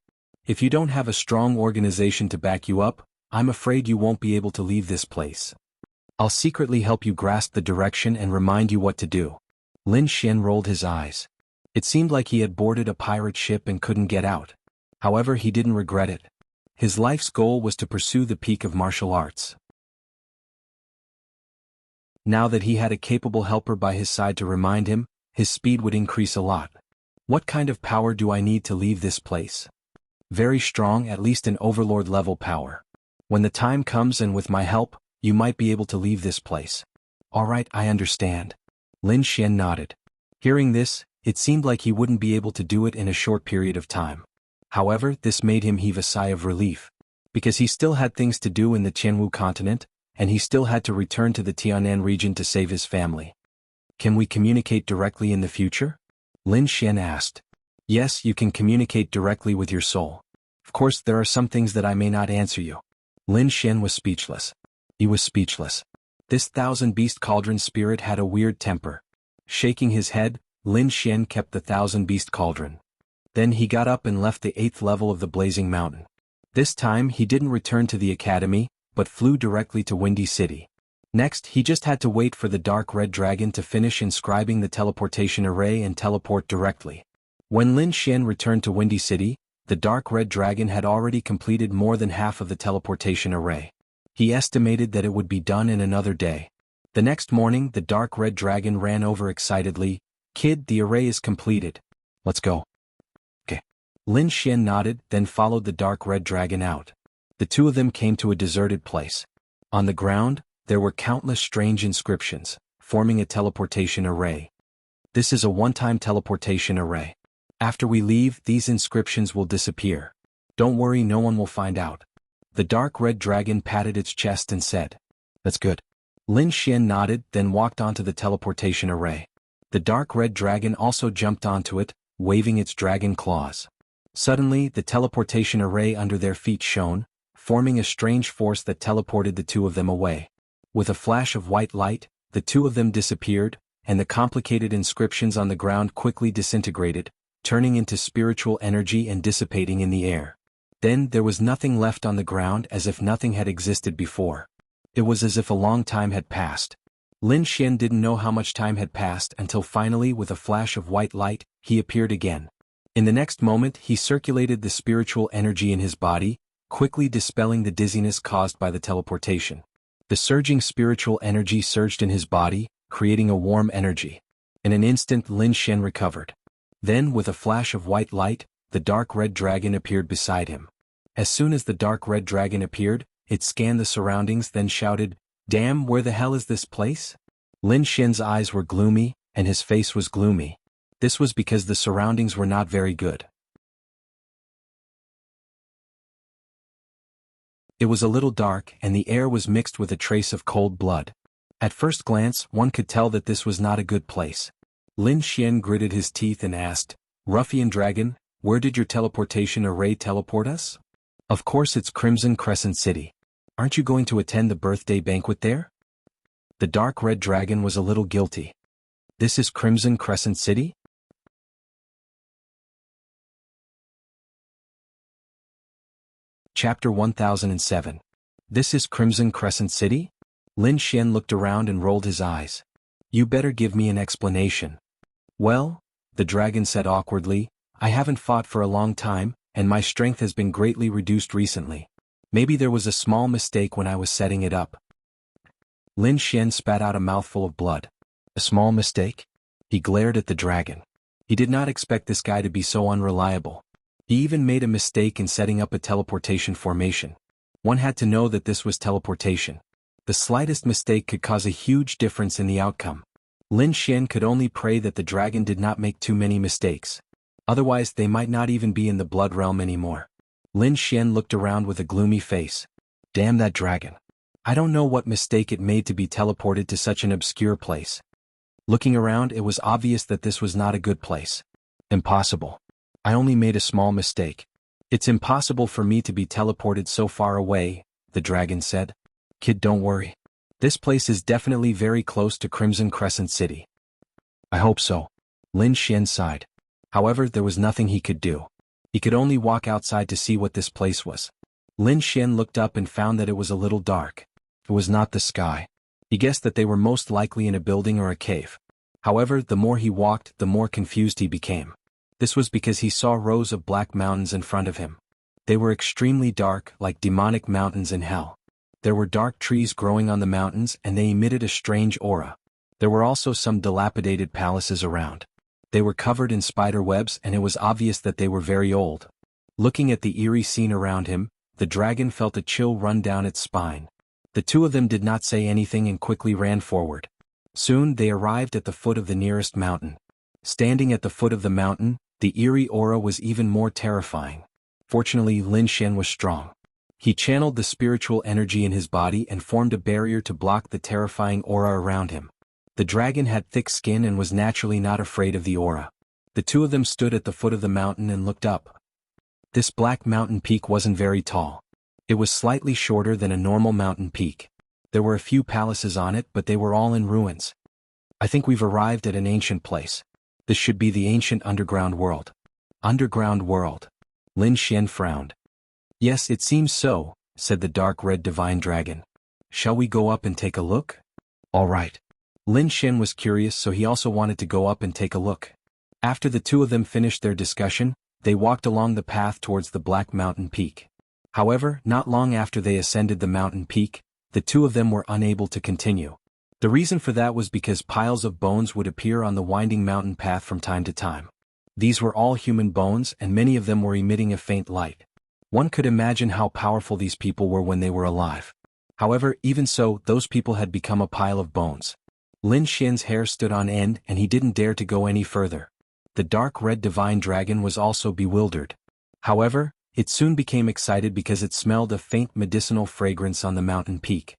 If you don't have a strong organization to back you up, I'm afraid you won't be able to leave this place. I'll secretly help you grasp the direction and remind you what to do. Lin Xian rolled his eyes. It seemed like he had boarded a pirate ship and couldn't get out. However, he didn't regret it. His life's goal was to pursue the peak of martial arts. Now that he had a capable helper by his side to remind him, his speed would increase a lot. What kind of power do I need to leave this place? Very strong, at least an overlord level power. When the time comes and with my help, you might be able to leave this place. Alright, I understand. Lin Xian nodded. Hearing this, it seemed like he wouldn't be able to do it in a short period of time. However, this made him heave a sigh of relief. Because he still had things to do in the Jianghu continent, and he still had to return to the Tianan region to save his family. Can we communicate directly in the future? Lin Xian asked. Yes, you can communicate directly with your soul. Of course, there are some things that I may not answer you. Lin Xian was speechless. He was speechless. This thousand-beast cauldron spirit had a weird temper. Shaking his head, Lin Xian kept the thousand-beast cauldron. Then he got up and left the 8th level of the blazing mountain. This time he didn't return to the academy, but flew directly to Windy City. Next, he just had to wait for the dark red dragon to finish inscribing the teleportation array and teleport directly. When Lin Xian returned to Windy City, the dark red dragon had already completed more than half of the teleportation array. He estimated that it would be done in another day. The next morning, the dark red dragon ran over excitedly. Kid, the array is completed. Let's go. Okay. Lin Xian nodded, then followed the dark red dragon out. The two of them came to a deserted place. On the ground, there were countless strange inscriptions, forming a teleportation array. This is a one-time teleportation array. After we leave, these inscriptions will disappear. Don't worry, no one will find out. The dark red dragon patted its chest and said, "That's good." Lin Xian nodded, then walked onto the teleportation array. The dark red dragon also jumped onto it, waving its dragon claws. Suddenly, the teleportation array under their feet shone, forming a strange force that teleported the two of them away. With a flash of white light, the two of them disappeared, and the complicated inscriptions on the ground quickly disintegrated, turning into spiritual energy and dissipating in the air. Then there was nothing left on the ground, as if nothing had existed before. It was as if a long time had passed. Lin Xian didn't know how much time had passed until finally, with a flash of white light, he appeared again. In the next moment, he circulated the spiritual energy in his body, quickly dispelling the dizziness caused by the teleportation. The surging spiritual energy surged in his body, creating a warm energy. In an instant, Lin Xian recovered. Then, with a flash of white light, the dark red dragon appeared beside him. As soon as the dark red dragon appeared, it scanned the surroundings, then shouted, "Damn, where the hell is this place?" Lin Xian's eyes were gloomy, and his face was gloomy. This was because the surroundings were not very good. It was a little dark, and the air was mixed with a trace of cold blood. At first glance, one could tell that this was not a good place. Lin Xian gritted his teeth and asked, "Ruffian dragon, where did your teleportation array teleport us?" "Of course it's Crimson Crescent City. Aren't you going to attend the birthday banquet there?" The dark red dragon was a little guilty. "This is Crimson Crescent City?" Chapter 1007. This is Crimson Crescent City? Lin Xian looked around and rolled his eyes. "You better give me an explanation." "Well," the dragon said awkwardly, "I haven't fought for a long time, and my strength has been greatly reduced recently. Maybe there was a small mistake when I was setting it up." Lin Xian spat out a mouthful of blood. A small mistake? He glared at the dragon. He did not expect this guy to be so unreliable. He even made a mistake in setting up a teleportation formation. One had to know that this was teleportation. The slightest mistake could cause a huge difference in the outcome. Lin Xian could only pray that the dragon did not make too many mistakes. Otherwise they might not even be in the blood realm anymore. Lin Xian looked around with a gloomy face. Damn that dragon. I don't know what mistake it made to be teleported to such an obscure place. Looking around, it was obvious that this was not a good place. Impossible. I only made a small mistake. It's impossible for me to be teleported so far away, the dragon said. Kid, don't worry. This place is definitely very close to Crimson Crescent City. I hope so. Lin Xian sighed. However, there was nothing he could do. He could only walk outside to see what this place was. Lin Xian looked up and found that it was a little dark. It was not the sky. He guessed that they were most likely in a building or a cave. However, the more he walked, the more confused he became. This was because he saw rows of black mountains in front of him. They were extremely dark, like demonic mountains in hell. There were dark trees growing on the mountains, and they emitted a strange aura. There were also some dilapidated palaces around. They were covered in spider webs, and it was obvious that they were very old. Looking at the eerie scene around him, the dragon felt a chill run down its spine. The two of them did not say anything and quickly ran forward. Soon they arrived at the foot of the nearest mountain. Standing at the foot of the mountain, the eerie aura was even more terrifying. Fortunately, Lin Xian was strong. He channeled the spiritual energy in his body and formed a barrier to block the terrifying aura around him. The dragon had thick skin and was naturally not afraid of the aura. The two of them stood at the foot of the mountain and looked up. This black mountain peak wasn't very tall. It was slightly shorter than a normal mountain peak. There were a few palaces on it, but they were all in ruins. I think we've arrived at an ancient place. This should be the ancient underground world. Underground world. Lin Xian frowned. Yes, it seems so, said the dark red divine dragon. Shall we go up and take a look? All right. Lin Xian was curious, so he also wanted to go up and take a look. After the two of them finished their discussion, they walked along the path towards the black mountain peak. However, not long after they ascended the mountain peak, the two of them were unable to continue. The reason for that was because piles of bones would appear on the winding mountain path from time to time. These were all human bones, and many of them were emitting a faint light. One could imagine how powerful these people were when they were alive. However, even so, those people had become a pile of bones. Lin Xian's hair stood on end, and he didn't dare to go any further. The dark red divine dragon was also bewildered. However, it soon became excited because it smelled a faint medicinal fragrance on the mountain peak.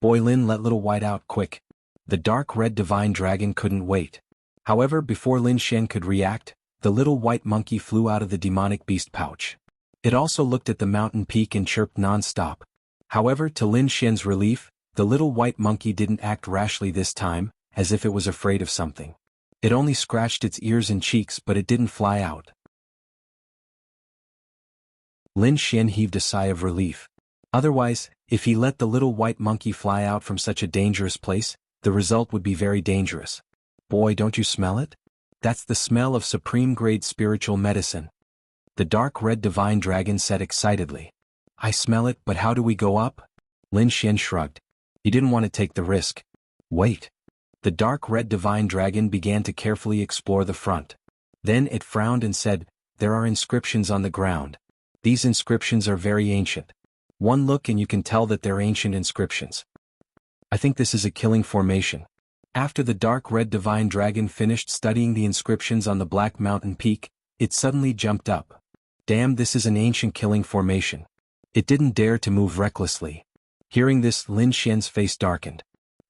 Boy Lin, let little white out quick. The dark red divine dragon couldn't wait. However, before Lin Xian could react, the little white monkey flew out of the demonic beast pouch. It also looked at the mountain peak and chirped non-stop. However, to Lin Xian's relief, the little white monkey didn't act rashly this time, as if it was afraid of something. It only scratched its ears and cheeks, but it didn't fly out. Lin Xian heaved a sigh of relief. Otherwise, if he let the little white monkey fly out from such a dangerous place, the result would be very dangerous. Boy, don't you smell it? That's the smell of supreme-grade spiritual medicine. The dark red divine dragon said excitedly. I smell it, but how do we go up? Lin Xian shrugged. He didn't want to take the risk. Wait. The dark red divine dragon began to carefully explore the front. Then it frowned and said, there are inscriptions on the ground. These inscriptions are very ancient. One look and you can tell that they're ancient inscriptions. I think this is a killing formation. After the dark red divine dragon finished studying the inscriptions on the black mountain peak, it suddenly jumped up. Damn, this is an ancient killing formation. It didn't dare to move recklessly. Hearing this, Lin Xian's face darkened.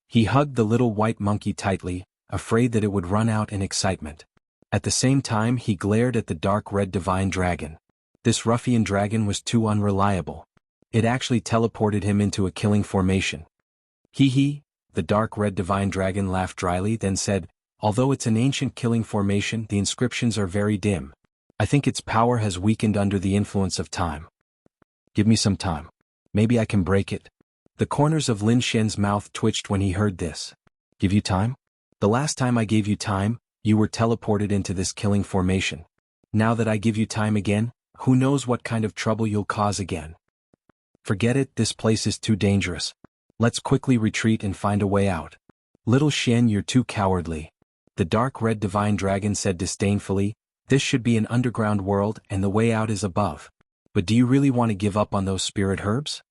He hugged the little white monkey tightly, afraid that it would run out in excitement. At the same time, he glared at the dark red divine dragon. This ruffian dragon was too unreliable. It actually teleported him into a killing formation. Hee hee, the dark red divine dragon laughed dryly, then said, although it's an ancient killing formation, the inscriptions are very dim. I think its power has weakened under the influence of time. Give me some time. Maybe I can break it. The corners of Lin Xian's mouth twitched when he heard this. Give you time? The last time I gave you time, you were teleported into this killing formation. Now that I give you time again, who knows what kind of trouble you'll cause again. Forget it, this place is too dangerous. Let's quickly retreat and find a way out. Little Xian, you're too cowardly. The dark red divine dragon said disdainfully, this should be an underground world and the way out is above. But do you really want to give up on those spirit herbs?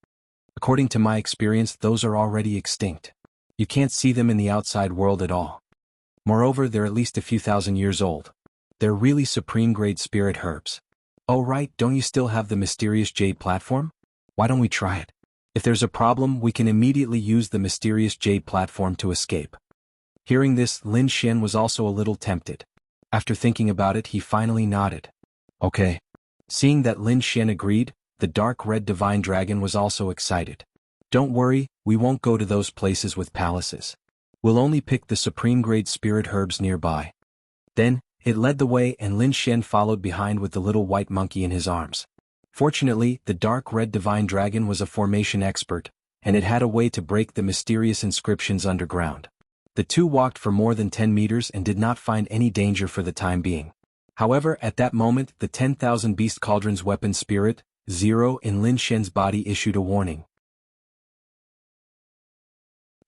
According to my experience, those are already extinct. You can't see them in the outside world at all. Moreover, they're at least a few thousand years old. They're really supreme-grade spirit herbs. Oh right, don't you still have the mysterious jade platform? Why don't we try it? If there's a problem, we can immediately use the mysterious jade platform to escape. Hearing this, Lin Xian was also a little tempted. After thinking about it, he finally nodded. Okay. Seeing that Lin Xian agreed, the dark red divine dragon was also excited. Don't worry, we won't go to those places with palaces. We'll only pick the supreme-grade spirit herbs nearby. Then, it led the way and Lin Xian followed behind with the little white monkey in his arms. Fortunately, the dark red divine dragon was a formation expert, and it had a way to break the mysterious inscriptions underground. The two walked for more than 10 meters and did not find any danger for the time being. However, at that moment, the 10,000 Beast Cauldron's weapon spirit, 0 in Lin Xian's body issued a warning.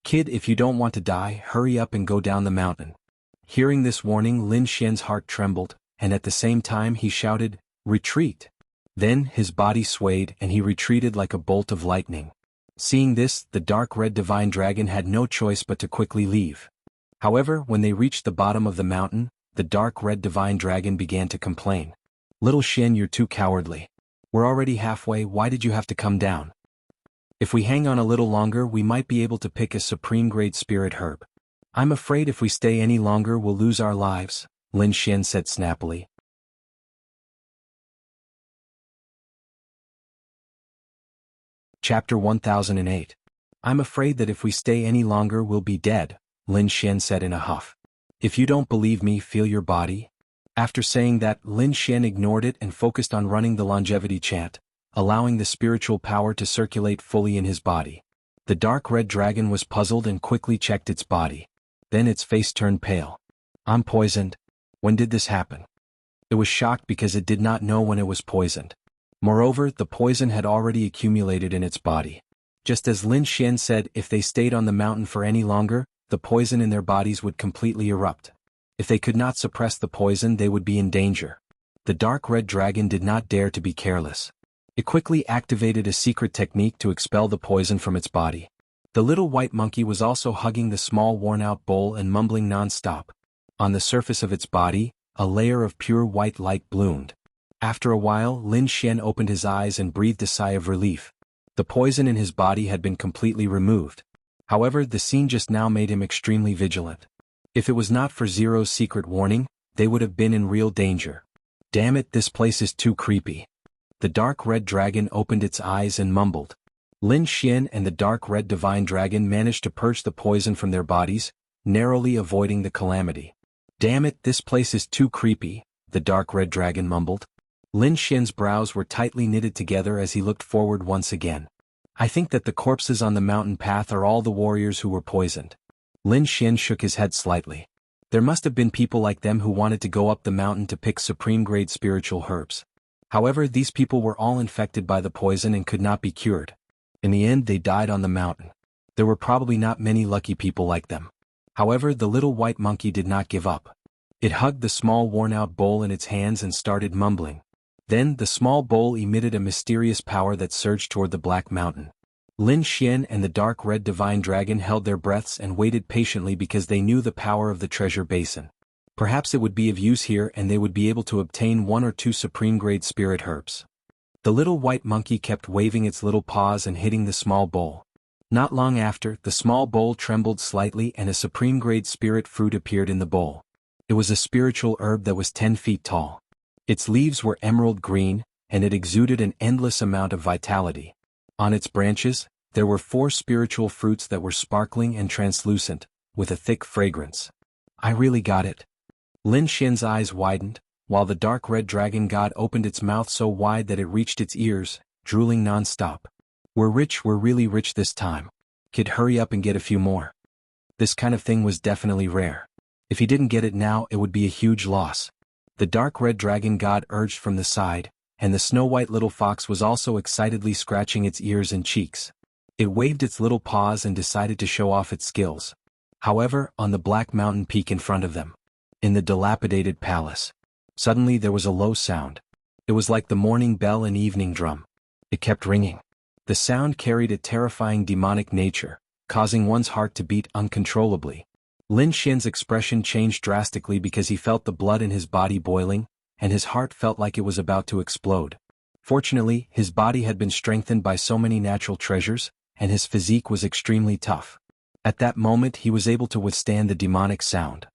Kid, if you don't want to die, hurry up and go down the mountain. Hearing this warning, Lin Xian's heart trembled, and at the same time he shouted, retreat. Then, his body swayed and he retreated like a bolt of lightning. Seeing this, the dark red divine dragon had no choice but to quickly leave. However, when they reached the bottom of the mountain, the dark red divine dragon began to complain. Little Xian, you're too cowardly. We're already halfway, why did you have to come down? If we hang on a little longer, we might be able to pick a supreme-grade spirit herb. I'm afraid if we stay any longer, we'll lose our lives, Lin Xian said snappily. Chapter 1008. I'm afraid that if we stay any longer, we'll be dead, Lin Xian said in a huff. If you don't believe me, feel your body. After saying that, Lin Xian ignored it and focused on running the longevity chant, allowing the spiritual power to circulate fully in his body. The dark red dragon was puzzled and quickly checked its body. Then its face turned pale. I'm poisoned. When did this happen? It was shocked because it did not know when it was poisoned. Moreover, the poison had already accumulated in its body. Just as Lin Xian said, if they stayed on the mountain for any longer, the poison in their bodies would completely erupt. If they could not suppress the poison, they would be in danger. The dark red dragon did not dare to be careless. It quickly activated a secret technique to expel the poison from its body. The little white monkey was also hugging the small worn-out bowl and mumbling non-stop. On the surface of its body, a layer of pure white light bloomed. After a while, Lin Xian opened his eyes and breathed a sigh of relief. The poison in his body had been completely removed. However, the scene just now made him extremely vigilant. If it was not for Zero's secret warning, they would have been in real danger. Damn it, this place is too creepy. The dark red dragon opened its eyes and mumbled. Lin Xian and the dark red divine dragon managed to purge the poison from their bodies, narrowly avoiding the calamity. Damn it, this place is too creepy, the dark red dragon mumbled. Lin Xian's brows were tightly knitted together as he looked forward once again. I think that the corpses on the mountain path are all the warriors who were poisoned. Lin Xian shook his head slightly. There must have been people like them who wanted to go up the mountain to pick supreme-grade spiritual herbs. However, these people were all infected by the poison and could not be cured. In the end, they died on the mountain. There were probably not many lucky people like them. However, the little white monkey did not give up. It hugged the small worn-out bowl in its hands and started mumbling. Then, the small bowl emitted a mysterious power that surged toward the Black Mountain. Lin Xian and the dark red divine dragon held their breaths and waited patiently because they knew the power of the treasure basin. Perhaps it would be of use here and they would be able to obtain 1 or 2 supreme-grade spirit herbs. The little white monkey kept waving its little paws and hitting the small bowl. Not long after, the small bowl trembled slightly and a supreme-grade spirit fruit appeared in the bowl. It was a spiritual herb that was 10 feet tall. Its leaves were emerald green, and it exuded an endless amount of vitality. On its branches, there were 4 spiritual fruits that were sparkling and translucent, with a thick fragrance. I really got it. Lin Xian's eyes widened, while the dark red dragon god opened its mouth so wide that it reached its ears, drooling non-stop. We're rich, we're really rich this time. Kid, hurry up and get a few more. This kind of thing was definitely rare. If he didn't get it now, it would be a huge loss. The dark red dragon god urged from the side, and the snow-white little fox was also excitedly scratching its ears and cheeks. It waved its little paws and decided to show off its skills. However, on the black mountain peak in front of them, in the dilapidated palace, suddenly there was a low sound. It was like the morning bell and evening drum. It kept ringing. The sound carried a terrifying demonic nature, causing one's heart to beat uncontrollably. Lin Xian's expression changed drastically because he felt the blood in his body boiling, and his heart felt like it was about to explode. Fortunately, his body had been strengthened by so many natural treasures, and his physique was extremely tough. At that moment he was able to withstand the demonic sound.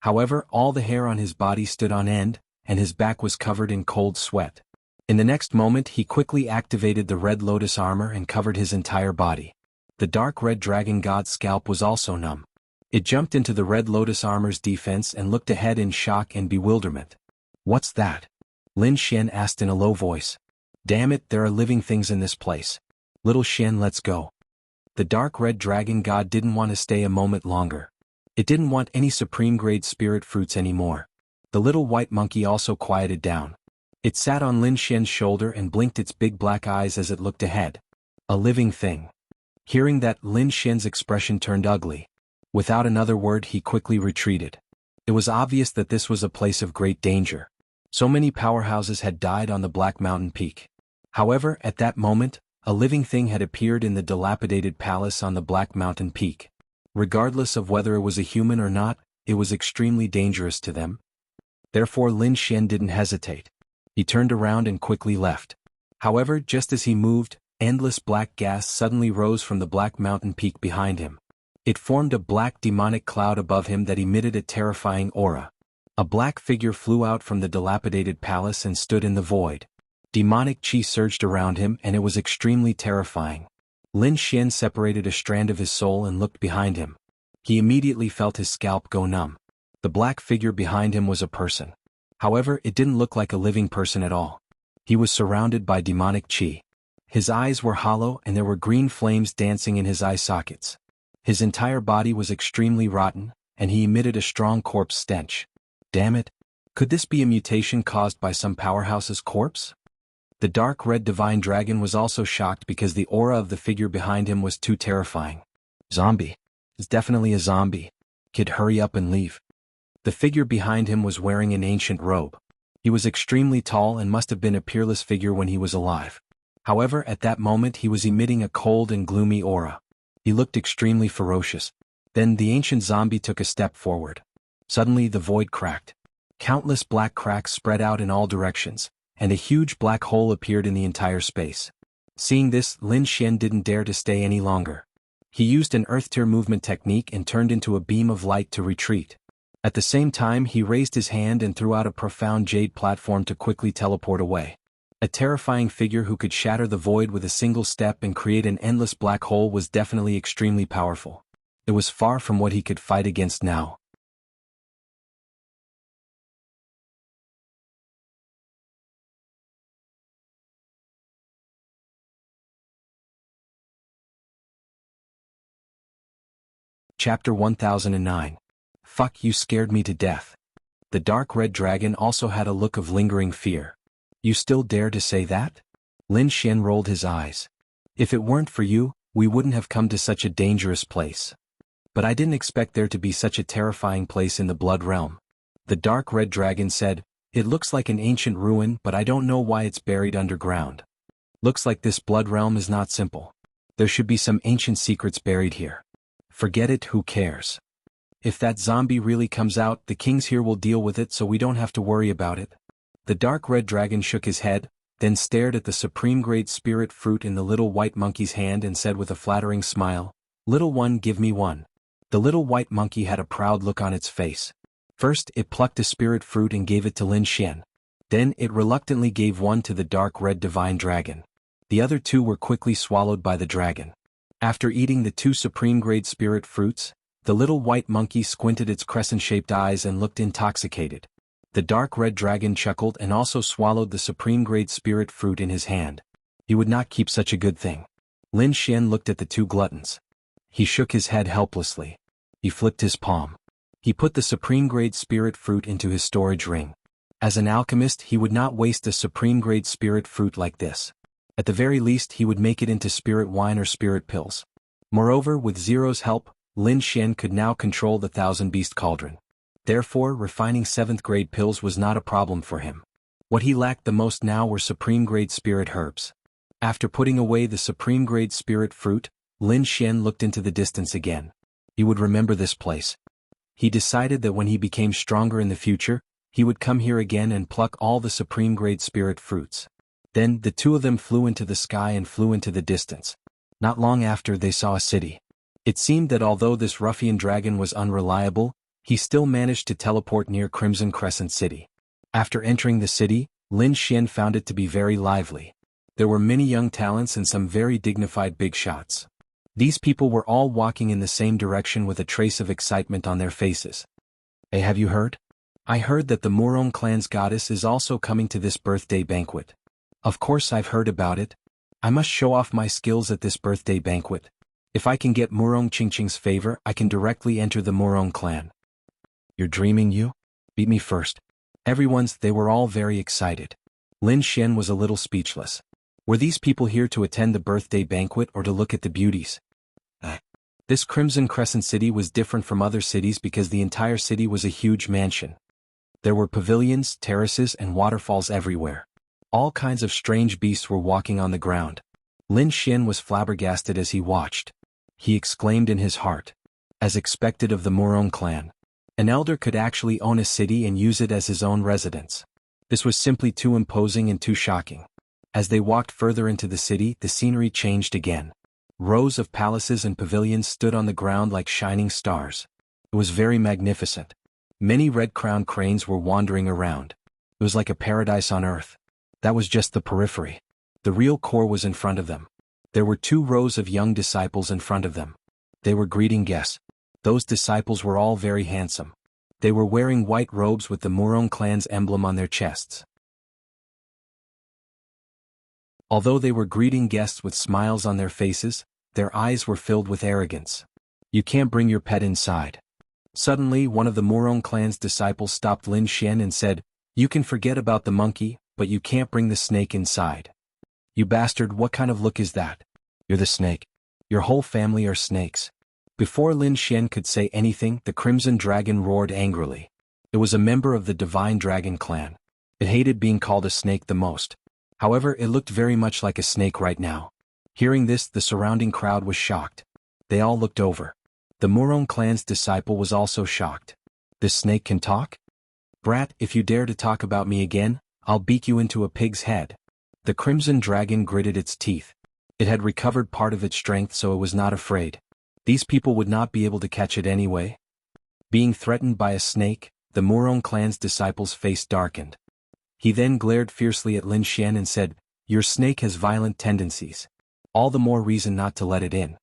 However, all the hair on his body stood on end, and his back was covered in cold sweat. In the next moment he quickly activated the red lotus armor and covered his entire body. The dark red dragon god's scalp was also numb. It jumped into the red lotus armor's defense and looked ahead in shock and bewilderment. What's that? Lin Xian asked in a low voice. Damn it, there are living things in this place. Little Xian, let's go. The dark red dragon god didn't want to stay a moment longer. It didn't want any supreme-grade spirit fruits anymore. The little white monkey also quieted down. It sat on Lin Xian's shoulder and blinked its big black eyes as it looked ahead. A living thing. Hearing that, Lin Xian's expression turned ugly. Without another word he quickly retreated. It was obvious that this was a place of great danger. So many powerhouses had died on the Black Mountain Peak. However, at that moment, a living thing had appeared in the dilapidated palace on the Black Mountain Peak. Regardless of whether it was a human or not, it was extremely dangerous to them. Therefore Lin Xian didn't hesitate. He turned around and quickly left. However, just as he moved, endless black gas suddenly rose from the Black Mountain Peak behind him. It formed a black demonic cloud above him that emitted a terrifying aura. A black figure flew out from the dilapidated palace and stood in the void. Demonic chi surged around him and it was extremely terrifying. Lin Xian separated a strand of his soul and looked behind him. He immediately felt his scalp go numb. The black figure behind him was a person. However, it didn't look like a living person at all. He was surrounded by demonic chi. His eyes were hollow and there were green flames dancing in his eye sockets. His entire body was extremely rotten, and he emitted a strong corpse stench. Damn it! Could this be a mutation caused by some powerhouse's corpse? The dark red divine dragon was also shocked because the aura of the figure behind him was too terrifying. Zombie. It's definitely a zombie. Kid, hurry up and leave. The figure behind him was wearing an ancient robe. He was extremely tall and must have been a peerless figure when he was alive. However, at that moment he was emitting a cold and gloomy aura. He looked extremely ferocious. Then the ancient zombie took a step forward. Suddenly the void cracked. Countless black cracks spread out in all directions, and a huge black hole appeared in the entire space. Seeing this, Lin Xian didn't dare to stay any longer. He used an earth-tear movement technique and turned into a beam of light to retreat. At the same time, he raised his hand and threw out a profound jade platform to quickly teleport away. A terrifying figure who could shatter the void with a single step and create an endless black hole was definitely extremely powerful. It was far from what he could fight against now. Chapter 1009. Fuck, you scared me to death. The dark red dragon also had a look of lingering fear. You still dare to say that? Lin Xian rolled his eyes. If it weren't for you, we wouldn't have come to such a dangerous place. But I didn't expect there to be such a terrifying place in the Blood Realm. The dark red dragon said, it looks like an ancient ruin, but I don't know why it's buried underground. Looks like this Blood Realm is not simple. There should be some ancient secrets buried here. Forget it, who cares? If that zombie really comes out, the kings here will deal with it so we don't have to worry about it. The dark red dragon shook his head, then stared at the supreme grade spirit fruit in the little white monkey's hand and said with a flattering smile, Little one, give me one. The little white monkey had a proud look on its face. First, it plucked a spirit fruit and gave it to Lin Xian. Then, it reluctantly gave one to the dark red divine dragon. The other two were quickly swallowed by the dragon. After eating the two supreme-grade spirit fruits, the little white monkey squinted its crescent-shaped eyes and looked intoxicated. The dark red dragon chuckled and also swallowed the supreme-grade spirit fruit in his hand. He would not keep such a good thing. Lin Xian looked at the two gluttons. He shook his head helplessly. He flipped his palm. He put the supreme-grade spirit fruit into his storage ring. As an alchemist, he would not waste a supreme-grade spirit fruit like this. At the very least, he would make it into spirit wine or spirit pills. Moreover, with Zero's help, Lin Xian could now control the thousand-beast cauldron. Therefore, refining 7th-grade pills was not a problem for him. What he lacked the most now were supreme-grade spirit herbs. After putting away the supreme-grade spirit fruit, Lin Xian looked into the distance again. He would remember this place. He decided that when he became stronger in the future, he would come here again and pluck all the supreme-grade spirit fruits. Then, the two of them flew into the sky and flew into the distance. Not long after, they saw a city. It seemed that although this ruffian dragon was unreliable, he still managed to teleport near Crimson Crescent City. After entering the city, Lin Xian found it to be very lively. There were many young talents and some very dignified big shots. These people were all walking in the same direction with a trace of excitement on their faces. Hey, have you heard? I heard that the Murong clan's goddess is also coming to this birthday banquet. Of course I've heard about it. I must show off my skills at this birthday banquet. If I can get Murong Qingqing's favor, I can directly enter the Murong clan. You're dreaming, you? Beat me first. They were all very excited. Lin Xian was a little speechless. Were these people here to attend the birthday banquet or to look at the beauties? This Crimson Crescent City was different from other cities because the entire city was a huge mansion. There were pavilions, terraces, and waterfalls everywhere. All kinds of strange beasts were walking on the ground. Lin Xian was flabbergasted as he watched. He exclaimed in his heart. As expected of the Murong clan. An elder could actually own a city and use it as his own residence. This was simply too imposing and too shocking. As they walked further into the city, the scenery changed again. Rows of palaces and pavilions stood on the ground like shining stars. It was very magnificent. Many red-crowned cranes were wandering around. It was like a paradise on earth. That was just the periphery. The real core was in front of them. There were 2 rows of young disciples in front of them. They were greeting guests. Those disciples were all very handsome. They were wearing white robes with the Murong clan's emblem on their chests. Although they were greeting guests with smiles on their faces, their eyes were filled with arrogance. You can't bring your pet inside. Suddenly, one of the Murong clan's disciples stopped Lin Xian and said, You can forget about the monkey, but you can't bring the snake inside. You bastard, what kind of look is that? You're the snake. Your whole family are snakes. Before Lin Xian could say anything, the Crimson Dragon roared angrily. It was a member of the Divine Dragon clan. It hated being called a snake the most. However, it looked very much like a snake right now. Hearing this, the surrounding crowd was shocked. They all looked over. The Murong clan's disciple was also shocked. This snake can talk? Brat, if you dare to talk about me again, I'll beat you into a pig's head. The crimson dragon gritted its teeth. It had recovered part of its strength, so it was not afraid. These people would not be able to catch it anyway. Being threatened by a snake, the Murong clan's disciple's face darkened. He then glared fiercely at Lin Xian and said, "Your snake has violent tendencies. All the more reason not to let it in."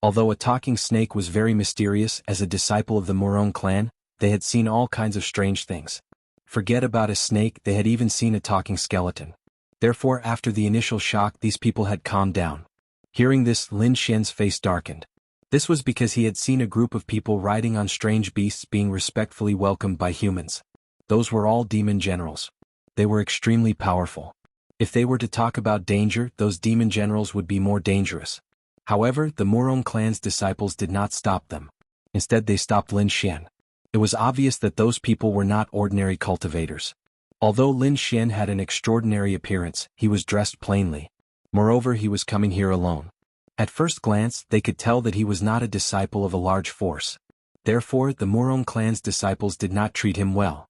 Although a talking snake was very mysterious, as a disciple of the Murong clan, they had seen all kinds of strange things. Forget about a snake, they had even seen a talking skeleton. Therefore, after the initial shock, these people had calmed down. Hearing this, Lin Xian's face darkened. This was because he had seen a group of people riding on strange beasts being respectfully welcomed by humans. Those were all demon generals. They were extremely powerful. If they were to talk about danger, those demon generals would be more dangerous. However, the Murong clan's disciples did not stop them. Instead, they stopped Lin Xian. It was obvious that those people were not ordinary cultivators. Although Lin Xian had an extraordinary appearance, he was dressed plainly. Moreover, he was coming here alone. At first glance, they could tell that he was not a disciple of a large force. Therefore, the Murong clan's disciples did not treat him well.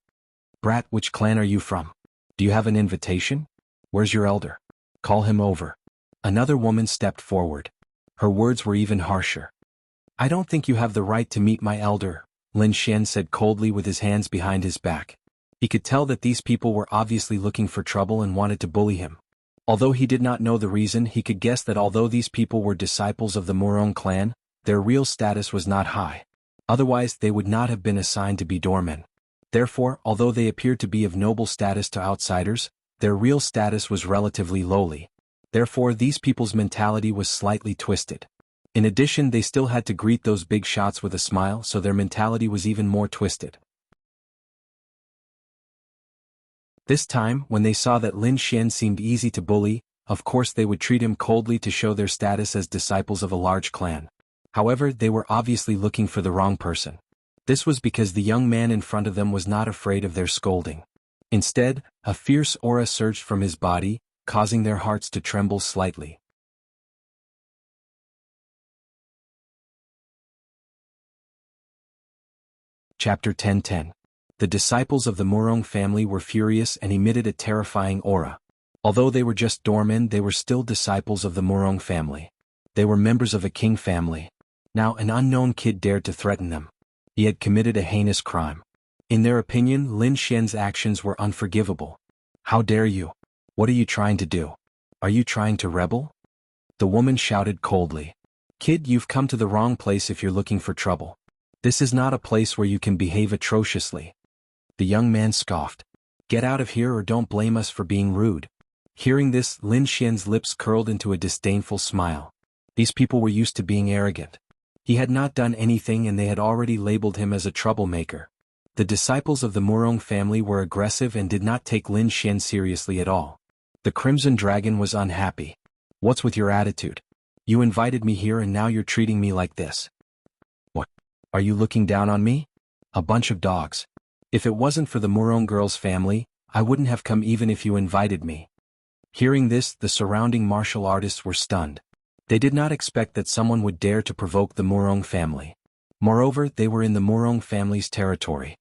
"Brat, which clan are you from? Do you have an invitation? Where's your elder? Call him over." Another woman stepped forward. Her words were even harsher. "I don't think you have the right to meet my elder," Lin Xian said coldly with his hands behind his back. He could tell that these people were obviously looking for trouble and wanted to bully him. Although he did not know the reason, he could guess that although these people were disciples of the Murong clan, their real status was not high. Otherwise, they would not have been assigned to be doormen. Therefore, although they appeared to be of noble status to outsiders, their real status was relatively lowly. Therefore, these people's mentality was slightly twisted. In addition, they still had to greet those big shots with a smile, so their mentality was even more twisted. This time, when they saw that Lin Xian seemed easy to bully, of course they would treat him coldly to show their status as disciples of a large clan. However, they were obviously looking for the wrong person. This was because the young man in front of them was not afraid of their scolding. Instead, a fierce aura surged from his body, causing their hearts to tremble slightly. Chapter 10:10. The disciples of the Murong family were furious and emitted a terrifying aura. Although they were just doormen, they were still disciples of the Murong family. They were members of a king family. Now an unknown kid dared to threaten them. He had committed a heinous crime. In their opinion, Lin Xian's actions were unforgivable. "How dare you? What are you trying to do? Are you trying to rebel?" The woman shouted coldly. "Kid, you've come to the wrong place if you're looking for trouble. This is not a place where you can behave atrociously." The young man scoffed. "Get out of here or don't blame us for being rude." Hearing this, Lin Xian's lips curled into a disdainful smile. These people were used to being arrogant. He had not done anything and they had already labeled him as a troublemaker. The disciples of the Murong family were aggressive and did not take Lin Xian seriously at all. The Crimson Dragon was unhappy. "What's with your attitude? You invited me here and now you're treating me like this. What? Are you looking down on me? A bunch of dogs. If it wasn't for the Murong girl's family, I wouldn't have come even if you invited me." Hearing this, the surrounding martial artists were stunned. They did not expect that someone would dare to provoke the Murong family. Moreover, they were in the Murong family's territory.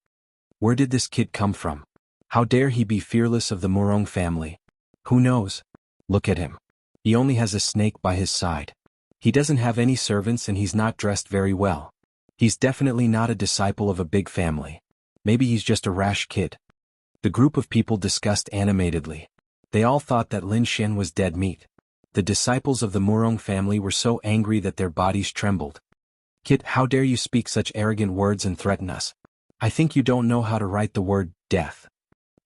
Where did this kid come from? How dare he be fearless of the Murong family? Who knows? Look at him. He only has a snake by his side. He doesn't have any servants and he's not dressed very well. He's definitely not a disciple of a big family. Maybe he's just a rash kid. The group of people discussed animatedly. They all thought that Lin Xian was dead meat. The disciples of the Murong family were so angry that their bodies trembled. "Kid, how dare you speak such arrogant words and threaten us? I think you don't know how to write the word death."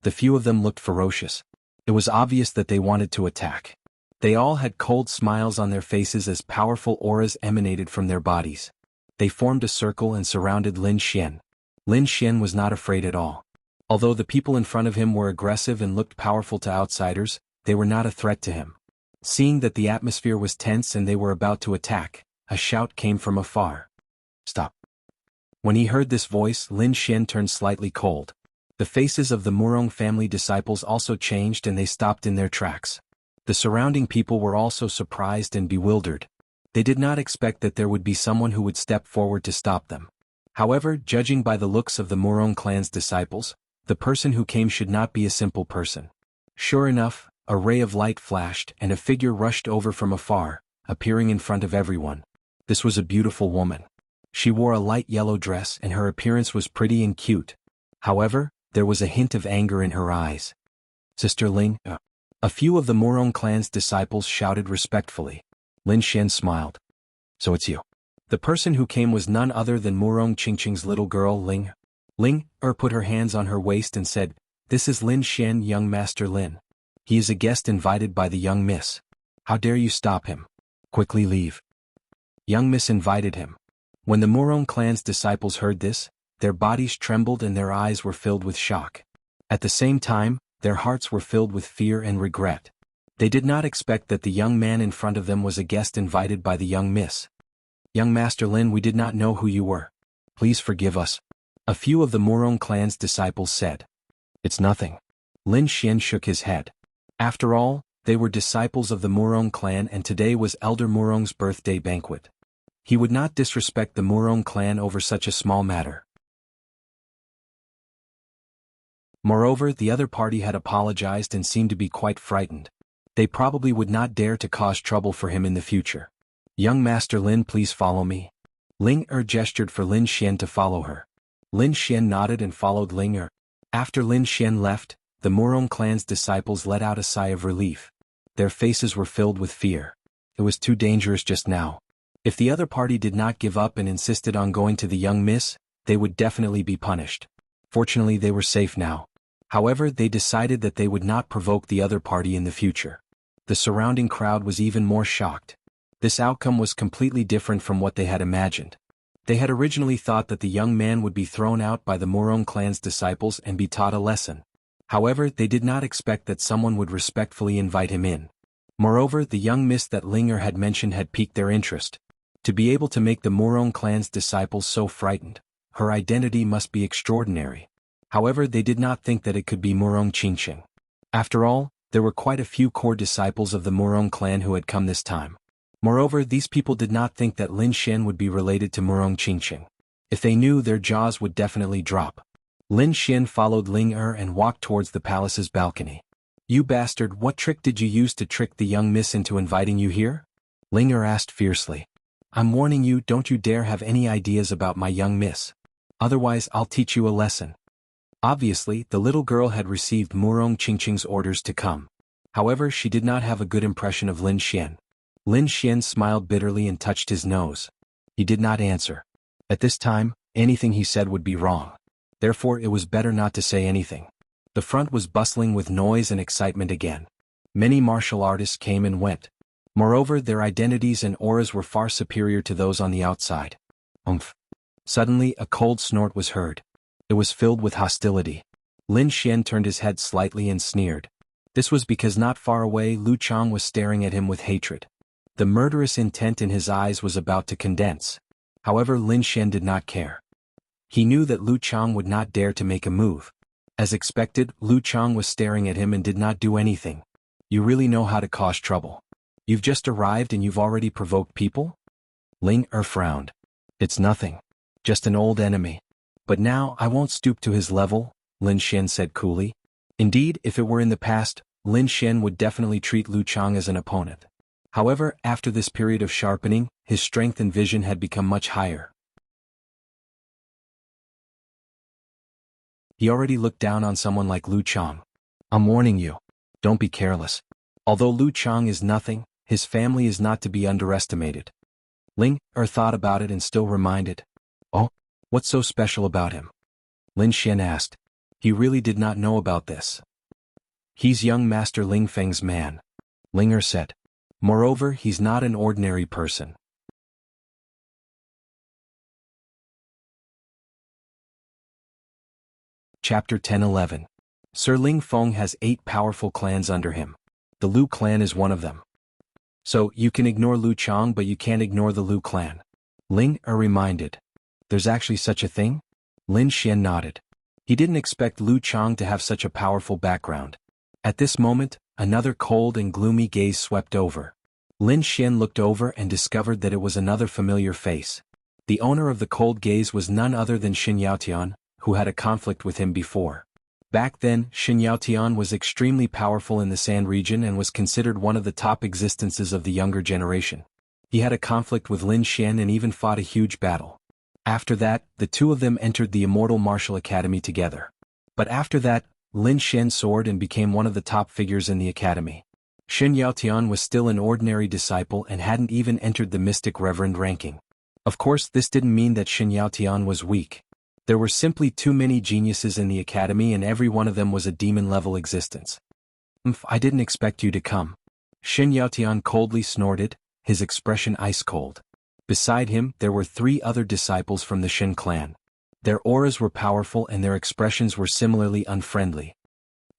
The few of them looked ferocious. It was obvious that they wanted to attack. They all had cold smiles on their faces as powerful auras emanated from their bodies. They formed a circle and surrounded Lin Xian. Lin Xian was not afraid at all. Although the people in front of him were aggressive and looked powerful to outsiders, they were not a threat to him. Seeing that the atmosphere was tense and they were about to attack, a shout came from afar. "Stop." When he heard this voice, Lin Xian turned slightly cold. The faces of the Murong family disciples also changed and they stopped in their tracks. The surrounding people were also surprised and bewildered. They did not expect that there would be someone who would step forward to stop them. However, judging by the looks of the Morong clan's disciples, the person who came should not be a simple person. Sure enough, a ray of light flashed and a figure rushed over from afar, appearing in front of everyone. This was a beautiful woman. She wore a light yellow dress and her appearance was pretty and cute. However, there was a hint of anger in her eyes. Sister Ling, A few of the Morong clan's disciples shouted respectfully. Lin Xian smiled. So it's you. The person who came was none other than Morong Qingqing's little girl Ling. Ling put her hands on her waist and said, "This is Lin Xian, young Master Lin. He is a guest invited by the young miss. How dare you stop him? Quickly leave." Young miss invited him. When the Morong clan's disciples heard this, their bodies trembled and their eyes were filled with shock. At the same time, their hearts were filled with fear and regret. They did not expect that the young man in front of them was a guest invited by the young miss. "Young Master Lin, we did not know who you were. Please forgive us," a few of the Morong clan's disciples said. "It's nothing." Lin Xian shook his head. After all, they were disciples of the Morong clan and today was Elder Morong's birthday banquet. He would not disrespect the Morong clan over such a small matter. Moreover, the other party had apologized and seemed to be quite frightened. They probably would not dare to cause trouble for him in the future. "Young Master Lin, please follow me." Ling gestured for Lin Xian to follow her. Lin Xian nodded and followed Ling. After Lin Xian left, the Morong clan's disciples let out a sigh of relief. Their faces were filled with fear. It was too dangerous just now. If the other party did not give up and insisted on going to the young miss, they would definitely be punished. Fortunately, they were safe now. However, they decided that they would not provoke the other party in the future. The surrounding crowd was even more shocked. This outcome was completely different from what they had imagined. They had originally thought that the young man would be thrown out by the Morong clan's disciples and be taught a lesson. However, they did not expect that someone would respectfully invite him in. Moreover, the young miss that Linger had mentioned had piqued their interest. To be able to make the Morong clan's disciples so frightened, her identity must be extraordinary. However, they did not think that it could be Morong Qingqing. After all, there were quite a few core disciples of the Morong clan who had come this time. Moreover, these people did not think that Lin Xian would be related to Morong Qingqing. If they knew, their jaws would definitely drop. Lin Xian followed Ling and walked towards the palace's balcony. "You bastard, what trick did you use to trick the young miss into inviting you here?" Ling asked fiercely. "I'm warning you, don't you dare have any ideas about my young miss. Otherwise, I'll teach you a lesson." Obviously, the little girl had received Morong Qingqing's orders to come. However, she did not have a good impression of Lin Xian. Lin Xian smiled bitterly and touched his nose. He did not answer. At this time, anything he said would be wrong. Therefore, it was better not to say anything. The front was bustling with noise and excitement again. Many martial artists came and went. Moreover, their identities and auras were far superior to those on the outside. Umph. Suddenly, a cold snort was heard. It was filled with hostility. Lin Xian turned his head slightly and sneered. This was because not far away Lu Chang was staring at him with hatred. The murderous intent in his eyes was about to condense. However, Lin Xian did not care. He knew that Lu Chang would not dare to make a move. As expected, Lu Chang was staring at him and did not do anything. "You really know how to cause trouble. You've just arrived and you've already provoked people?" Ling frowned. "It's nothing. Just an old enemy. But now I won't stoop to his level," Lin Xian said coolly. Indeed, if it were in the past, Lin Xian would definitely treat Lu Chang as an opponent. However, after this period of sharpening, his strength and vision had become much higher. He already looked down on someone like Lu Chang. "I'm warning you. Don't be careless. Although Lu Chang is nothing, his family is not to be underestimated." Ling thought about it and still reminded. "Oh, what's so special about him?" Lin Xian asked. He really did not know about this. "He's young Master Ling Feng's man," Linger said. "Moreover, he's not an ordinary person." Chapter 10-11. Sir Ling Feng has 8 powerful clans under him. The Lu clan is one of them. "So, you can ignore Lu Chang but you can't ignore the Lu clan," Ling reminded. "There's actually such a thing?" Lin Xian nodded. He didn't expect Lu Chang to have such a powerful background. At this moment, another cold and gloomy gaze swept over. Lin Xian looked over and discovered that it was another familiar face. The owner of the cold gaze was none other than Xin Yaotian, who had a conflict with him before. Back then, Xin Yaotian was extremely powerful in the Sand region and was considered one of the top existences of the younger generation. He had a conflict with Lin Xian and even fought a huge battle. After that, the two of them entered the Immortal Martial Academy together. But after that, Lin Xian soared and became one of the top figures in the academy. Xin Yaotian was still an ordinary disciple and hadn't even entered the Mystic Reverend ranking. Of course, this didn't mean that Xin Yaotian was weak. There were simply too many geniuses in the academy and every one of them was a demon-level existence. I didn't expect you to come. Xin Yaotian coldly snorted, his expression ice-cold. Beside him, there were 3 other disciples from the Xin clan. Their auras were powerful and their expressions were similarly unfriendly.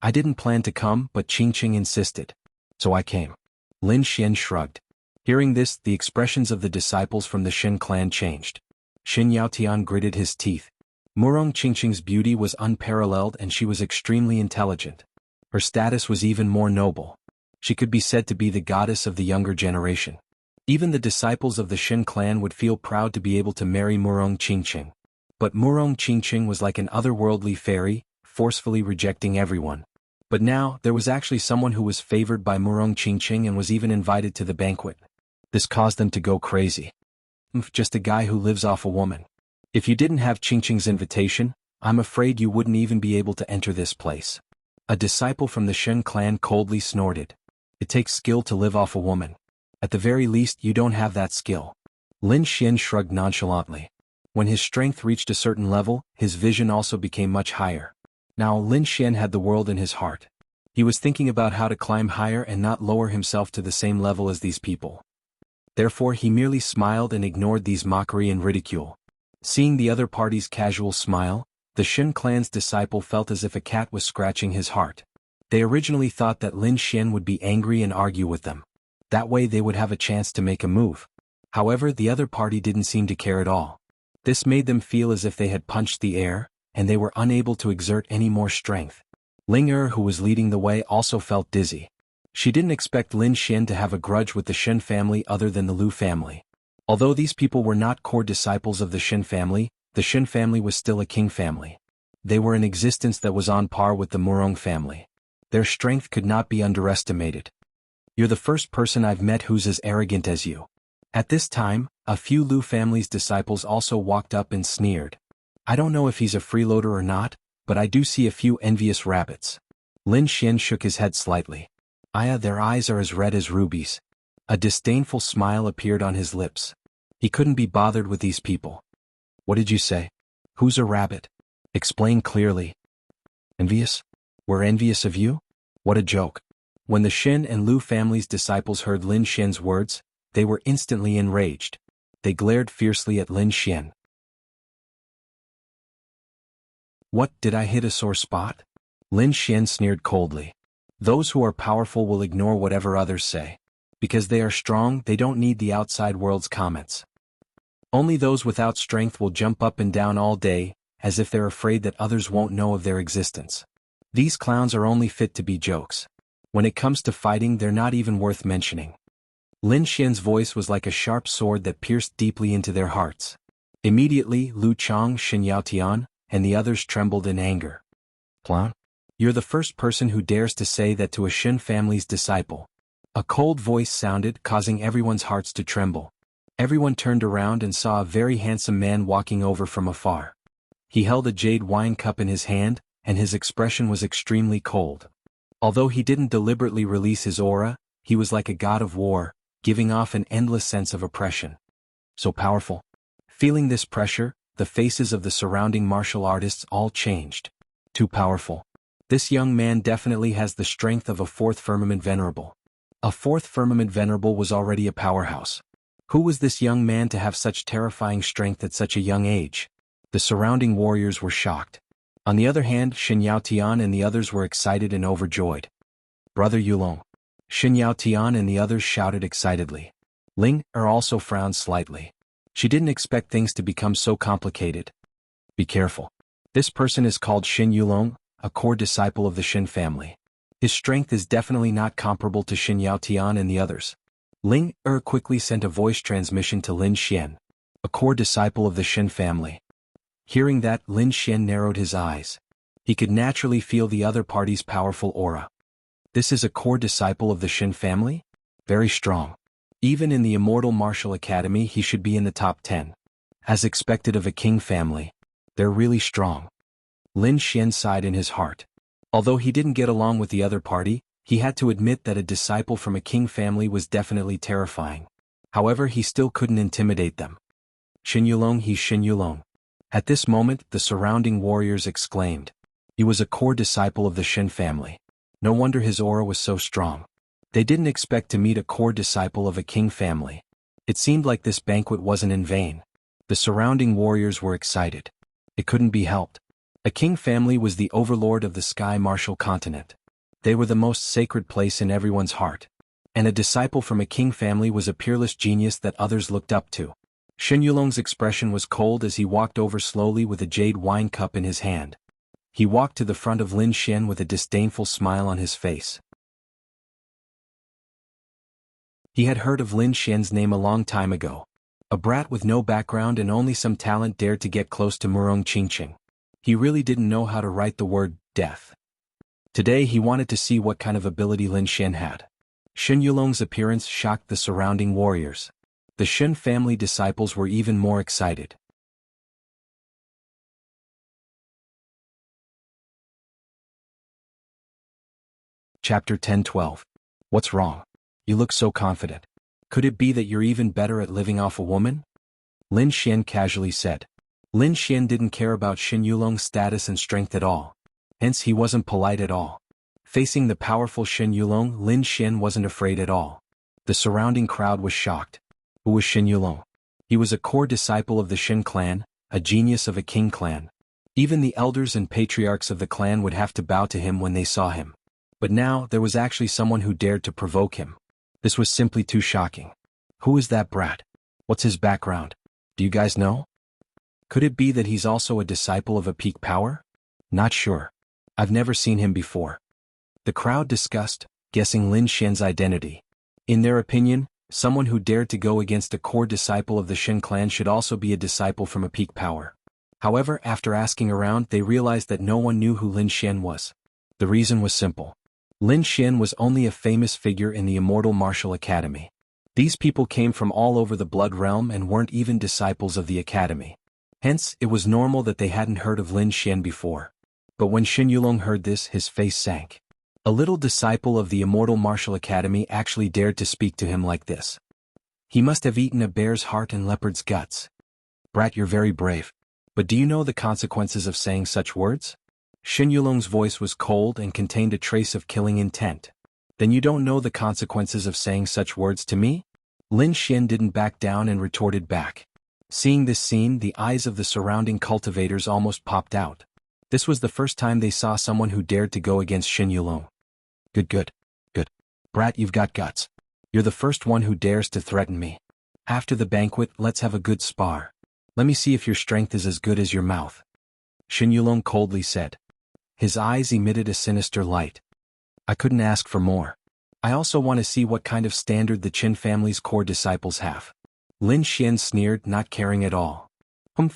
I didn't plan to come, but Qingqing insisted. So I came. Lin Xian shrugged. Hearing this, the expressions of the disciples from the Xin clan changed. Xin Yaotian gritted his teeth. Murong Qingqing's beauty was unparalleled and she was extremely intelligent. Her status was even more noble. She could be said to be the goddess of the younger generation. Even the disciples of the Xin clan would feel proud to be able to marry Murong Qingqing. But Murong Qingqing was like an otherworldly fairy, forcefully rejecting everyone. But now, there was actually someone who was favored by Murong Qingqing and was even invited to the banquet. This caused them to go crazy. Just a guy who lives off a woman. If you didn't have Qingqing's invitation, I'm afraid you wouldn't even be able to enter this place. A disciple from the Xin clan coldly snorted. It takes skill to live off a woman. At the very least, you don't have that skill. Lin Xian shrugged nonchalantly. When his strength reached a certain level, his vision also became much higher. Now Lin Xian had the world in his heart. He was thinking about how to climb higher and not lower himself to the same level as these people. Therefore he merely smiled and ignored these mockery and ridicule. Seeing the other party's casual smile, the Xin clan's disciple felt as if a cat was scratching his heart. They originally thought that Lin Xian would be angry and argue with them. That way they would have a chance to make a move. However, the other party didn't seem to care at all. This made them feel as if they had punched the air, and they were unable to exert any more strength. Ling Er, who was leading the way, also felt dizzy. She didn't expect Lin Xian to have a grudge with the Xin family other than the Lu family. Although these people were not core disciples of the Xin family was still a king family. They were an existence that was on par with the Murong family. Their strength could not be underestimated. You're the first person I've met who's as arrogant as you. At this time, a few Lu family's disciples also walked up and sneered. I don't know if he's a freeloader or not, but I do see a few envious rabbits. Lin Xian shook his head slightly. Their eyes are as red as rubies. A disdainful smile appeared on his lips. He couldn't be bothered with these people. What did you say? Who's a rabbit? Explain clearly. Envious? We're envious of you? What a joke. When the Xin and Lu family's disciples heard Lin Xian's words, they were instantly enraged. They glared fiercely at Lin Xian. What, did I hit a sore spot? Lin Xian sneered coldly. Those who are powerful will ignore whatever others say. Because they are strong, they don't need the outside world's comments. Only those without strength will jump up and down all day, as if they're afraid that others won't know of their existence. These clowns are only fit to be jokes. When it comes to fighting, they're not even worth mentioning. Lin Xian's voice was like a sharp sword that pierced deeply into their hearts. Immediately, Lu Chang, Xin Yaotian, and the others trembled in anger. Clown? You're the first person who dares to say that to a Xin family's disciple. A cold voice sounded, causing everyone's hearts to tremble. Everyone turned around and saw a very handsome man walking over from afar. He held a jade wine cup in his hand, and his expression was extremely cold. Although he didn't deliberately release his aura, he was like a god of war, giving off an endless sense of oppression. So powerful. Feeling this pressure, the faces of the surrounding martial artists all changed. Too powerful. This young man definitely has the strength of a fourth firmament venerable. A fourth firmament venerable was already a powerhouse. Who was this young man to have such terrifying strength at such a young age? The surrounding warriors were shocked. On the other hand, Xin Yaotian and the others were excited and overjoyed. Brother Yulong. Xin Yaotian and the others shouted excitedly. Ling Er also frowned slightly. She didn't expect things to become so complicated. Be careful. This person is called Xin Yulong, a core disciple of the Xin family. His strength is definitely not comparable to Xin Yaotian and the others. Ling Er quickly sent a voice transmission to Lin Xian. A core disciple of the Shen family. Hearing that, Lin Xian narrowed his eyes. He could naturally feel the other party's powerful aura. This is a core disciple of the Shen family? Very strong. Even in the Immortal Martial Academy he should be in the top 10. As expected of a king family. They're really strong. Lin Xian sighed in his heart. Although he didn't get along with the other party, he had to admit that a disciple from a king family was definitely terrifying. However, he still couldn't intimidate them. Shen Yulong, he's Shen Yulong. At this moment, the surrounding warriors exclaimed. He was a core disciple of the Shen family. No wonder his aura was so strong. They didn't expect to meet a core disciple of a king family. It seemed like this banquet wasn't in vain. The surrounding warriors were excited. It couldn't be helped. A king family was the overlord of the Sky Martial Continent. They were the most sacred place in everyone's heart. And a disciple from a king family was a peerless genius that others looked up to. Shen Yulong's expression was cold as he walked over slowly with a jade wine cup in his hand. He walked to the front of Lin Xian with a disdainful smile on his face. He had heard of Lin Xian's name a long time ago. A brat with no background and only some talent dared to get close to Murong Qingqing. He really didn't know how to write the word death. Today he wanted to see what kind of ability Lin Xian had. Shen Yulong's appearance shocked the surrounding warriors. The Shen family disciples were even more excited. Chapter 10-12. What's wrong? You look so confident. Could it be that you're even better at living off a woman? Lin Xian casually said. Lin Xian didn't care about Shen Yulong's status and strength at all. Hence he wasn't polite at all. Facing the powerful Shen Yulong, Lin Xian wasn't afraid at all. The surrounding crowd was shocked. Who was Shen Yulong? He was a core disciple of the Shen clan, a genius of a king clan. Even the elders and patriarchs of the clan would have to bow to him when they saw him. But now, there was actually someone who dared to provoke him. This was simply too shocking. Who is that brat? What's his background? Do you guys know? Could it be that he's also a disciple of a peak power? Not sure. I've never seen him before. The crowd discussed, guessing Lin Xian's identity. In their opinion, someone who dared to go against a core disciple of the Shen clan should also be a disciple from a peak power. However, after asking around, they realized that no one knew who Lin Xian was. The reason was simple. Lin Xian was only a famous figure in the Immortal Martial Academy. These people came from all over the Blood Realm and weren't even disciples of the Academy. Hence, it was normal that they hadn't heard of Lin Xian before. But when Shen Yulong heard this, his face sank. A little disciple of the Immortal Martial Academy actually dared to speak to him like this. He must have eaten a bear's heart and leopard's guts. Brat, you're very brave. But do you know the consequences of saying such words? Shen Yulong's voice was cold and contained a trace of killing intent. Then you don't know the consequences of saying such words to me? Lin Xian didn't back down and retorted back. Seeing this scene, the eyes of the surrounding cultivators almost popped out. This was the first time they saw someone who dared to go against Shen Yulong. Good. Brat, you've got guts. You're the first one who dares to threaten me. After the banquet, let's have a good spar. Let me see if your strength is as good as your mouth. Shen Yulong coldly said. His eyes emitted a sinister light. I couldn't ask for more. I also want to see what kind of standard the Qin family's core disciples have. Lin Xian sneered, not caring at all.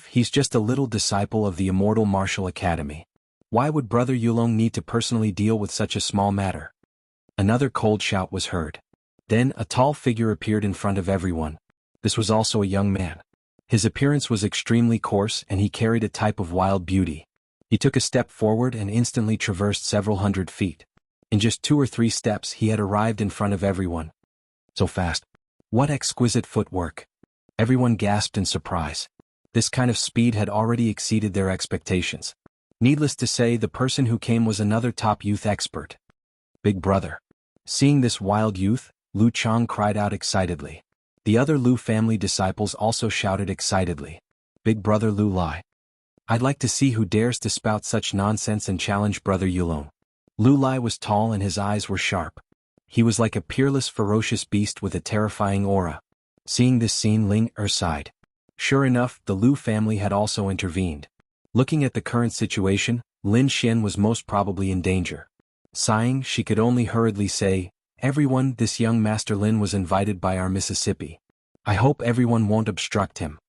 He's just a little disciple of the Immortal Martial Academy. Why would Brother Yulong need to personally deal with such a small matter? Another cold shout was heard. Then a tall figure appeared in front of everyone. This was also a young man. His appearance was extremely coarse and he carried a type of wild beauty. He took a step forward and instantly traversed several hundred feet. In just 2 or 3 steps he had arrived in front of everyone. So fast. What exquisite footwork. Everyone gasped in surprise. This kind of speed had already exceeded their expectations. Needless to say, the person who came was another top youth expert. Big brother. Seeing this wild youth, Lu Chang cried out excitedly. The other Lu family disciples also shouted excitedly. Big brother Lu Lai. I'd like to see who dares to spout such nonsense and challenge Brother Yulong. Lu Lai was tall and his eyes were sharp. He was like a peerless, ferocious beast with a terrifying aura. Seeing this scene, Ling sighed. Sure enough, the Lu family had also intervened. Looking at the current situation, Lin Xian was most probably in danger. Sighing, she could only hurriedly say, Everyone, this young Master Lin was invited by our Mississippi. I hope everyone won't obstruct him.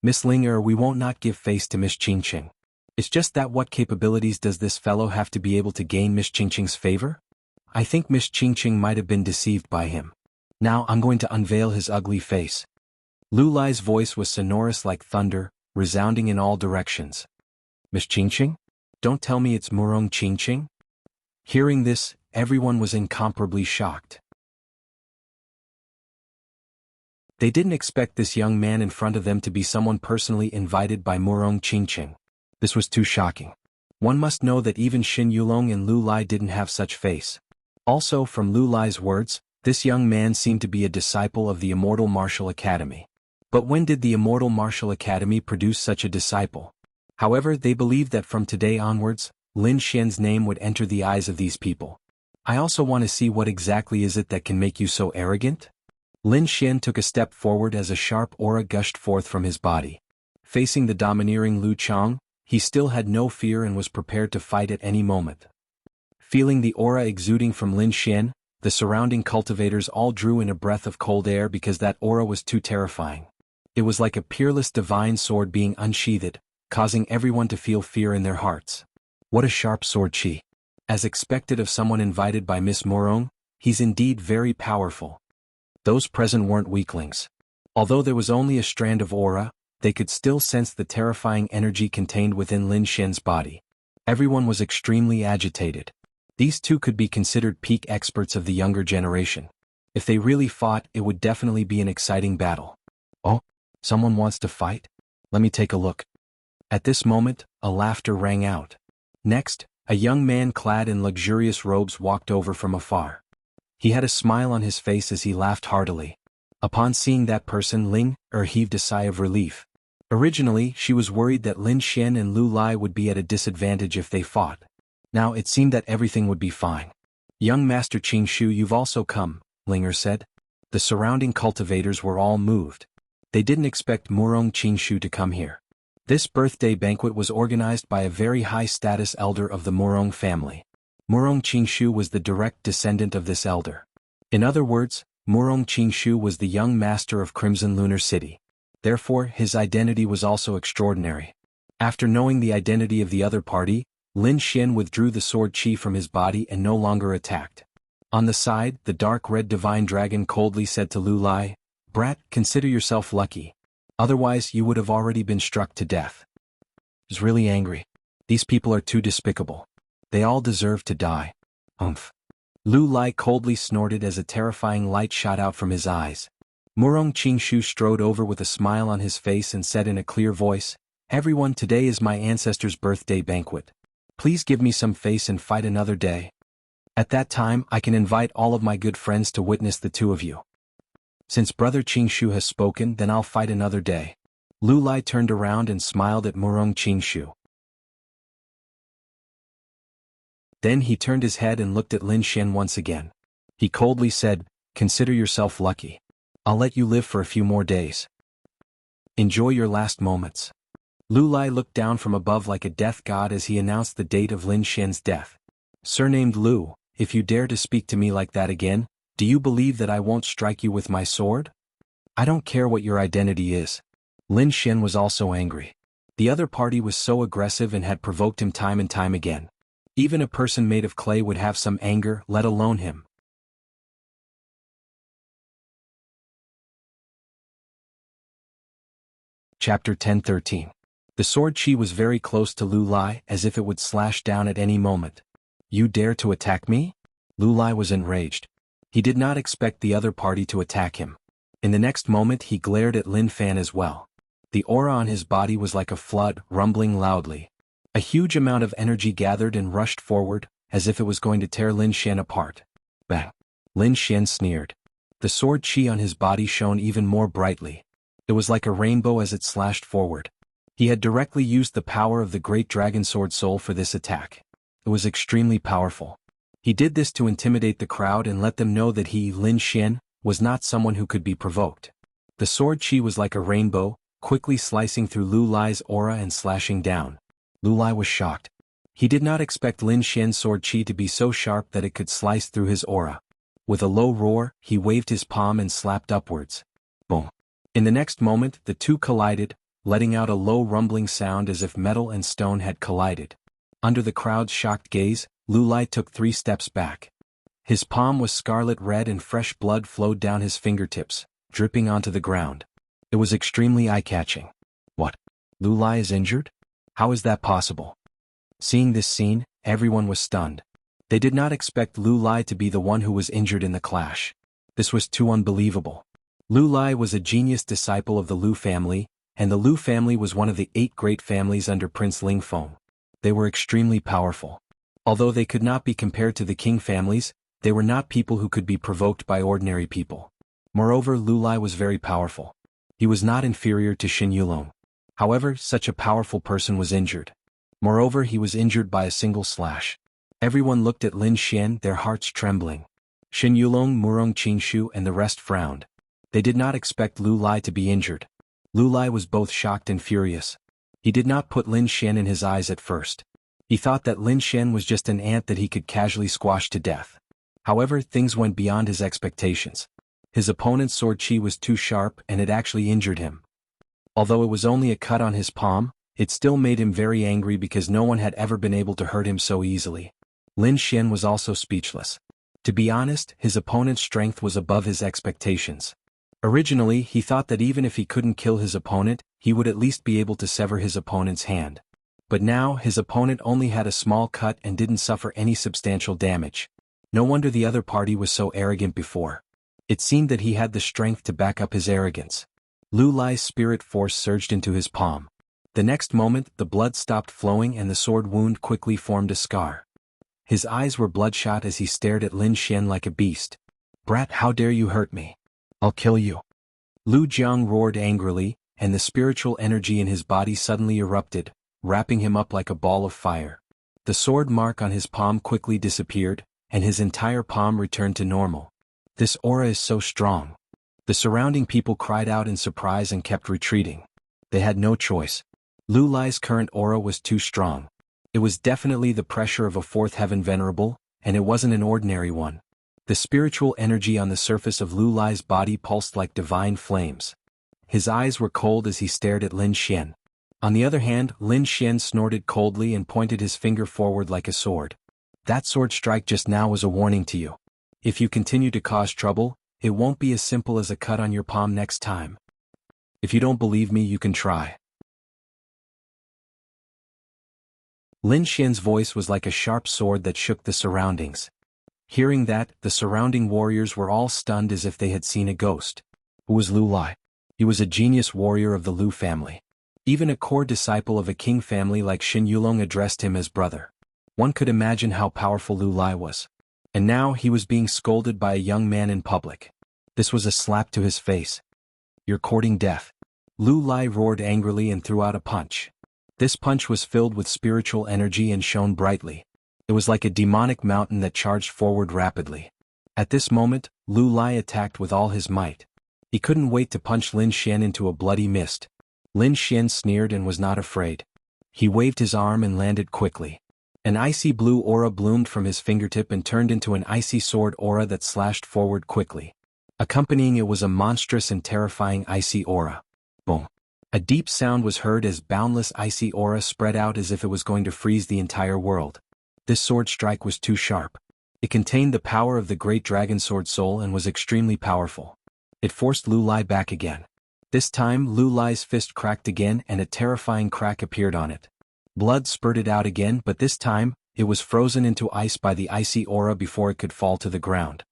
Miss Linger, we won't not give face to Miss Qingqing. It's just that what capabilities does this fellow have to be able to gain Miss Qingqing's favor? I think Miss Qingqing might have been deceived by him. Now I'm going to unveil his ugly face. Lu Lai's voice was sonorous like thunder, resounding in all directions. Miss Qingqing? Don't tell me it's Murong Qingqing? Hearing this, everyone was incomparably shocked. They didn't expect this young man in front of them to be someone personally invited by Murong Qingqing. This was too shocking. One must know that even Xin Yulong and Lu Lai didn't have such face. Also, from Lu Lai's words, this young man seemed to be a disciple of the Immortal Martial Academy. But when did the Immortal Martial Academy produce such a disciple? However, they believed that from today onwards, Lin Xian's name would enter the eyes of these people. I also want to see what exactly is it that can make you so arrogant? Lin Xian took a step forward as a sharp aura gushed forth from his body. Facing the domineering Lu Chang, he still had no fear and was prepared to fight at any moment. Feeling the aura exuding from Lin Xian, the surrounding cultivators all drew in a breath of cold air because that aura was too terrifying. It was like a peerless divine sword being unsheathed, causing everyone to feel fear in their hearts. What a sharp sword chi. As expected of someone invited by Miss Murong, he's indeed very powerful. Those present weren't weaklings. Although there was only a strand of aura, they could still sense the terrifying energy contained within Lin Xian's body. Everyone was extremely agitated. These two could be considered peak experts of the younger generation. If they really fought, it would definitely be an exciting battle. Oh, someone wants to fight? Let me take a look. At this moment, a laughter rang out. Next, a young man clad in luxurious robes walked over from afar. He had a smile on his face as he laughed heartily. Upon seeing that person, Ling heaved a sigh of relief. Originally, she was worried that Lin Xian and Lu Lai would be at a disadvantage if they fought. Now it seemed that everything would be fine. Young Master Qing Shu, you've also come, Linger said. The surrounding cultivators were all moved. They didn't expect Murong Qing Shu to come here. This birthday banquet was organized by a very high-status elder of the Murong family. Murong Qing Shu was the direct descendant of this elder. In other words, Murong Qing Shu was the young master of Crimson Lunar City. Therefore, his identity was also extraordinary. After knowing the identity of the other party, Lin Xian withdrew the sword chi from his body and no longer attacked. On the side, the dark red divine dragon coldly said to Lu Lai, "Brat, consider yourself lucky. Otherwise you would have already been struck to death." He was really angry. These people are too despicable. They all deserve to die. Umph. Lu Lai coldly snorted as a terrifying light shot out from his eyes. Murong Qing Shu strode over with a smile on his face and said in a clear voice, "Everyone, today is my ancestor's birthday banquet. Please give me some face and fight another day. At that time I can invite all of my good friends to witness the two of you. Since Brother Qing Shu has spoken, then I'll fight another day." Lu Lai turned around and smiled at Murong Qing Shu. Then he turned his head and looked at Lin Xian once again. He coldly said, "Consider yourself lucky. I'll let you live for a few more days. Enjoy your last moments." Lu Lai looked down from above like a death god as he announced the date of Lin Xian's death. "Surnamed Lu, if you dare to speak to me like that again, do you believe that I won't strike you with my sword? I don't care what your identity is." Lin Xian was also angry. The other party was so aggressive and had provoked him time and time again. Even a person made of clay would have some anger, let alone him. Chapter 10:13. The sword chi was very close to Lu Lai, as if it would slash down at any moment. "You dare to attack me?" Lu Lai was enraged. He did not expect the other party to attack him. In the next moment he glared at Lin Fan as well. The aura on his body was like a flood, rumbling loudly. A huge amount of energy gathered and rushed forward, as if it was going to tear Lin Xian apart. Bang! Lin Xian sneered. The sword chi on his body shone even more brightly. It was like a rainbow as it slashed forward. He had directly used the power of the great dragon sword soul for this attack. It was extremely powerful. He did this to intimidate the crowd and let them know that he, Lin Xian, was not someone who could be provoked. The sword chi was like a rainbow, quickly slicing through Lu Lai's aura and slashing down. Lu Lai was shocked. He did not expect Lin Xian's sword chi to be so sharp that it could slice through his aura. With a low roar, he waved his palm and slapped upwards. Boom! In the next moment, the two collided, letting out a low rumbling sound as if metal and stone had collided. Under the crowd's shocked gaze, Lu Lai took 3 steps back. His palm was scarlet red and fresh blood flowed down his fingertips, dripping onto the ground. It was extremely eye-catching. What? Lu Lai is injured? How is that possible? Seeing this scene, everyone was stunned. They did not expect Lu Lai to be the one who was injured in the clash. This was too unbelievable. Lu Lai was a genius disciple of the Lu family, and the Lu family was one of the 8 great families under Prince Lingfeng. They were extremely powerful. Although they could not be compared to the king families, they were not people who could be provoked by ordinary people. Moreover, Lu Lai was very powerful. He was not inferior to Shen Yulong. However, such a powerful person was injured. Moreover, he was injured by a single slash. Everyone looked at Lin Xian, their hearts trembling. Shen Yulong, Murong Qingshu and the rest frowned. They did not expect Lu Lai to be injured. Lu Lai was both shocked and furious. He did not put Lin Xian in his eyes at first. He thought that Lin Xian was just an ant that he could casually squash to death. However, things went beyond his expectations. His opponent's sword chi was too sharp and it actually injured him. Although it was only a cut on his palm, it still made him very angry because no one had ever been able to hurt him so easily. Lin Xian was also speechless. To be honest, his opponent's strength was above his expectations. Originally, he thought that even if he couldn't kill his opponent, he would at least be able to sever his opponent's hand. But now, his opponent only had a small cut and didn't suffer any substantial damage. No wonder the other party was so arrogant before. It seemed that he had the strength to back up his arrogance. Lu Lai's spirit force surged into his palm. The next moment, the blood stopped flowing and the sword wound quickly formed a scar. His eyes were bloodshot as he stared at Lin Xian like a beast. "Brat, how dare you hurt me? I'll kill you." Lu Jiang roared angrily, and the spiritual energy in his body suddenly erupted, wrapping him up like a ball of fire. The sword mark on his palm quickly disappeared, and his entire palm returned to normal. This aura is so strong. The surrounding people cried out in surprise and kept retreating. They had no choice. Lu Lai's current aura was too strong. It was definitely the pressure of a 4th heaven venerable, and it wasn't an ordinary one. The spiritual energy on the surface of Lu Lai's body pulsed like divine flames. His eyes were cold as he stared at Lin Xian. On the other hand, Lin Xian snorted coldly and pointed his finger forward like a sword. "That sword strike just now was a warning to you. If you continue to cause trouble, it won't be as simple as a cut on your palm next time. If you don't believe me, you can try." Lin Xian's voice was like a sharp sword that shook the surroundings. Hearing that, the surrounding warriors were all stunned as if they had seen a ghost. Who was Lu Lai? He was a genius warrior of the Lu family. Even a core disciple of a king family like Shen Yulong addressed him as brother. One could imagine how powerful Lu Lai was. And now he was being scolded by a young man in public. This was a slap to his face. "You're courting death." Lu Lai roared angrily and threw out a punch. This punch was filled with spiritual energy and shone brightly. It was like a demonic mountain that charged forward rapidly. At this moment, Lu Lai attacked with all his might. He couldn't wait to punch Lin Xian into a bloody mist. Lin Xian sneered and was not afraid. He waved his arm and landed quickly. An icy blue aura bloomed from his fingertip and turned into an icy sword aura that slashed forward quickly. Accompanying it was a monstrous and terrifying icy aura. Boom. A deep sound was heard as boundless icy aura spread out as if it was going to freeze the entire world. This sword strike was too sharp. It contained the power of the great dragon sword soul and was extremely powerful. It forced Lu Lai back again. This time, Lu Lai's fist cracked again and a terrifying crack appeared on it. Blood spurted out again, but this time, it was frozen into ice by the icy aura before it could fall to the ground.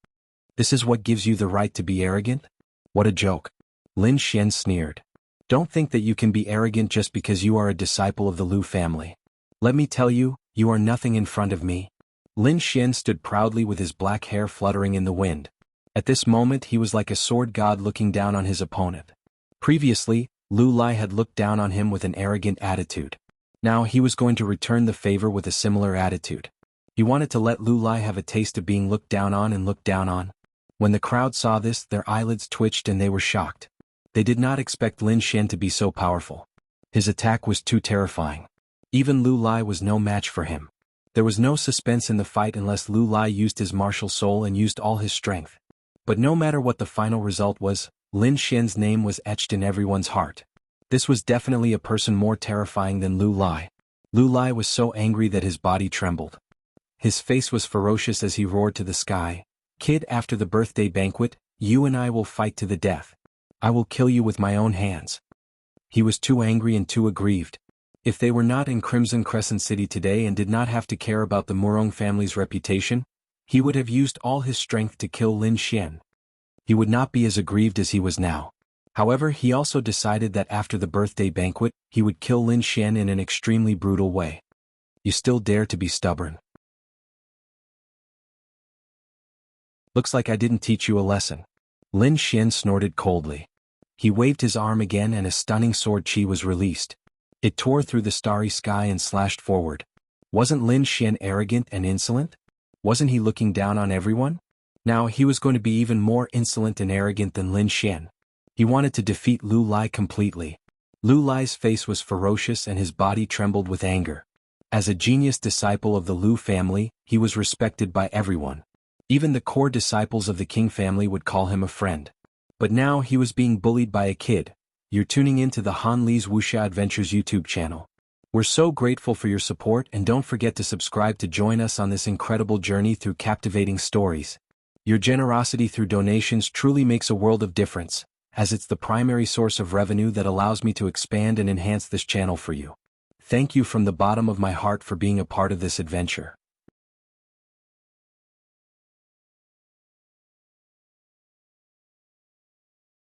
"This is what gives you the right to be arrogant? What a joke." Lin Xian sneered. "Don't think that you can be arrogant just because you are a disciple of the Lu family. Let me tell you, you are nothing in front of me." Lin Xian stood proudly with his black hair fluttering in the wind. At this moment he was like a sword god looking down on his opponent. Previously, Lu Lai had looked down on him with an arrogant attitude. Now he was going to return the favor with a similar attitude. He wanted to let Lu Lai have a taste of being looked down on and looked down on. When the crowd saw this, their eyelids twitched and they were shocked. They did not expect Lin Xian to be so powerful. His attack was too terrifying. Even Lu Lai was no match for him. There was no suspense in the fight unless Lu Lai used his martial soul and used all his strength. But no matter what the final result was, Lin Xian's name was etched in everyone's heart. This was definitely a person more terrifying than Lu Lai. Lu Lai was so angry that his body trembled. His face was ferocious as he roared to the sky, "Kid, after the birthday banquet, you and I will fight to the death. I will kill you with my own hands." He was too angry and too aggrieved. If they were not in Crimson Crescent City today and did not have to care about the Murong family's reputation, he would have used all his strength to kill Lin Xian. He would not be as aggrieved as he was now. However, he also decided that after the birthday banquet, he would kill Lin Xian in an extremely brutal way. "You still dare to be stubborn? Looks like I didn't teach you a lesson." Lin Xian snorted coldly. He waved his arm again and a stunning sword chi was released. It tore through the starry sky and slashed forward. Wasn't Lin Xian arrogant and insolent? Wasn't he looking down on everyone? Now he was going to be even more insolent and arrogant than Lin Xian. He wanted to defeat Lu Lai completely. Lu Lai's face was ferocious and his body trembled with anger. As a genius disciple of the Lu family, he was respected by everyone. Even the core disciples of the King family would call him a friend. But now he was being bullied by a kid. You're tuning in to the Han Li's Wuxia Adventures YouTube channel. We're so grateful for your support and don't forget to subscribe to join us on this incredible journey through captivating stories. Your generosity through donations truly makes a world of difference, as it's the primary source of revenue that allows me to expand and enhance this channel for you. Thank you from the bottom of my heart for being a part of this adventure.